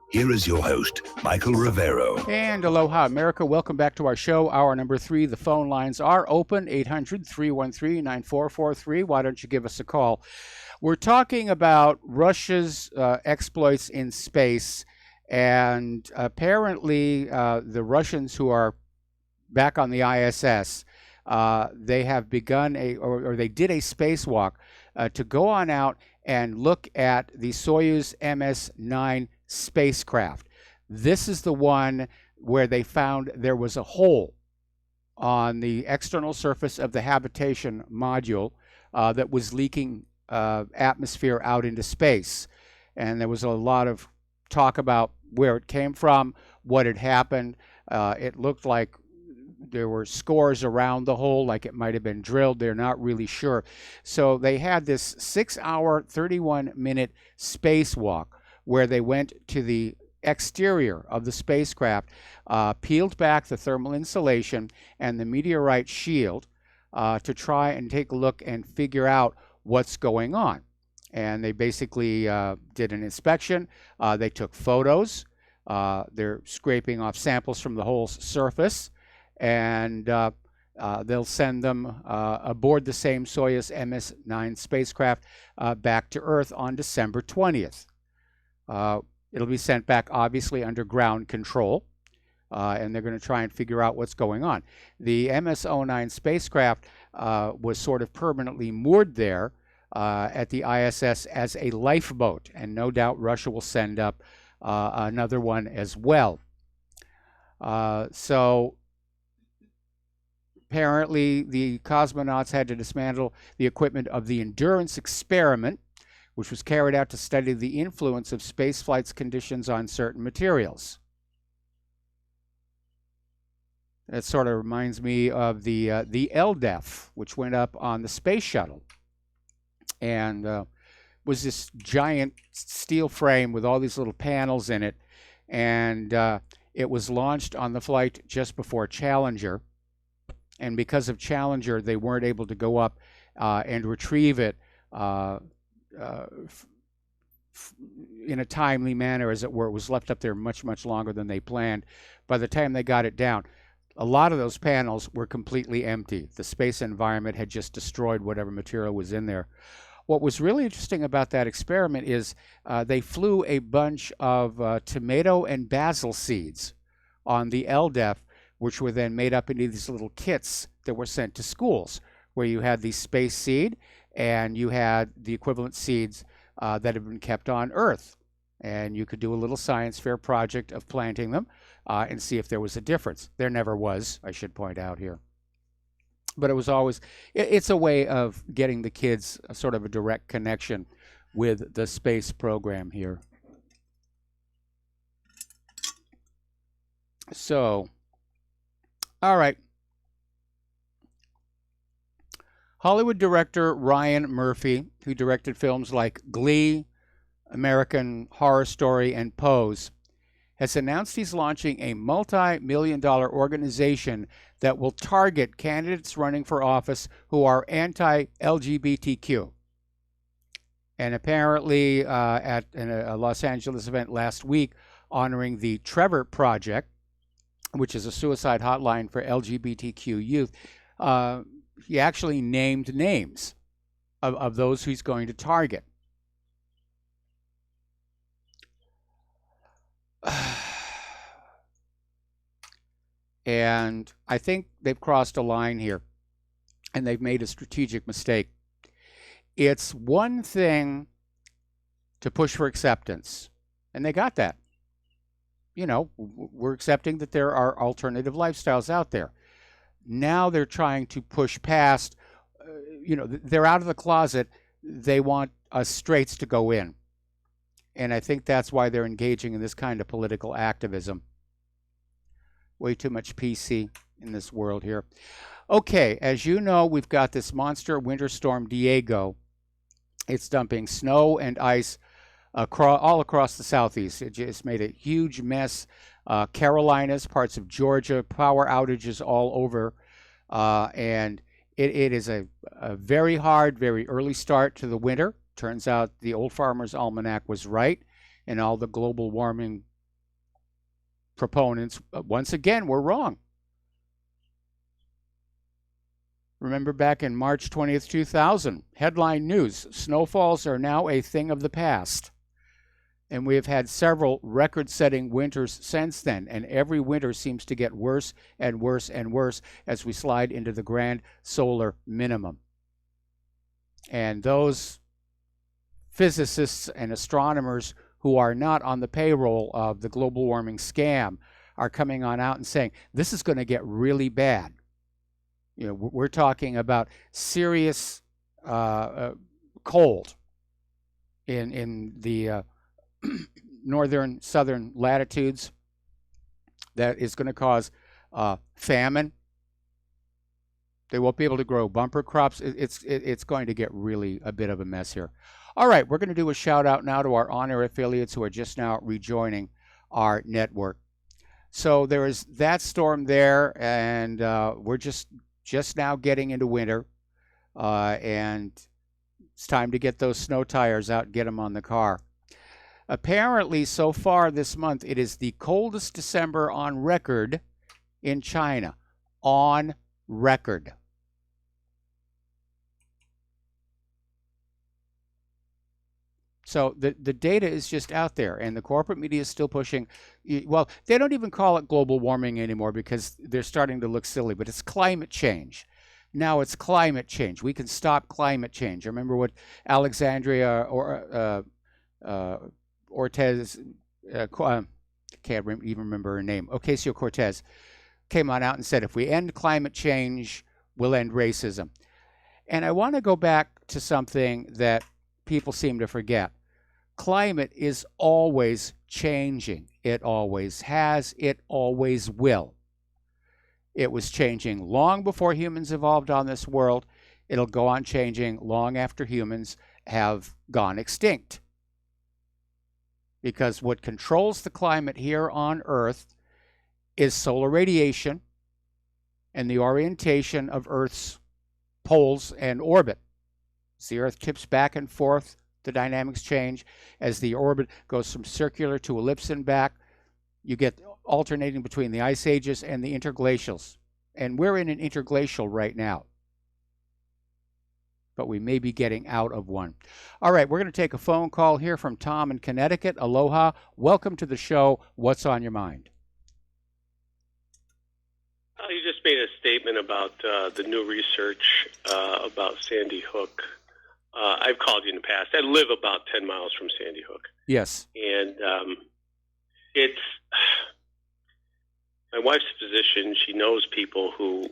Here is your host, Michael Rivero. And aloha, America. Welcome back to our show, hour number 3. The phone lines are open, 800-313-9443. Why don't you give us a call? We're talking about Russia's exploits in space, and apparently the Russians who are back on the ISS, they have begun or they did a spacewalk to go on out and look at the Soyuz MS-9 spacecraft. This is the one where they found there was a hole on the external surface of the habitation module that was leaking atmosphere out into space. And there was a lot of talk about where it came from, what had happened. It looked like there were scores around the hole, like it might have been drilled. They're not really sure. So they had this 6-hour, 31-minute spacewalk where they went to the exterior of the spacecraft, peeled back the thermal insulation and the meteorite shield to try and take a look and figure out what's going on. And they basically did an inspection. They took photos. They're scraping off samples from the whole surface, and they'll send them aboard the same Soyuz MS-9 spacecraft back to Earth on December 20th. It'll be sent back, obviously, under ground control, and they're going to try and figure out what's going on. The MS-09 spacecraft was sort of permanently moored there at the ISS as a lifeboat, and no doubt Russia will send up another one as well. So apparently the cosmonauts had to dismantle the equipment of the Endurance experiment, which was carried out to study the influence of spaceflight's conditions on certain materials. That sort of reminds me of the LDEF, which went up on the space shuttle, and was this giant steel frame with all these little panels in it, and it was launched on the flight just before Challenger, and because of Challenger, they weren't able to go up and retrieve it in a timely manner, as it were. It was left up there much, much longer than they planned. By the time they got it down, a lot of those panels were completely empty. The space environment had just destroyed whatever material was in there. What was really interesting about that experiment is they flew a bunch of tomato and basil seeds on the LDEF, which were then made up into these little kits that were sent to schools, where you had the space seed and you had the equivalent seeds that have been kept on Earth. And you could do a little science fair project of planting them and see if there was a difference. There never was, I should point out here. But it was always, it's a way of getting the kids a sort of a direct connection with the space program here. So, all right. Hollywood director Ryan Murphy, who directed films like Glee, American Horror Story, and Pose, has announced he's launching a multi-million-dollar organization that will target candidates running for office who are anti-LGBTQ. And apparently at a Los Angeles event last week honoring the Trevor Project, which is a suicide hotline for LGBTQ youth, he actually named names of those he's going to target. And I think they've crossed a line here, and they've made a strategic mistake. It's one thing to push for acceptance, and they got that. You know, we're accepting that there are alternative lifestyles out there. Now they're trying to push past, they're out of the closet. They want us straights to go in. And I think that's why they're engaging in this kind of political activism. Way too much PC in this world here. Okay, as you know, we've got this monster winter storm Diego. It's dumping snow and ice all across the southeast. It just made a huge mess. Carolinas, parts of Georgia, power outages all over. And it is a very hard, very early start to the winter. Turns out the Old Farmer's Almanac was right, and all the global warming proponents, once again, were wrong. Remember back in March 20th, 2000, headline news, snowfalls are now a thing of the past. And we have had several record-setting winters since then, and every winter seems to get worse and worse and worse as we slide into the grand solar minimum. And those physicists and astronomers who are not on the payroll of the global warming scam are coming on out and saying, this is going to get really bad. We're talking about serious cold in the northern, southern latitudes that is going to cause famine. They won't be able to grow bumper crops. It's going to get really a bit of a mess here. All right, we're going to do a shout out now to our on-air affiliates who are just now rejoining our network. So there is that storm there, and we're just now getting into winter, and it's time to get those snow tires out and get them on the car. Apparently, so far this month, it is the coldest December on record in China. On record. So the data is just out there, and the corporate media is still pushing. Well, they don't even call it global warming anymore because they're starting to look silly, but it's climate change. Now it's climate change. We can stop climate change. I remember what Alexandria Ortiz, can't even remember her name, Ocasio-Cortez, came on out and said, if we end climate change, we'll end racism. And I want to go back to something that people seem to forget. Climate is always changing. It always has. It always will. It was changing long before humans evolved on this world. It'll go on changing long after humans have gone extinct. Because what controls the climate here on Earth is solar radiation and the orientation of Earth's poles and orbit. As the Earth tips back and forth, the dynamics change. As the orbit goes from circular to ellipse and back, you get alternating between the ice ages and the interglacials. And we're in an interglacial right now. But we may be getting out of one. All right, we're going to take a phone call here from Tom in Connecticut. Aloha. Welcome to the show. What's on your mind? You just made a statement about the new research about Sandy Hook. I've called you in the past. I live about 10 miles from Sandy Hook. Yes. And it's my wife's a physician. She knows people who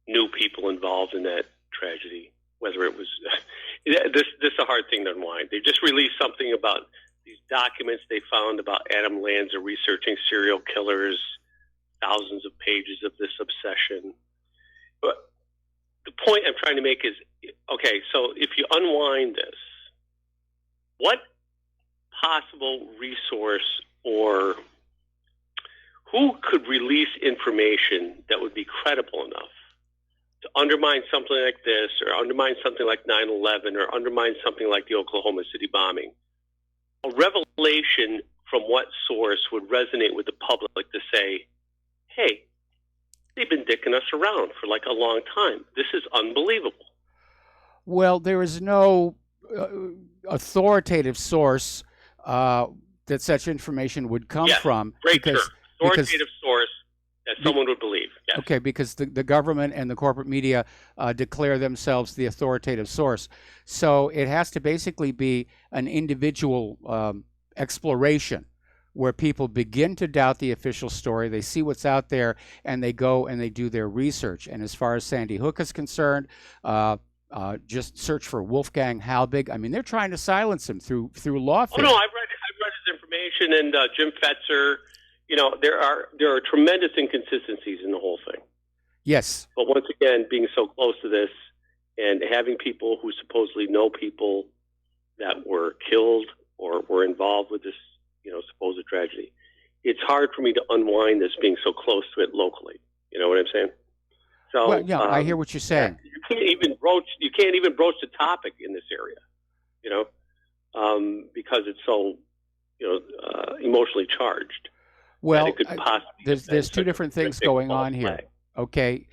knew people involved in that tragedy. Whether it was this is a hard thing to unwind. They just released something about these documents they found about Adam Lanza researching serial killers, thousands of pages of this obsession. But the point I'm trying to make is, okay, so if you unwind this, what possible resource or who could release information that would be credible enough to undermine something like this, or undermine something like 9/11, or undermine something like the Oklahoma City bombing? A revelation from what source would resonate with the public to say, hey, they've been dicking us around for like a long time. This is unbelievable. Well, there is no authoritative source that such information would come from. Great term. Authoritative source that someone would believe. Yes. Okay, because the government and the corporate media declare themselves the authoritative source. So it has to basically be an individual exploration where people begin to doubt the official story. They see what's out there, and they go and they do their research. And as far as Sandy Hook is concerned, just search for Wolfgang Halbig. I mean, they're trying to silence him through lawfare. Oh no, I've read his information, and Jim Fetzer. You know, there are tremendous inconsistencies in the whole thing. Yes. But once again, being so close to this, and having people who supposedly know people that were killed or were involved with this, supposed tragedy, it's hard for me to unwind this being so close to it locally. You know what I'm saying? So well, yeah, I hear what you're saying. You can't even broach the topic in this area, because it's so emotionally charged. Well, there's two different things going on here. Okay,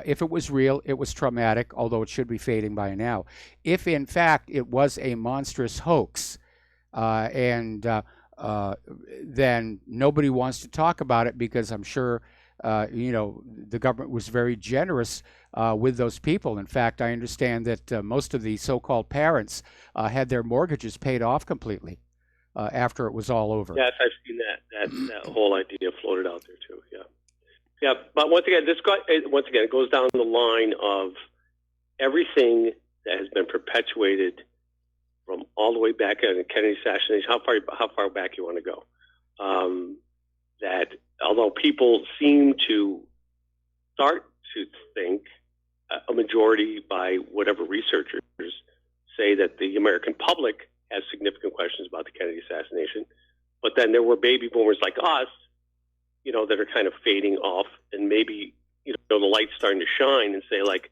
if it was real, it was traumatic, although it should be fading by now. If in fact it was a monstrous hoax, then nobody wants to talk about it, because I'm sure the government was very generous with those people. In fact, I understand that most of the so-called parents had their mortgages paid off completely after it was all over. Yes, I've seen that whole idea floated out there too. Yeah. But once again, it goes down the line of everything that has been perpetuated from all the way back in the Kennedy assassination. How far back you want to go? That although people seem to start to think, a majority by whatever researchers say, that the American public has significant questions about the Kennedy assassination, but then there were baby boomers like us, that are kind of fading off, and maybe the light's starting to shine and say like,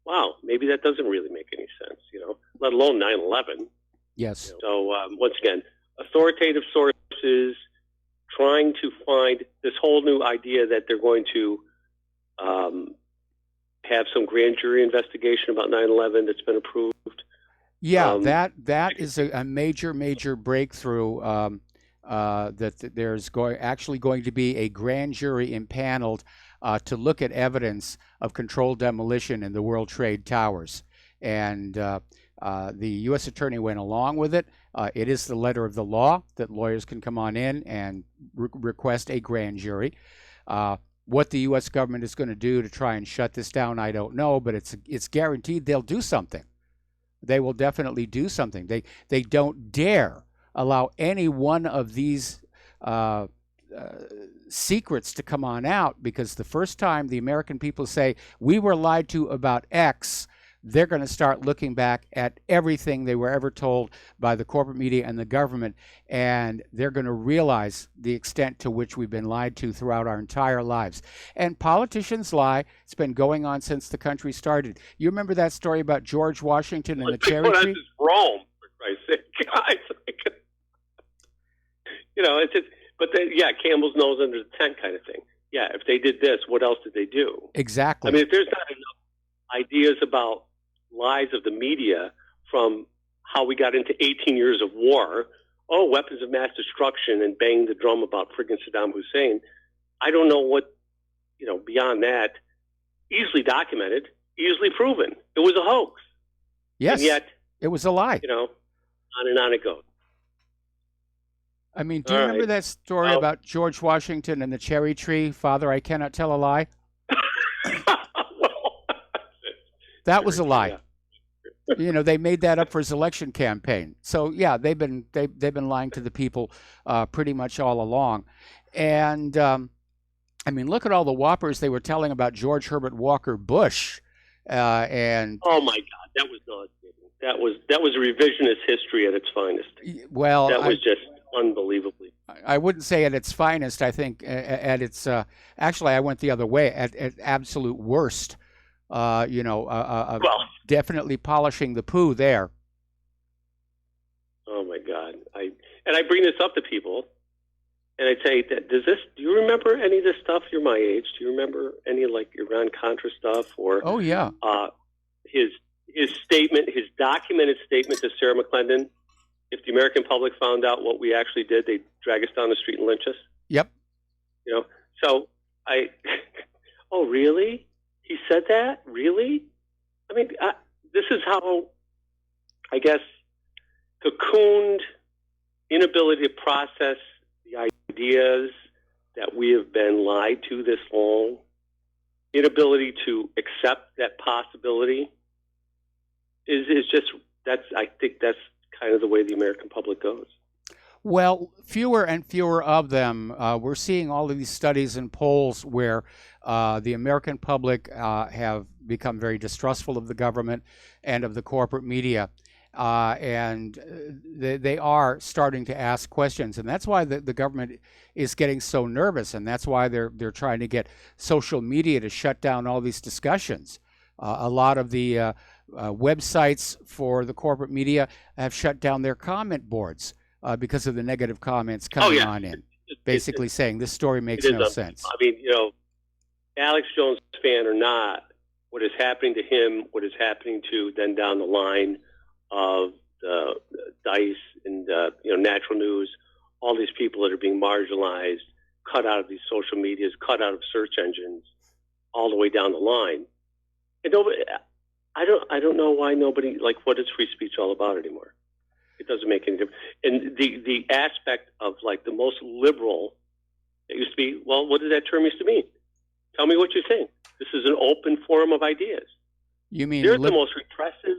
wow, maybe that doesn't really make any sense, let alone 9/11. Yes. So once again, authoritative sources trying to find this whole new idea that they're going to have some grand jury investigation about 9/11 that's been approved. Yeah, that is a major breakthrough. That there's actually going to be a grand jury impaneled to look at evidence of controlled demolition in the World Trade Towers, and the U.S. Attorney went along with it. It is the letter of the law that lawyers can come on in and request a grand jury. What the U.S. government is going to do to try and shut this down, I don't know, but it's guaranteed they'll do something. They will definitely do something. They don't dare allow any one of these secrets to come on out, because the first time the American people say, we were lied to about X, they're going to start looking back at everything they were ever told by the corporate media and the government, and they're going to realize the extent to which we've been lied to throughout our entire lives. And politicians lie. It's been going on since the country started. You remember that story about George Washington and the cherry tree? That's Rome, for Christ's sake, guys. It's just, but Campbell's nose under the tent kind of thing. Yeah, if they did this, what else did they do? Exactly. I mean, if there's not enough ideas about lies of the media, from how we got into 18 years of war, weapons of mass destruction, and bang the drum about friggin' Saddam Hussein, I don't know what, beyond that, easily documented, easily proven. It was a hoax. Yes, and yet, it was a lie. On and on it goes. I mean, do you remember that story about George Washington and the cherry tree? Father, I cannot tell a lie. That was a lie. They made that up for his election campaign. So yeah, they've been lying to the people pretty much all along. And I mean, look at all the whoppers they were telling about George Herbert Walker Bush. And oh my God, that was not. That was revisionist history at its finest. Well, that was just unbelievably. I wouldn't say at its finest. I think at its actually, I went the other way at absolute worst. Definitely polishing the poo there. Oh my God! I bring this up to people, and I say, do you remember any of this stuff? You're my age. Do you remember any like Iran Contra stuff or? Oh yeah. His statement, his documented statement to Sarah McClendon. If the American public found out what we actually did, they'd drag us down the street and lynch us. Yep. So oh really? He said that? Really? I mean, this is how, I guess, cocooned inability to process the ideas that we have been lied to this long, inability to accept that possibility is just, I think that's kind of the way the American public goes. Well, fewer and fewer of them. We're seeing all of these studies and polls where the American public have become very distrustful of the government and of the corporate media. And they are starting to ask questions. And that's why the government is getting so nervous. And that's why they're trying to get social media to shut down all these discussions. A lot of the websites for the corporate media have shut down their comment boards because of the negative comments coming on in, basically saying this story makes no sense. I mean, Alex Jones fan or not, what is happening to him, what is happening to then down the line of DICE and Natural News, all these people that are being marginalized, cut out of these social medias, cut out of search engines, all the way down the line. And nobody, I don't know why nobody, like, what is free speech all about anymore? It doesn't make any difference. And the aspect of, like, the most liberal, it used to be, well, what did that term used to mean? Tell me what you think. This is an open forum of ideas. You mean they're the most repressive?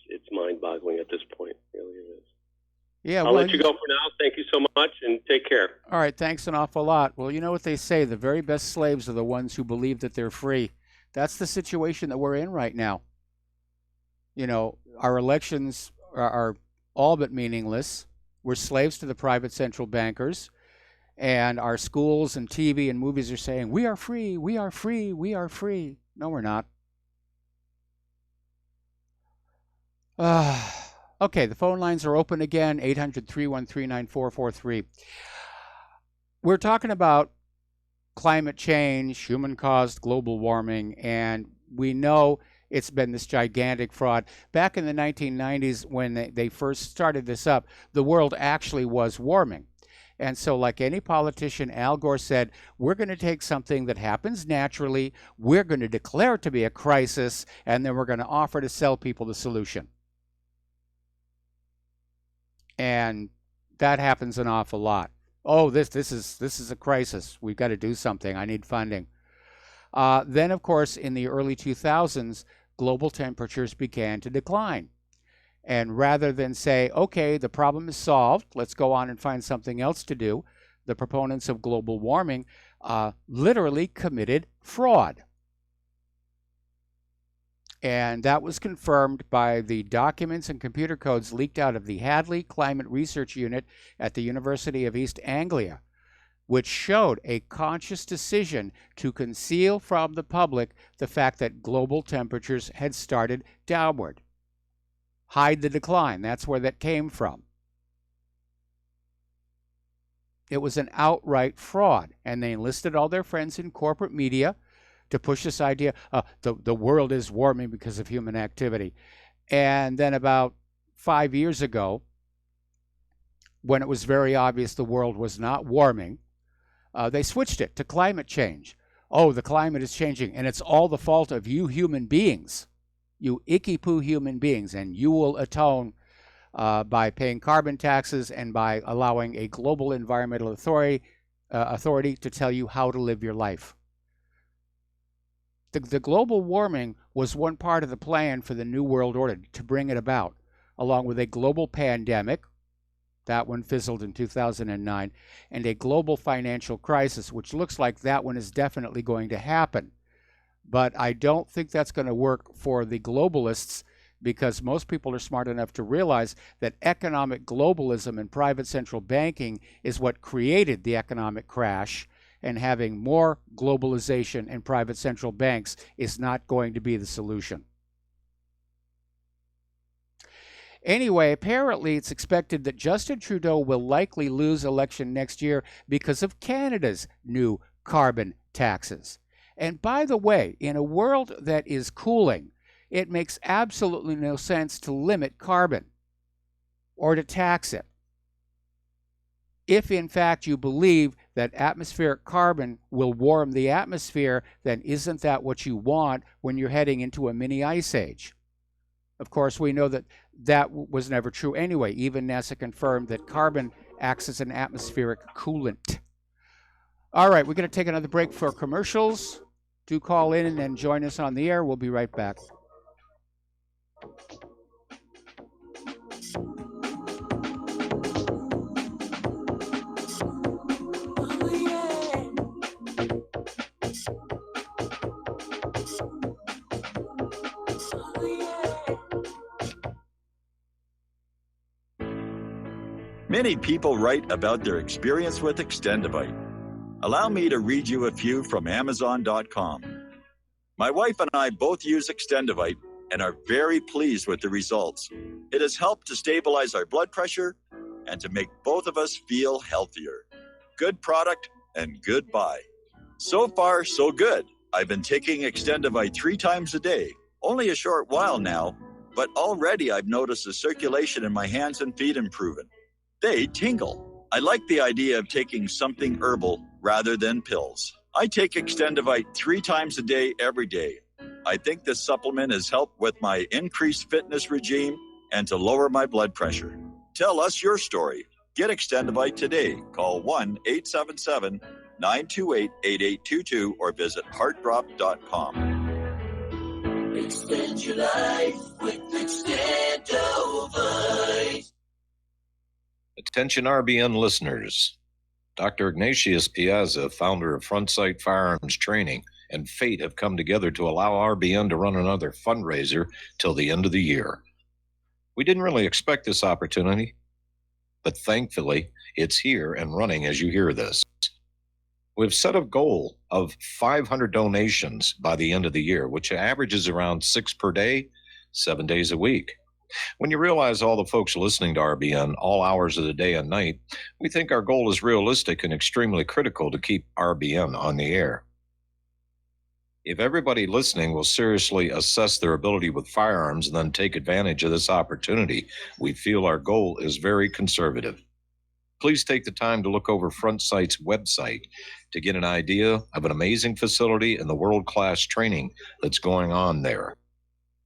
It's mind-boggling at this point. It really is. Yeah, I'll let you go for now. Thank you so much, and take care. All right, thanks an awful lot. Well, you know what they say, the very best slaves are the ones who believe that they're free. That's the situation that we're in right now. Our elections are all but meaningless. We're slaves to the private central bankers. And our schools and TV and movies are saying, we are free, we are free, we are free. No, we're not. Okay, the phone lines are open again, 800-313-9443. We're talking about climate change, human-caused global warming, and we know it's been this gigantic fraud. Back in the 1990s, when they first started this up, the world actually was warming. And so, like any politician, Al Gore said, we're going to take something that happens naturally, we're going to declare it to be a crisis, and then we're going to offer to sell people the solution. And that happens an awful lot. Oh, this is a crisis. We've got to do something. I need funding. Then, of course, in the early 2000s, global temperatures began to decline. And rather than say, okay, the problem is solved, let's go on and find something else to do, the proponents of global warming literally committed fraud. And that was confirmed by the documents and computer codes leaked out of the Hadley Climate Research Unit at the University of East Anglia, which showed a conscious decision to conceal from the public the fact that global temperatures had started downward. Hide the decline. That's where that came from. It was an outright fraud, and they enlisted all their friends in corporate media to push this idea, the world is warming because of human activity. And then about 5 years ago, when it was very obvious the world was not warming, they switched it to climate change. Oh, the climate is changing, and it's all the fault of you human beings. You icky-poo human beings, and you will atone by paying carbon taxes and by allowing a global environmental authority to tell you how to live your life. The global warming was one part of the plan for the New World Order to bring it about, along with a global pandemic, that one fizzled in 2009, and a global financial crisis, which looks like that one is definitely going to happen. But I don't think that's going to work for the globalists because most people are smart enough to realize that economic globalism and private central banking is what created the economic crash, and having more globalization and private central banks is not going to be the solution. Anyway, apparently it's expected that Justin Trudeau will likely lose election next year because of Canada's new carbon taxes. And by the way, in a world that is cooling, it makes absolutely no sense to limit carbon or to tax it. If in fact you believe that atmospheric carbon will warm the atmosphere, then isn't that what you want when you're heading into a mini ice age? Of course, we know that that was never true anyway. Even NASA confirmed that carbon acts as an atmospheric coolant. All right, we're going to take another break for commercials. Do call in and join us on the air. We'll be right back. Many people write about their experience with Extendivite. Allow me to read you a few from Amazon.com. My wife and I both use Extendivite and are very pleased with the results. It has helped to stabilize our blood pressure and to make both of us feel healthier. Good product and good buy. So far, so good. I've been taking Extendivite 3 times a day, only a short while now, but already I've noticed the circulation in my hands and feet improving. They tingle. I like the idea of taking something herbal rather than pills. I take Extendivite 3 times a day, every day. I think this supplement has helped with my increased fitness regime and to lower my blood pressure. Tell us your story. Get Extendivite today. Call 1-877-928-8822 or visit heartdrop.com. Extend your life with Extendivite. Attention RBN listeners. Dr. Ignatius Piazza, founder of Frontsight Firearms Training, and Fate have come together to allow RBN to run another fundraiser till the end of the year. We didn't really expect this opportunity, but thankfully it's here and running as you hear this. We've set a goal of 500 donations by the end of the year, which averages around 6 per day, 7 days a week. When you realize all the folks listening to RBN all hours of the day and night, we think our goal is realistic and extremely critical to keep RBN on the air. If everybody listening will seriously assess their ability with firearms and then take advantage of this opportunity, we feel our goal is very conservative. Please take the time to look over Frontsight's website to get an idea of an amazing facility and the world-class training that's going on there.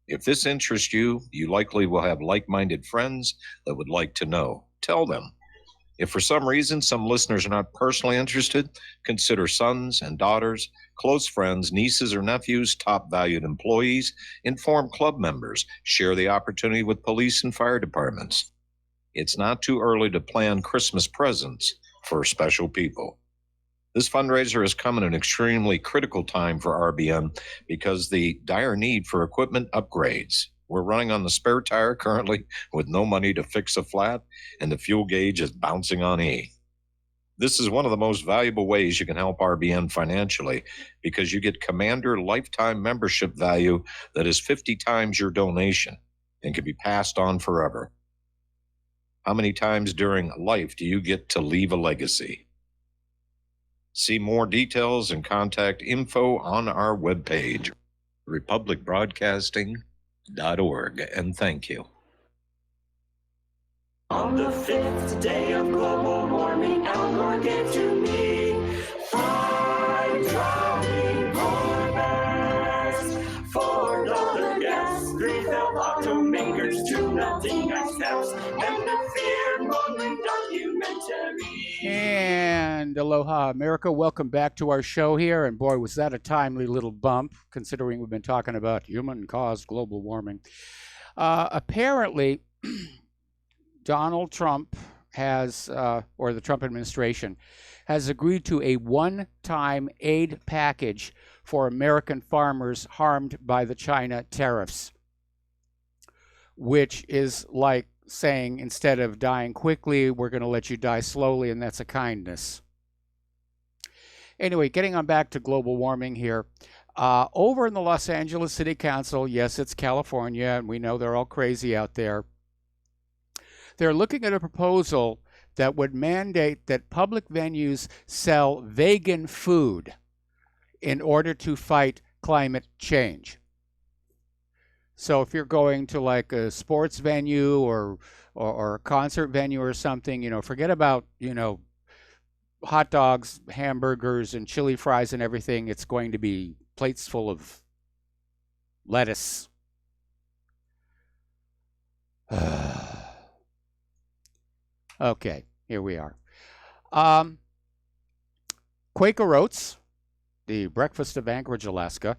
If this interests you, you likely will have like-minded friends that would like to know. Tell them. If for some reason some listeners are not personally interested, consider sons and daughters, close friends, nieces or nephews, top valued employees, inform club members, share the opportunity with police and fire departments. It's not too early to plan Christmas presents for special people. This fundraiser has come at an extremely critical time for RBN because the dire need for equipment upgrades. We're running on the spare tire currently with no money to fix a flat, and the fuel gauge is bouncing on E. This is one of the most valuable ways you can help RBN financially because you get Commander lifetime membership value that is 50 times your donation and can be passed on forever. How many times during life do you get to leave a legacy? See more details and contact info on our webpage, republicbroadcasting.org, and thank you. On the 5th day of global warming, Al Gore gave to me 5 dropping bars. $4 gas, 3 felt automakers, 2 melting ice caps, and a fear-mongering documentary. And aloha, America. Welcome back to our show here. And boy, was that a timely little bump, considering we've been talking about human-caused global warming. Apparently, Donald Trump has, or the Trump administration, has agreed to a one-time aid package for American farmers harmed by the China tariffs. which is like saying instead of dying quickly, we're going to let you die slowly, and that's a kindness. Anyway, getting on back to global warming here. Over in the Los Angeles City Council, yes, it's California, and we know they're all crazy out there. They're looking at a proposal that would mandate that public venues sell vegan food in order to fight climate change. So if you're going to like a sports venue or a concert venue or something, forget about, hot dogs, hamburgers, and chili fries and everything. It's going to be plates full of lettuce. Okay, here we are. Quaker Oats, the breakfast of Anchorage, Alaska,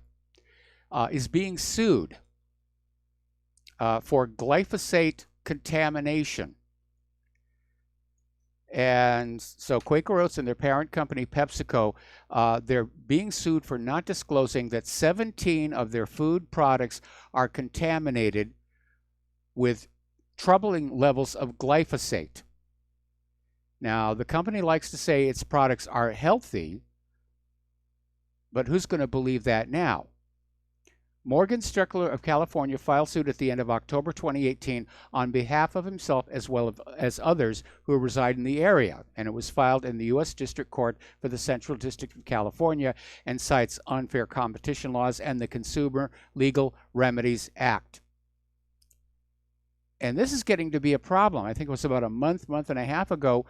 is being sued for glyphosate contamination. And so Quaker Oats and their parent company, PepsiCo, they're being sued for not disclosing that 17 of their food products are contaminated with troubling levels of glyphosate. Now, the company likes to say its products are healthy, but who's going to believe that now? Morgan Strickler of California filed suit at the end of October 2018 on behalf of himself as well as others who reside in the area, and it was filed in the U.S. District Court for the Central District of California and cites unfair competition laws and the Consumer Legal Remedies Act. And this is getting to be a problem. I think it was about a month and a half ago,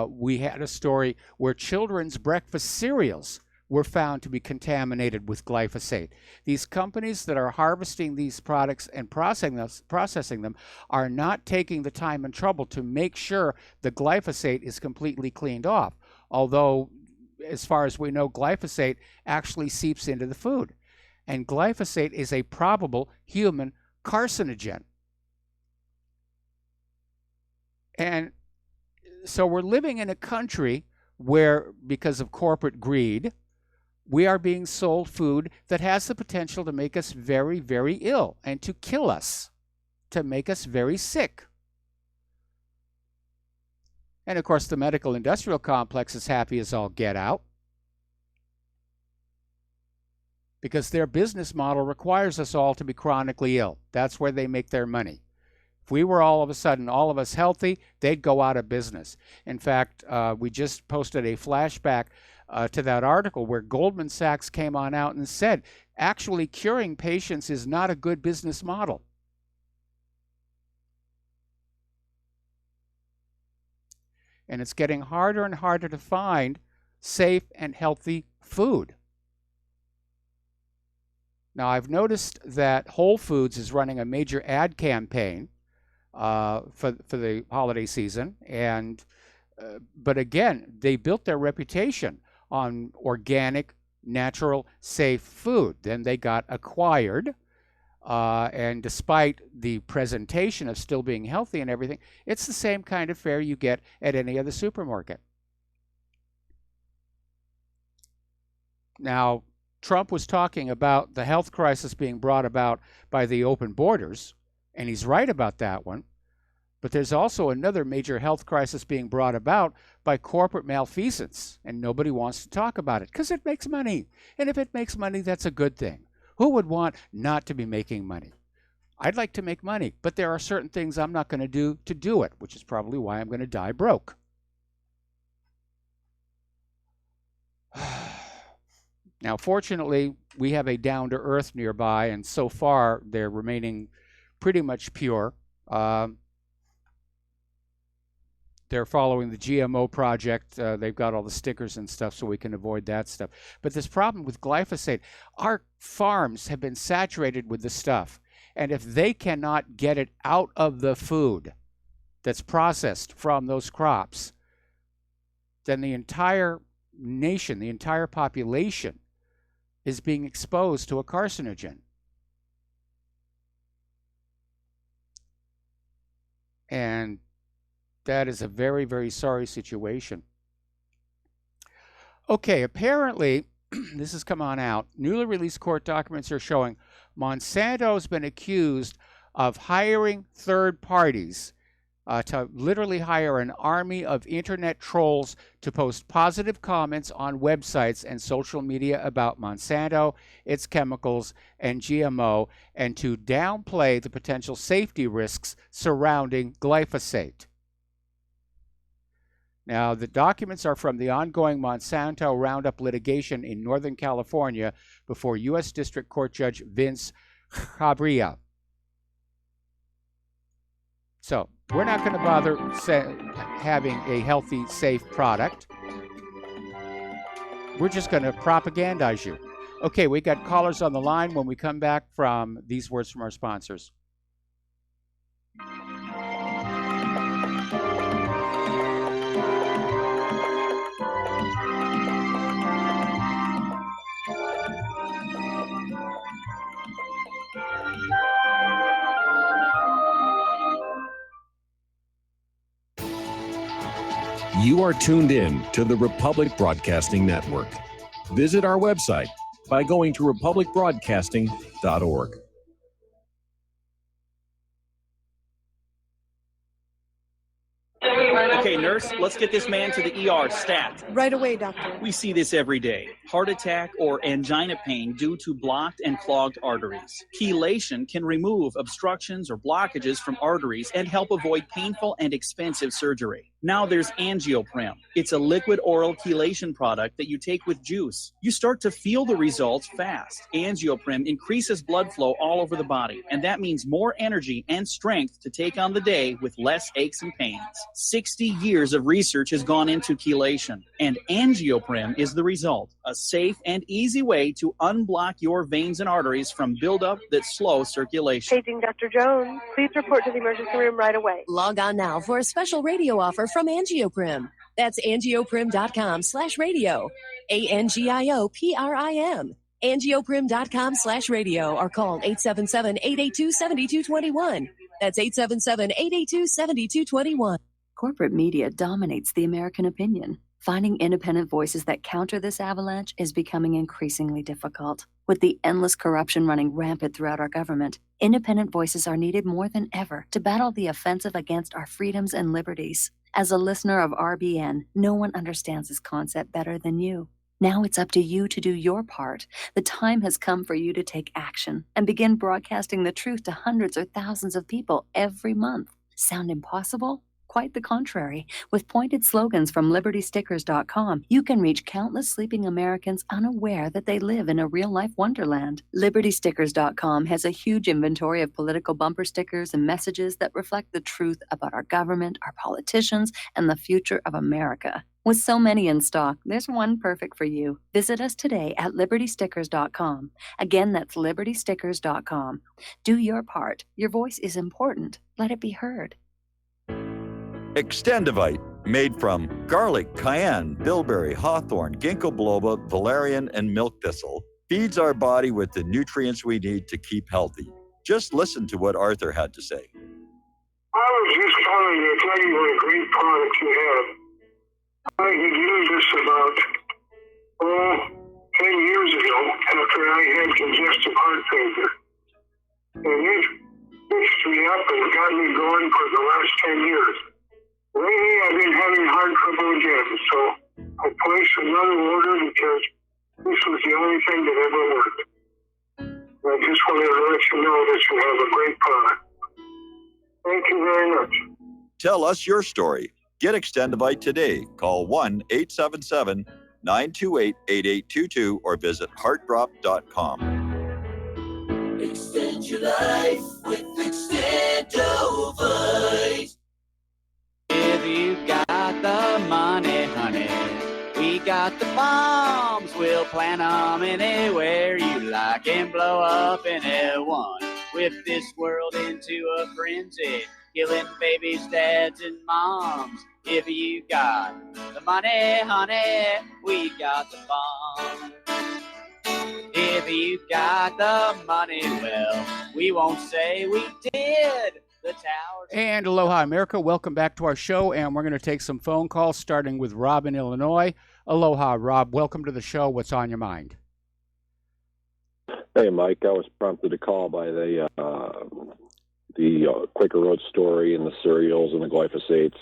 we had a story where children's breakfast cereals were found to be contaminated with glyphosate. These companies that are harvesting these products and processing them are not taking the time and trouble to make sure the glyphosate is completely cleaned off. Although, as far as we know, glyphosate actually seeps into the food. And glyphosate is a probable human carcinogen. And so we're living in a country where, because of corporate greed, we are being sold food that has the potential to make us very, very ill and to kill us, to make us very sick. And of course, the medical industrial complex is happy as all get out, because their business model requires us all to be chronically ill. That's where they make their money. If we were all of a sudden, all of us healthy, they'd go out of business. In fact, we just posted a flashback to that article where Goldman Sachs came on out and said, actually curing patients is not a good business model. And it's getting harder and harder to find safe and healthy food. Now, I've noticed that Whole Foods is running a major ad campaign for the holiday season, and but again, they built their reputation on organic, natural, safe food. Then they got acquired, and despite the presentation of still being healthy and everything, it's the same kind of fare you get at any other supermarket. Now, Trump was talking about the health crisis being brought about by the open borders, and he's right about that one. But there's also another major health crisis being brought about by corporate malfeasance, and nobody wants to talk about it because it makes money. And if it makes money, that's a good thing. Who would want not to be making money? I'd like to make money, but there are certain things I'm not going to do it, which is probably why I'm going to die broke. Now, fortunately, we have a down-to-earth nearby, and so far they're remaining pretty much pure. They're following the GMO project. They've got all the stickers and stuff so we can avoid that stuff. But this problem with glyphosate, our farms have been saturated with this stuff. And if they cannot get it out of the food that's processed from those crops, then the entire nation, the entire population is being exposed to a carcinogen. And that is a very, very sorry situation. Okay, apparently, this has come on out. Newly released court documents are showing Monsanto has been accused of hiring third parties to literally hire an army of internet trolls to post positive comments on websites and social media about Monsanto, its chemicals, and GMO, and to downplay the potential safety risks surrounding glyphosate. Now, the documents are from the ongoing Monsanto Roundup litigation in Northern California before U.S. District Court Judge Vince Cabrera. So, we're not going to bother having a healthy, safe product. We're just going to propagandize you. Okay, we got callers on the line when we come back from these words from our sponsors. You are tuned in to the Republic Broadcasting Network. Visit our website by going to republicbroadcasting.org. Okay, nurse, let's get this man to the ER stat. Right away, doctor. We see this every day. Heart attack or angina pain due to blocked and clogged arteries. Chelation can remove obstructions or blockages from arteries and help avoid painful and expensive surgery. Now there's Angioprim. It's a liquid oral chelation product that you take with juice. You start to feel the results fast. Angioprim increases blood flow all over the body, and that means more energy and strength to take on the day with less aches and pains. 60 years of research has gone into chelation, and Angioprim is the result. A safe and easy way to unblock your veins and arteries from buildup that slow circulation. Paging Dr. Jones. Please report to the emergency room right away. Log on now for a special radio offer from Angioprim. That's angioprim.com/radio. ANGIOPRIM. Angioprim.com/radio or call 877-882-7221. That's 877-882-7221. Corporate media dominates the American opinion. Finding independent voices that counter this avalanche is becoming increasingly difficult. With the endless corruption running rampant throughout our government, independent voices are needed more than ever to battle the offensive against our freedoms and liberties. As a listener of RBN, no one understands this concept better than you. Now it's up to you to do your part. The time has come for you to take action and begin broadcasting the truth to hundreds or thousands of people every month. Sound impossible? Quite the contrary. With pointed slogans from LibertyStickers.com, you can reach countless sleeping Americans unaware that they live in a real-life wonderland. LibertyStickers.com has a huge inventory of political bumper stickers and messages that reflect the truth about our government, our politicians, and the future of America. With so many in stock, there's one perfect for you. Visit us today at LibertyStickers.com. Again, that's LibertyStickers.com. Do your part. Your voice is important. Let it be heard. Extendivite, made from garlic, cayenne, bilberry, hawthorn, ginkgo biloba, valerian, and milk thistle, feeds our body with the nutrients we need to keep healthy. Just listen to what Arthur had to say. I was just calling to tell you what a great product you have. I had used this about, 10 years ago after I had congestive heart failure. And it fixed me up and got me going for the last 10 years. Lately, I've been having heart trouble again, so I placed another order because this was the only thing that ever worked. I just wanted to let you know that you have a great product. Thank you very much. Tell us your story. Get Extendivite today. Call 1-877-928-8822 or visit heartdrop.com. Extend your life with Extendivite. If you got the money, honey, we got the bombs. We'll plant them anywhere you like and blow up anyone. Whip this world into a frenzy, killing babies, dads, and moms. If you got the money, honey, we got the bombs. If you got the money, well, we won't say we did. The towers. And aloha, America. Welcome back to our show, and we're going to take some phone calls, starting with Rob in Illinois. Aloha, Rob. Welcome to the show. What's on your mind? Hey, Mike. I was prompted to call by the the Quaker Road story and the cereals and the glyphosates.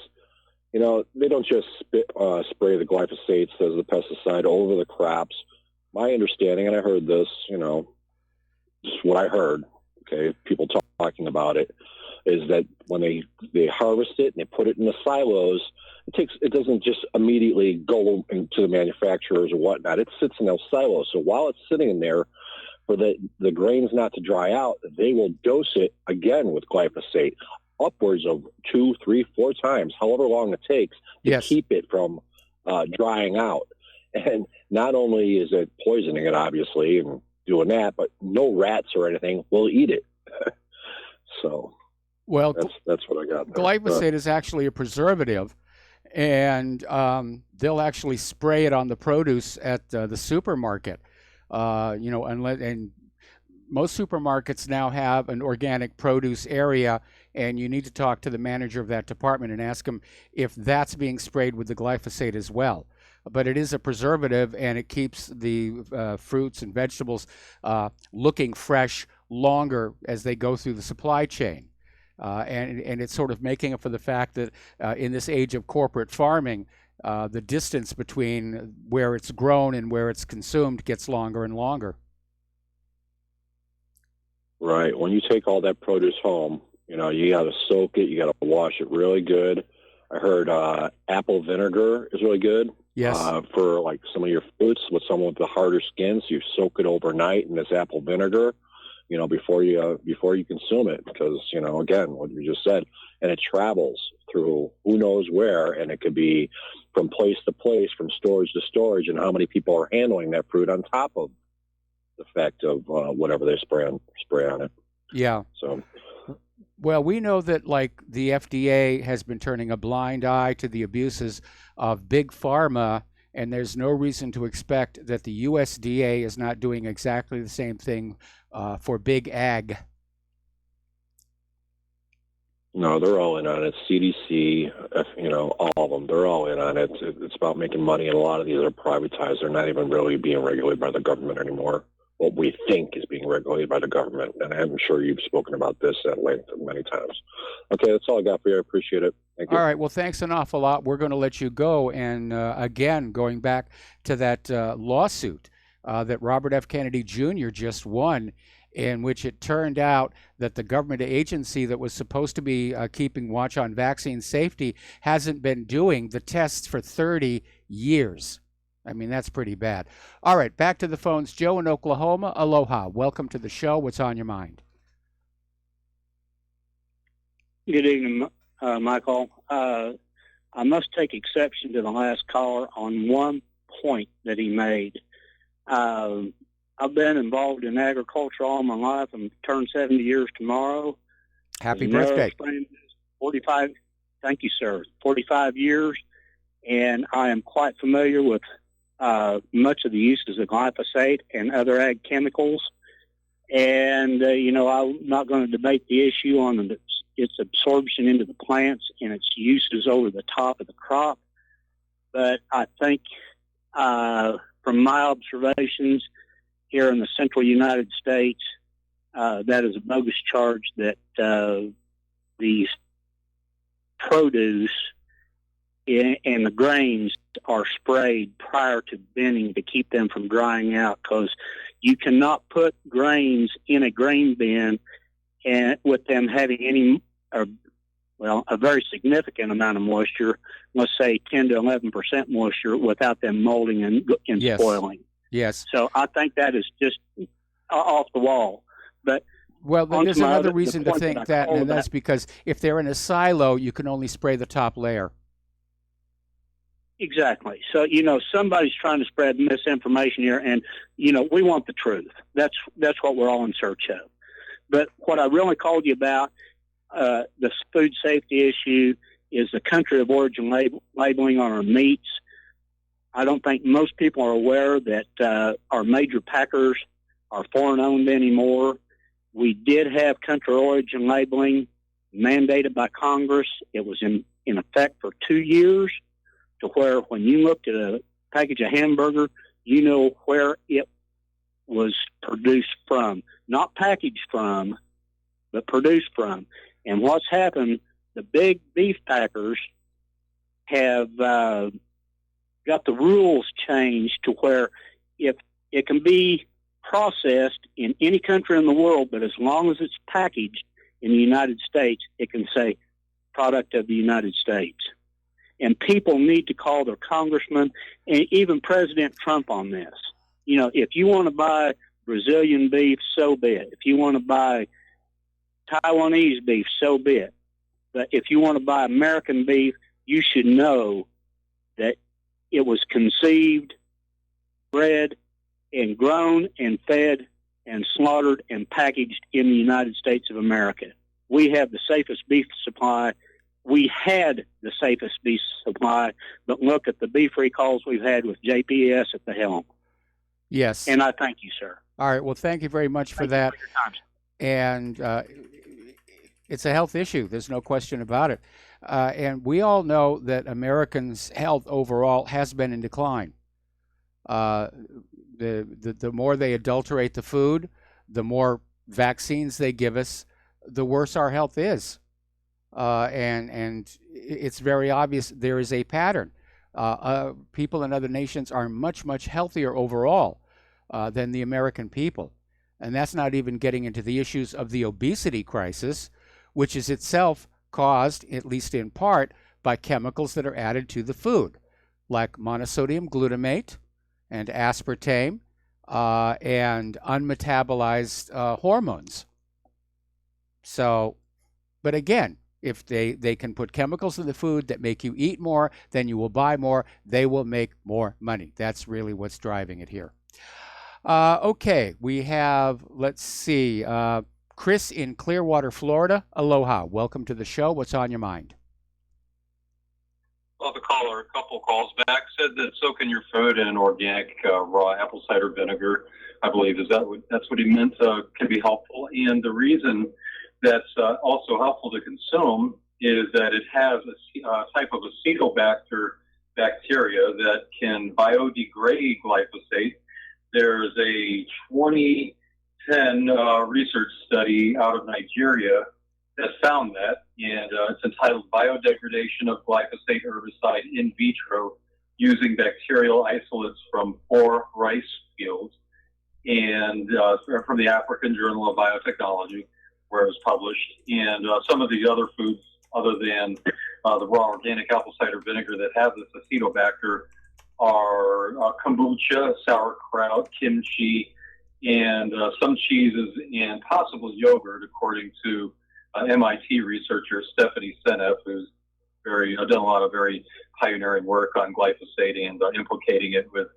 They don't just spray the glyphosates as the pesticide over the crops. My understanding, and I heard this, just what I heard, okay, people talking about it, is that when they harvest it and they put it in the silos, it doesn't just immediately go into the manufacturers or whatnot. It sits in those silos. So while it's sitting in there, for the grains not to dry out, they will dose it again with glyphosate upwards of 2, 3, 4 times, however long it takes to keep it from drying out. And not only is it poisoning it, obviously, and doing that, but no rats or anything will eat it. So, well, that's what I got there. Glyphosate is actually a preservative, and they'll actually spray it on the produce at the supermarket. And most supermarkets now have an organic produce area, and you need to talk to the manager of that department and ask them if that's being sprayed with the glyphosate as well. But it is a preservative, and it keeps the fruits and vegetables looking fresh longer as they go through the supply chain. And it's sort of making up for the fact that in this age of corporate farming, the distance between where it's grown and where it's consumed gets longer and longer. Right. When you take all that produce home, you got to soak it. You got to wash it really good. I heard apple vinegar is really good. Yes. For like some of your fruits with some of the harder skins, you soak it overnight in this apple vinegar, before you consume it, because again, what you just said, and it travels through who knows where, and it could be from place to place, from storage to storage, and how many people are handling that fruit on top of the fact of whatever they spray on it. Yeah. So. Well, we know that the FDA has been turning a blind eye to the abuses of big pharma, and there's no reason to expect that the USDA is not doing exactly the same thing for big ag. No, they're all in on it. CDC, all of them, they're all in on it. It's about making money, and a lot of these are privatized. They're not even really being regulated by the government anymore. What we think is being regulated by the government, and I'm sure you've spoken about this at length many times. Okay, that's all I got for you. I appreciate it. Thank you. All right, well, thanks an awful lot. We're going to let you go. And again, going back to that lawsuit that Robert F. Kennedy Jr. just won, in which it turned out that the government agency that was supposed to be keeping watch on vaccine safety hasn't been doing the tests for 30 years. I mean, that's pretty bad. All right, back to the phones. Joe in Oklahoma. Aloha. Welcome to the show. What's on your mind? Good evening, Michael. I must take exception to the last caller on one point that he made. I've been involved in agriculture all my life. I'm turned 70 years tomorrow. Happy birthday. 45. Thank you, sir. 45 years, and I am quite familiar with much of the uses of glyphosate and other ag chemicals. And, I'm not going to debate the issue on its absorption into the plants and its uses over the top of the crop. But I think from my observations here in the central United States, that is a bogus charge that these produce and the grains are sprayed prior to binning to keep them from drying out, because you cannot put grains in a grain bin and with them having a very significant amount of moisture, let's say 10 to 11% moisture, without them molding and Yes. spoiling. Yes. So I think that is just off the wall. But well, then there's another reason to point think that, and that's because if they're in a silo, you can only spray the top layer. Exactly. So, somebody's trying to spread misinformation here, and, we want the truth. That's what we're all in search of. But what I really called you about, the food safety issue, is the country of origin labeling on our meats. I don't think most people are aware that our major packers are foreign-owned anymore. We did have country of origin labeling mandated by Congress. It was in effect for 2 years, to where when you looked at a package of hamburger, you know where it was produced from, not packaged from, but produced from. And what's happened, the big beef packers have got the rules changed to where if it can be processed in any country in the world, but as long as it's packaged in the United States, it can say product of the United States. And people need to call their congressman and even President Trump on this. You know, if you want to buy Brazilian beef, so be it. If you want to buy Taiwanese beef, so be it. But if you want to buy American beef, you should know that it was conceived, bred, and grown and fed and slaughtered and packaged in the United States of America. We have the safest beef supply. We had the safest beef supply, but look at the beef recalls we've had with JPS at the helm. Yes. And I thank you, sir. All right. Well, thank you very much for that. Thank you for your time. And it's a health issue. There's no question about it. And we all know that Americans' health overall has been in decline. The more they adulterate the food, the more vaccines they give us, the worse our health is. And it's very obvious there is a pattern. People in other nations are much, much healthier overall than the American people. And that's not even getting into the issues of the obesity crisis, which is itself caused, at least in part, by chemicals that are added to the food, like monosodium glutamate and aspartame and unmetabolized hormones. So, but again, if they can put chemicals in the food that make you eat more, then you will buy more. They will make more money. That's really what's driving it here. Okay, we have, let's see, Chris in Clearwater, Florida. Aloha. Welcome to the show. What's on your mind? Well, the caller, a couple calls back, said that soaking your food in organic raw apple cider vinegar, I believe, that's what he meant, can be helpful. And the reason that's also helpful to consume is that it has a type of acetobacter bacteria that can biodegrade glyphosate. There's a 2010 research study out of Nigeria that found that, and it's entitled Biodegradation of Glyphosate Herbicide in Vitro Using Bacterial Isolates from 4 Rice Fields, and from the African Journal of Biotechnology, where it was published. And some of the other foods, other than the raw organic apple cider vinegar that have this acetobacter, are kombucha, sauerkraut, kimchi, and some cheeses, and possible yogurt, according to MIT researcher Stephanie Seneff, who's done a lot of very pioneering work on glyphosate and implicating it with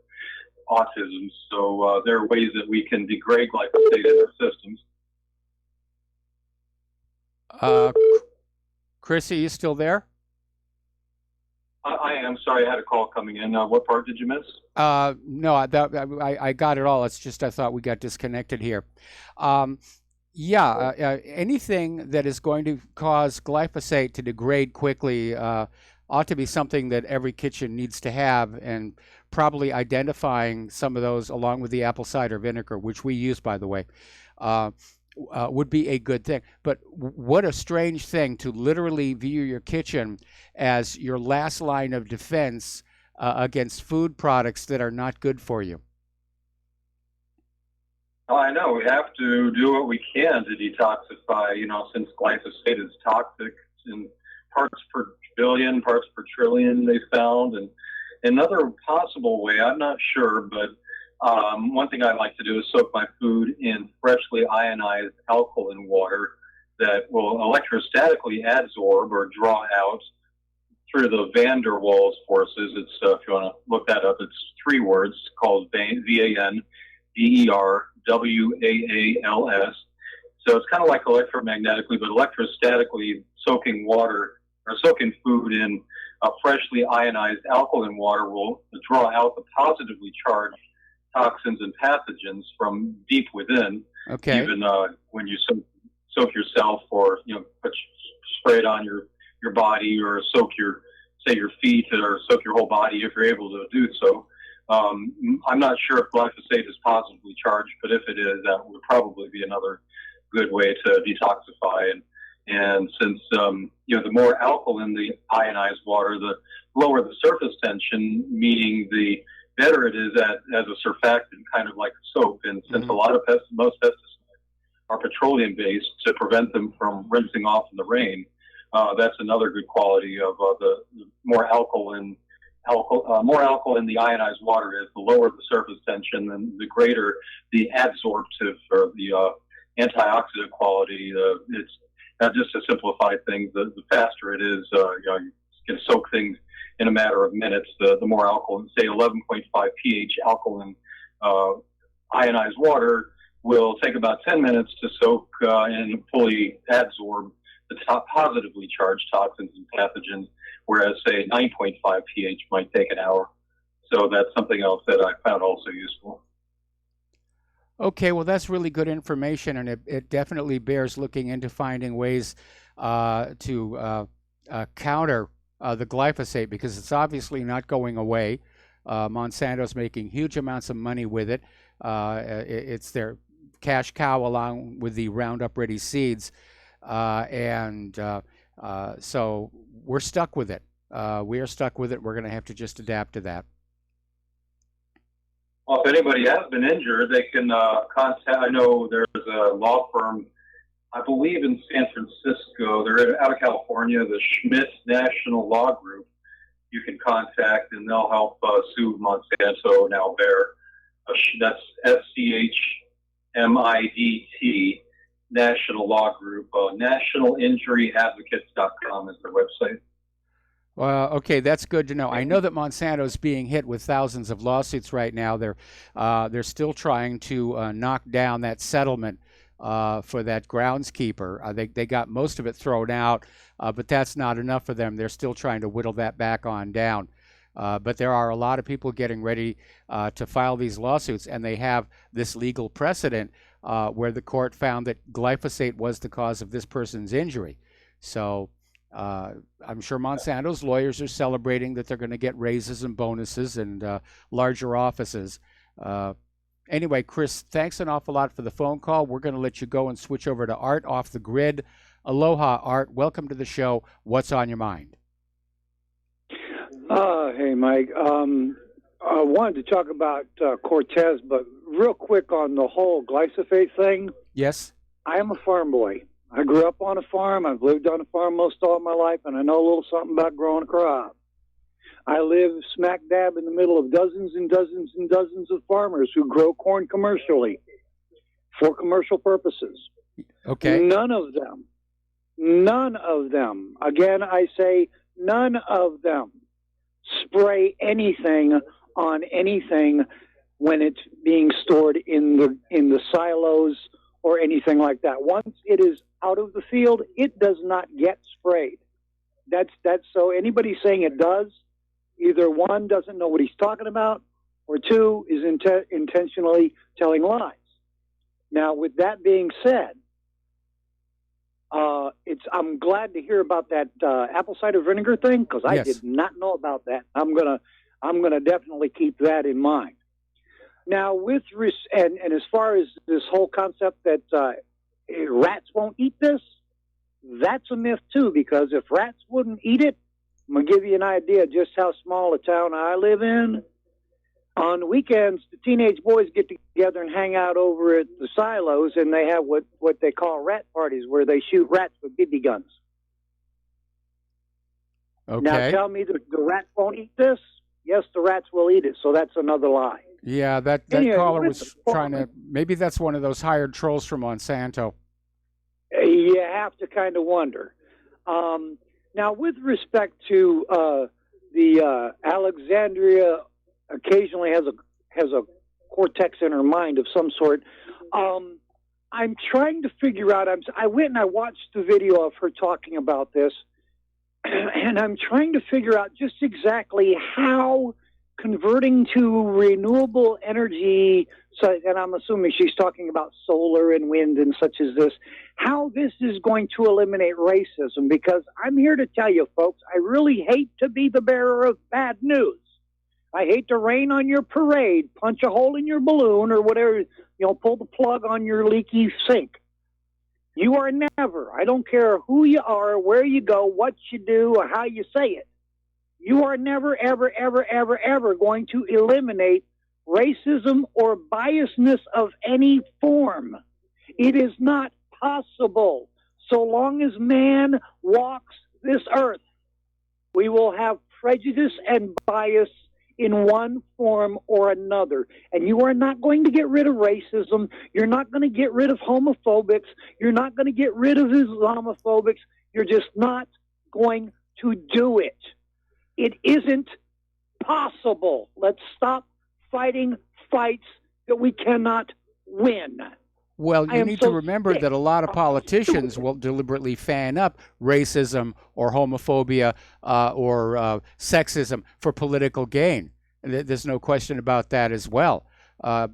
autism. So there are ways that we can degrade glyphosate in our systems. Chris, are you still there? I am sorry, I had a call coming in. What part did you miss? No, I got it all. It's just I thought we got disconnected here. Anything that is going to cause glyphosate to degrade quickly ought to be something that every kitchen needs to have, and probably identifying some of those along with the apple cider vinegar, which we use, by the way, would be a good thing. But what a strange thing to literally view your kitchen as your last line of defense against food products that are not good for you. Oh, I know. We have to do what we can to detoxify, since glyphosate is toxic in parts per billion, parts per trillion they found. And another possible way, I'm not sure, but one thing I like to do is soak my food in freshly ionized alkaline water that will electrostatically adsorb or draw out through the van der Waals forces. It's, if you want to look that up, it's 3 words called VANDERWAALS. So it's kind of like electromagnetically, but electrostatically soaking water or soaking food in freshly ionized alkaline water will draw out the positively charged toxins and pathogens from deep within. Okay. Even when you soak yourself, or spray it on your body, or soak your feet, or soak your whole body if you're able to do so. I'm not sure if glyphosate is positively charged, but if it is, that would probably be another good way to detoxify. And since the more alkaline the ionized water, the lower the surface tension, meaning the better it is as a surfactant, kind of like soap. And since a lot of most pesticides are petroleum based, to prevent them from rinsing off in the rain, that's another good quality of the more alkaline. More alkaline the ionized water is, the lower the surface tension, and the greater the adsorptive or the antioxidant quality. It's just to simplify things. The faster it is, you can soak things in a matter of minutes. The more alkaline, say 11.5 pH alkaline ionized water, will take about 10 minutes to soak and fully adsorb the positively charged toxins and pathogens, whereas, say, 9.5 pH might take an hour. So that's something else that I found also useful. Okay, well, that's really good information, and it definitely bears looking into finding ways to counter the glyphosate, because it's obviously not going away. Monsanto's making huge amounts of money with it. It's their cash cow along with the Roundup Ready seeds. So we're stuck with it. We are stuck with it. We're going to have to just adapt to that. Well, if anybody has been injured, they can contact. I know there's a law firm, I believe in San Francisco. They're out of California, the Schmidt National Law Group. You can contact, and they'll help sue Monsanto and Albert. That's SCHMIDT. National Law Group. NationalInjuryAdvocates.com is their website. Well, okay, that's good to know. I know that Monsanto's being hit with thousands of lawsuits right now. They're still trying to knock down that settlement for that groundskeeper. They got most of it thrown out, but that's not enough for them. They're still trying to whittle that back on down. But there are a lot of people getting ready to file these lawsuits, and they have this legal precedent where the court found that glyphosate was the cause of this person's injury. So I'm sure Monsanto's lawyers are celebrating that they're going to get raises and bonuses and larger offices. Anyway, Chris, thanks an awful lot for the phone call. We're going to let you go and switch over to Art off the grid. Aloha, Art. Welcome to the show. What's on your mind? Hey, Mike. I wanted to talk about Cortez, but real quick on the whole glyphosate thing. Yes. I am a farm boy. I grew up on a farm. I've lived on a farm most all of my life, and I know a little something about growing a crop. I live smack dab in the middle of dozens and dozens and dozens of farmers who grow corn commercially for commercial purposes. Okay. None of them, again, I say none of them spray anything on anything when it's being stored in the silos or anything like that. Once it is out of the field, it does not get sprayed. That's so anybody saying it does, either one, doesn't know what he's talking about, or two, is intentionally telling lies. Now, with that being said, I'm glad to hear about that apple cider vinegar thing, because I did not know about that. I'm gonna definitely keep that in mind. Now, and as far as this whole concept that rats won't eat this, that's a myth too, because if rats wouldn't eat it, I'm going to give you an idea just how small a town I live in. On the weekends, the teenage boys get together and hang out over at the silos, and they have what they call rat parties, where they shoot rats with BB guns. Okay. Now tell me the rats won't eat this? Yes, the rats will eat it, so that's another lie. Yeah, that Anyway, caller was trying to, maybe that's one of those hired trolls from Monsanto. You have to kind of wonder. Now, with respect to the Alexandria occasionally has a cortex in her mind of some sort, I'm trying to figure out, I went and I watched the video of her talking about this, and I'm trying to figure out just exactly how converting to renewable energy, and I'm assuming she's talking about solar and wind and such as this, how this is going to eliminate racism, because I'm here to tell you, folks, I really hate to be the bearer of bad news. I hate to rain on your parade, punch a hole in your balloon, or whatever, pull the plug on your leaky sink. You are never, I don't care who you are, where you go, what you do, or how you say it, you are never, ever, ever, ever, ever going to eliminate racism or biasness of any form. It is not possible. So long as man walks this earth, we will have prejudice and bias in one form or another. And you are not going to get rid of racism. You're not going to get rid of homophobics. You're not going to get rid of Islamophobics. You're just not going to do it. It isn't possible. Let's stop fighting fights that we cannot win. Well, you need to remember that a lot of politicians will deliberately fan up racism or homophobia or sexism for political gain. There's no question about that as well.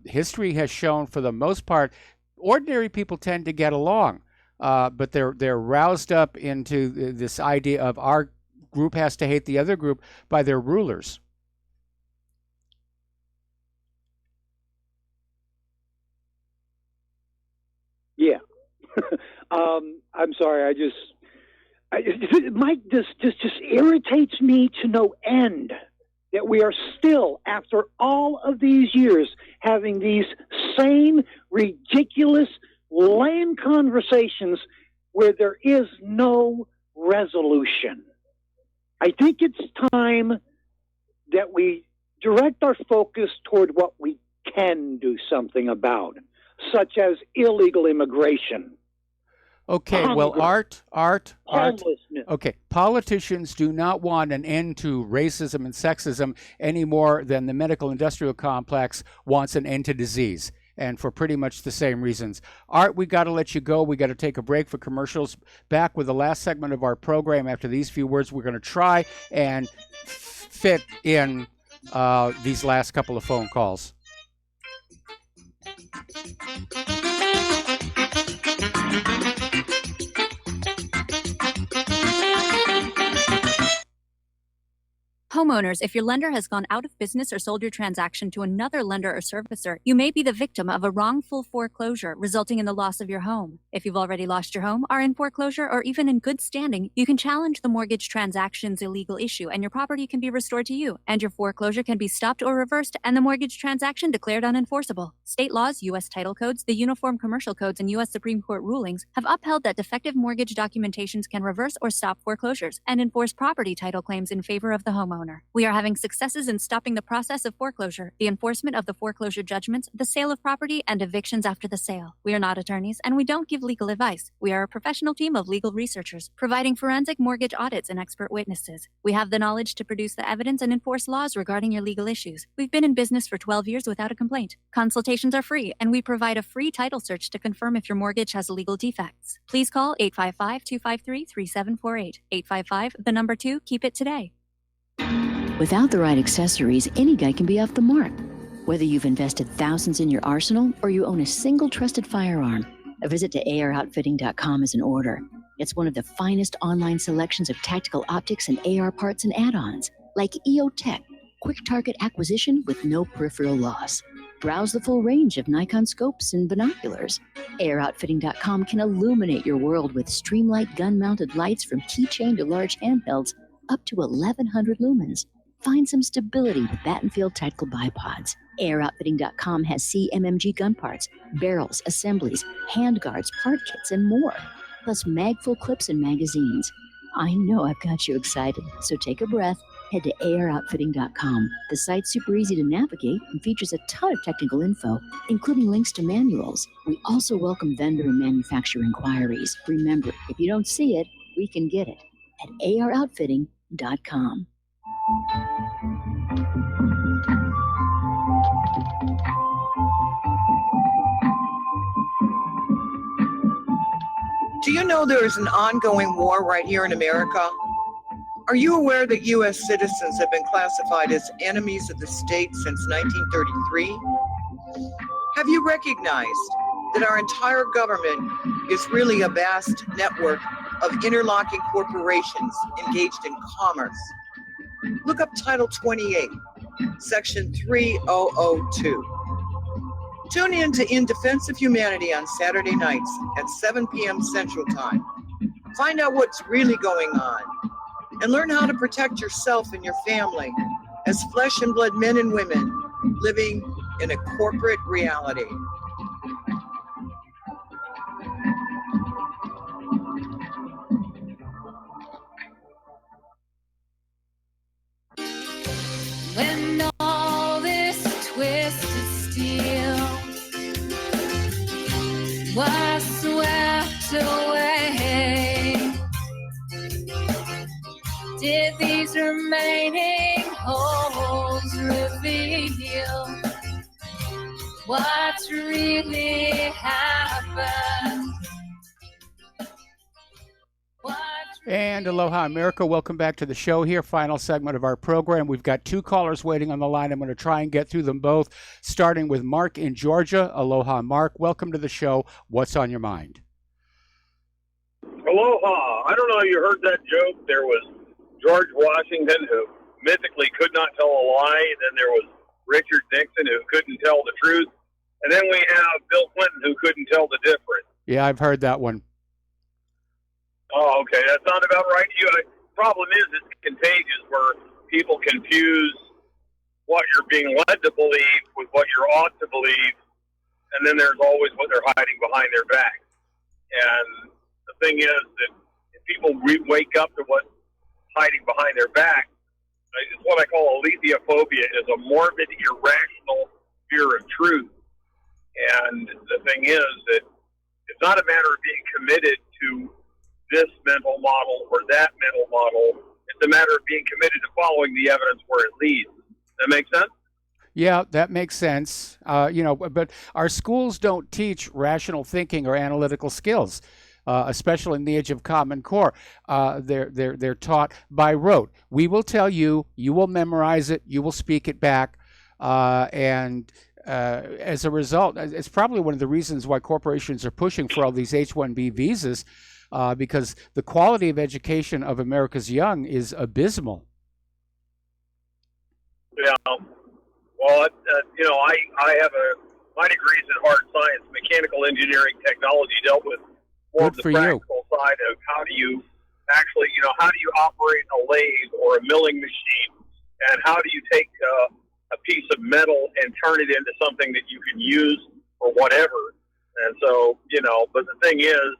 History has shown, for the most part, ordinary people tend to get along, but they're roused up into this idea of our group has to hate the other group by their rulers. Yeah. I'm sorry. Mike, this just irritates me to no end that we are still, after all of these years, having these same ridiculous, lame conversations where there is no resolution. I think it's time that we direct our focus toward what we can do something about, such as illegal immigration. Okay, well, Art. Homelessness. Okay, politicians do not want an end to racism and sexism any more than the medical industrial complex wants an end to disease, and for pretty much the same reasons. Art, we got to let you go. We got to take a break for commercials. Back with the last segment of our program after these few words. We're going to try and fit in these last couple of phone calls. Homeowners, if your lender has gone out of business or sold your transaction to another lender or servicer, you may be the victim of a wrongful foreclosure, resulting in the loss of your home. If you've already lost your home, are in foreclosure, or even in good standing, you can challenge the mortgage transaction's illegal issue, and your property can be restored to you, and your foreclosure can be stopped or reversed, and the mortgage transaction declared unenforceable. State laws, U.S. title codes, the Uniform Commercial Codes, and U.S. Supreme Court rulings have upheld that defective mortgage documentations can reverse or stop foreclosures and enforce property title claims in favor of the homeowner. We are having successes in stopping the process of foreclosure, the enforcement of the foreclosure judgments, the sale of property, and evictions after the sale. We are not attorneys, and we don't give legal advice. We are a professional team of legal researchers, providing forensic mortgage audits and expert witnesses. We have the knowledge to produce the evidence and enforce laws regarding your legal issues. We've been in business for 12 years without a complaint. Consultations are free, and we provide a free title search to confirm if your mortgage has legal defects. Please call 855-253-3748. 855, 2, keep it today. Without the right accessories, any guy can be off the mark. Whether you've invested thousands in your arsenal or you own a single trusted firearm, a visit to AROutfitting.com is in order. It's one of the finest online selections of tactical optics and AR parts and add-ons, like EOTech, quick target acquisition with no peripheral loss. Browse the full range of Nikon scopes and binoculars. AROutfitting.com can illuminate your world with Streamlight gun-mounted lights from keychain to large handhelds up to 1,100 lumens. Find some stability with Battenfield Tactical Bipods. AirOutfitting.com has CMMG gun parts, barrels, assemblies, handguards, part kits, and more, plus mag-full clips and magazines. I know I've got you excited, so take a breath. Head to AirOutfitting.com. The site's super easy to navigate and features a ton of technical info, including links to manuals. We also welcome vendor and manufacturer inquiries. Remember, if you don't see it, we can get it at AirOutfitting.com. Do you know there is an ongoing war right here in America? Are you aware that U.S. citizens have been classified as enemies of the state since 1933? Have you recognized that our entire government is really a vast network of interlocking corporations engaged in commerce? Look up Title 28, Section 3002. Tune in to In Defense of Humanity on Saturday nights at 7 p.m. Central Time. Find out what's really going on and learn how to protect yourself and your family as flesh and blood men and women living in a corporate reality. When all this twisted steel was swept away, did these remaining holes reveal what's really happened? And aloha, America. Welcome back to the show here. Final segment of our program. We've got two callers waiting on the line. I'm going to try and get through them both, starting with Mark in Georgia. Aloha, Mark. Welcome to the show. What's on your mind? Aloha. I don't know if you heard that joke. There was George Washington, who mythically could not tell a lie. Then there was Richard Nixon, who couldn't tell the truth. And then we have Bill Clinton, who couldn't tell the difference. Yeah, I've heard that one. Oh, okay. That sounds about right to you. The problem is it's contagious where people confuse what you're being led to believe with what you ought to believe. And then there's always what they're hiding behind their back. And the thing is that if people wake up to what's hiding behind their back, it's what I call aletheophobia, is a morbid, irrational fear of truth. And the thing is that it's not a matter of being committed to this mental model or that mental model. It's a matter of being committed to following the evidence where it leads. That make sense? Yeah, that makes sense. But our schools don't teach rational thinking or analytical skills, especially in the age of Common Core. They're taught by rote. We will tell you, you will memorize it, you will speak it back, and as a result, it's probably one of the reasons why corporations are pushing for all these H-1B visas. Because the quality of education of America's young is abysmal. Yeah. Well, I have my degree's in hard science, mechanical engineering, technology, dealt with more of the practical side of how do you actually, how do you operate a lathe or a milling machine, and how do you take a piece of metal and turn it into something that you can use for whatever. And so, but the thing is,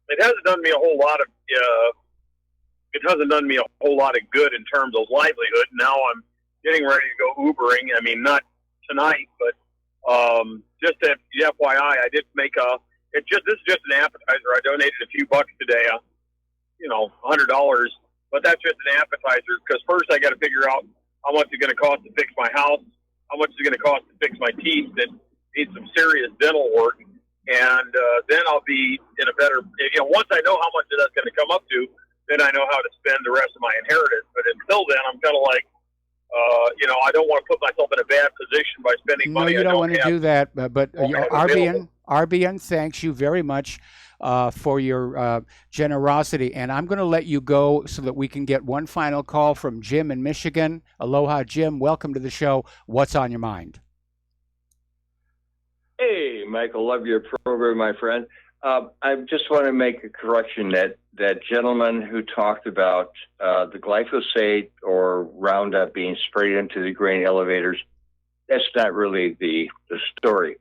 it hasn't done me a whole lot of good in terms of livelihood. Now I'm getting ready to go Ubering. I mean, not tonight, but just as FYI, I did make this is just an appetizer. I donated a few bucks today, $100, but that's just an appetizer because first I got to figure out how much it's going to cost to fix my house, how much it's going to cost to fix my teeth that need some serious dental work. And then I'll be in a better, once I know how much that's going to come up to, then I know how to spend the rest of my inheritance. But until then, I'm kind of like, I don't want to put myself in a bad position by spending money. No, you don't want to do that. But available. RBN thanks you very much for your generosity. And I'm going to let you go so that we can get one final call from Jim in Michigan. Aloha, Jim. Welcome to the show. What's on your mind? Hey, Michael, love your program, my friend. I just want to make a correction that gentleman who talked about the glyphosate or Roundup being sprayed into the grain elevators, that's not really the story.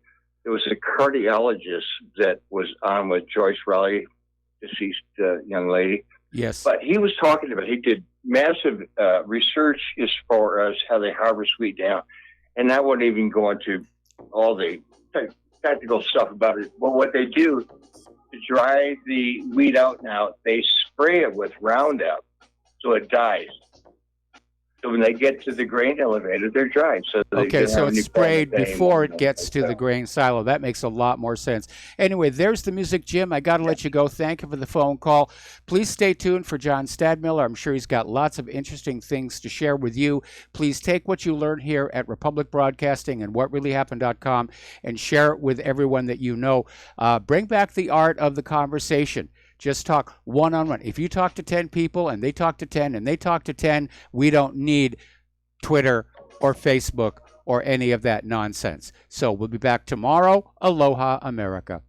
There was a cardiologist that was on with Joyce Raleigh, deceased young lady. Yes. But he was talking about, he did massive research as far as how they harvest wheat now. And I wouldn't even go into all the technical stuff about it. But what they do to dry the wheat out now, they spray it with Roundup so it dies. So when they get to the grain elevator, they're dried. So it's sprayed before it gets to the grain silo. That makes a lot more sense. Anyway, there's the music, Jim. I got to let you go. Thank you for the phone call. Please stay tuned for John Stadmiller. I'm sure he's got lots of interesting things to share with you. Please take what you learn here at Republic Broadcasting and whatreallyhappened.com and share it with everyone that you know. Bring back the art of the conversation. Just talk one-on-one. If you talk to 10 people and they talk to 10 and they talk to 10, we don't need Twitter or Facebook or any of that nonsense. So we'll be back tomorrow. Aloha, America.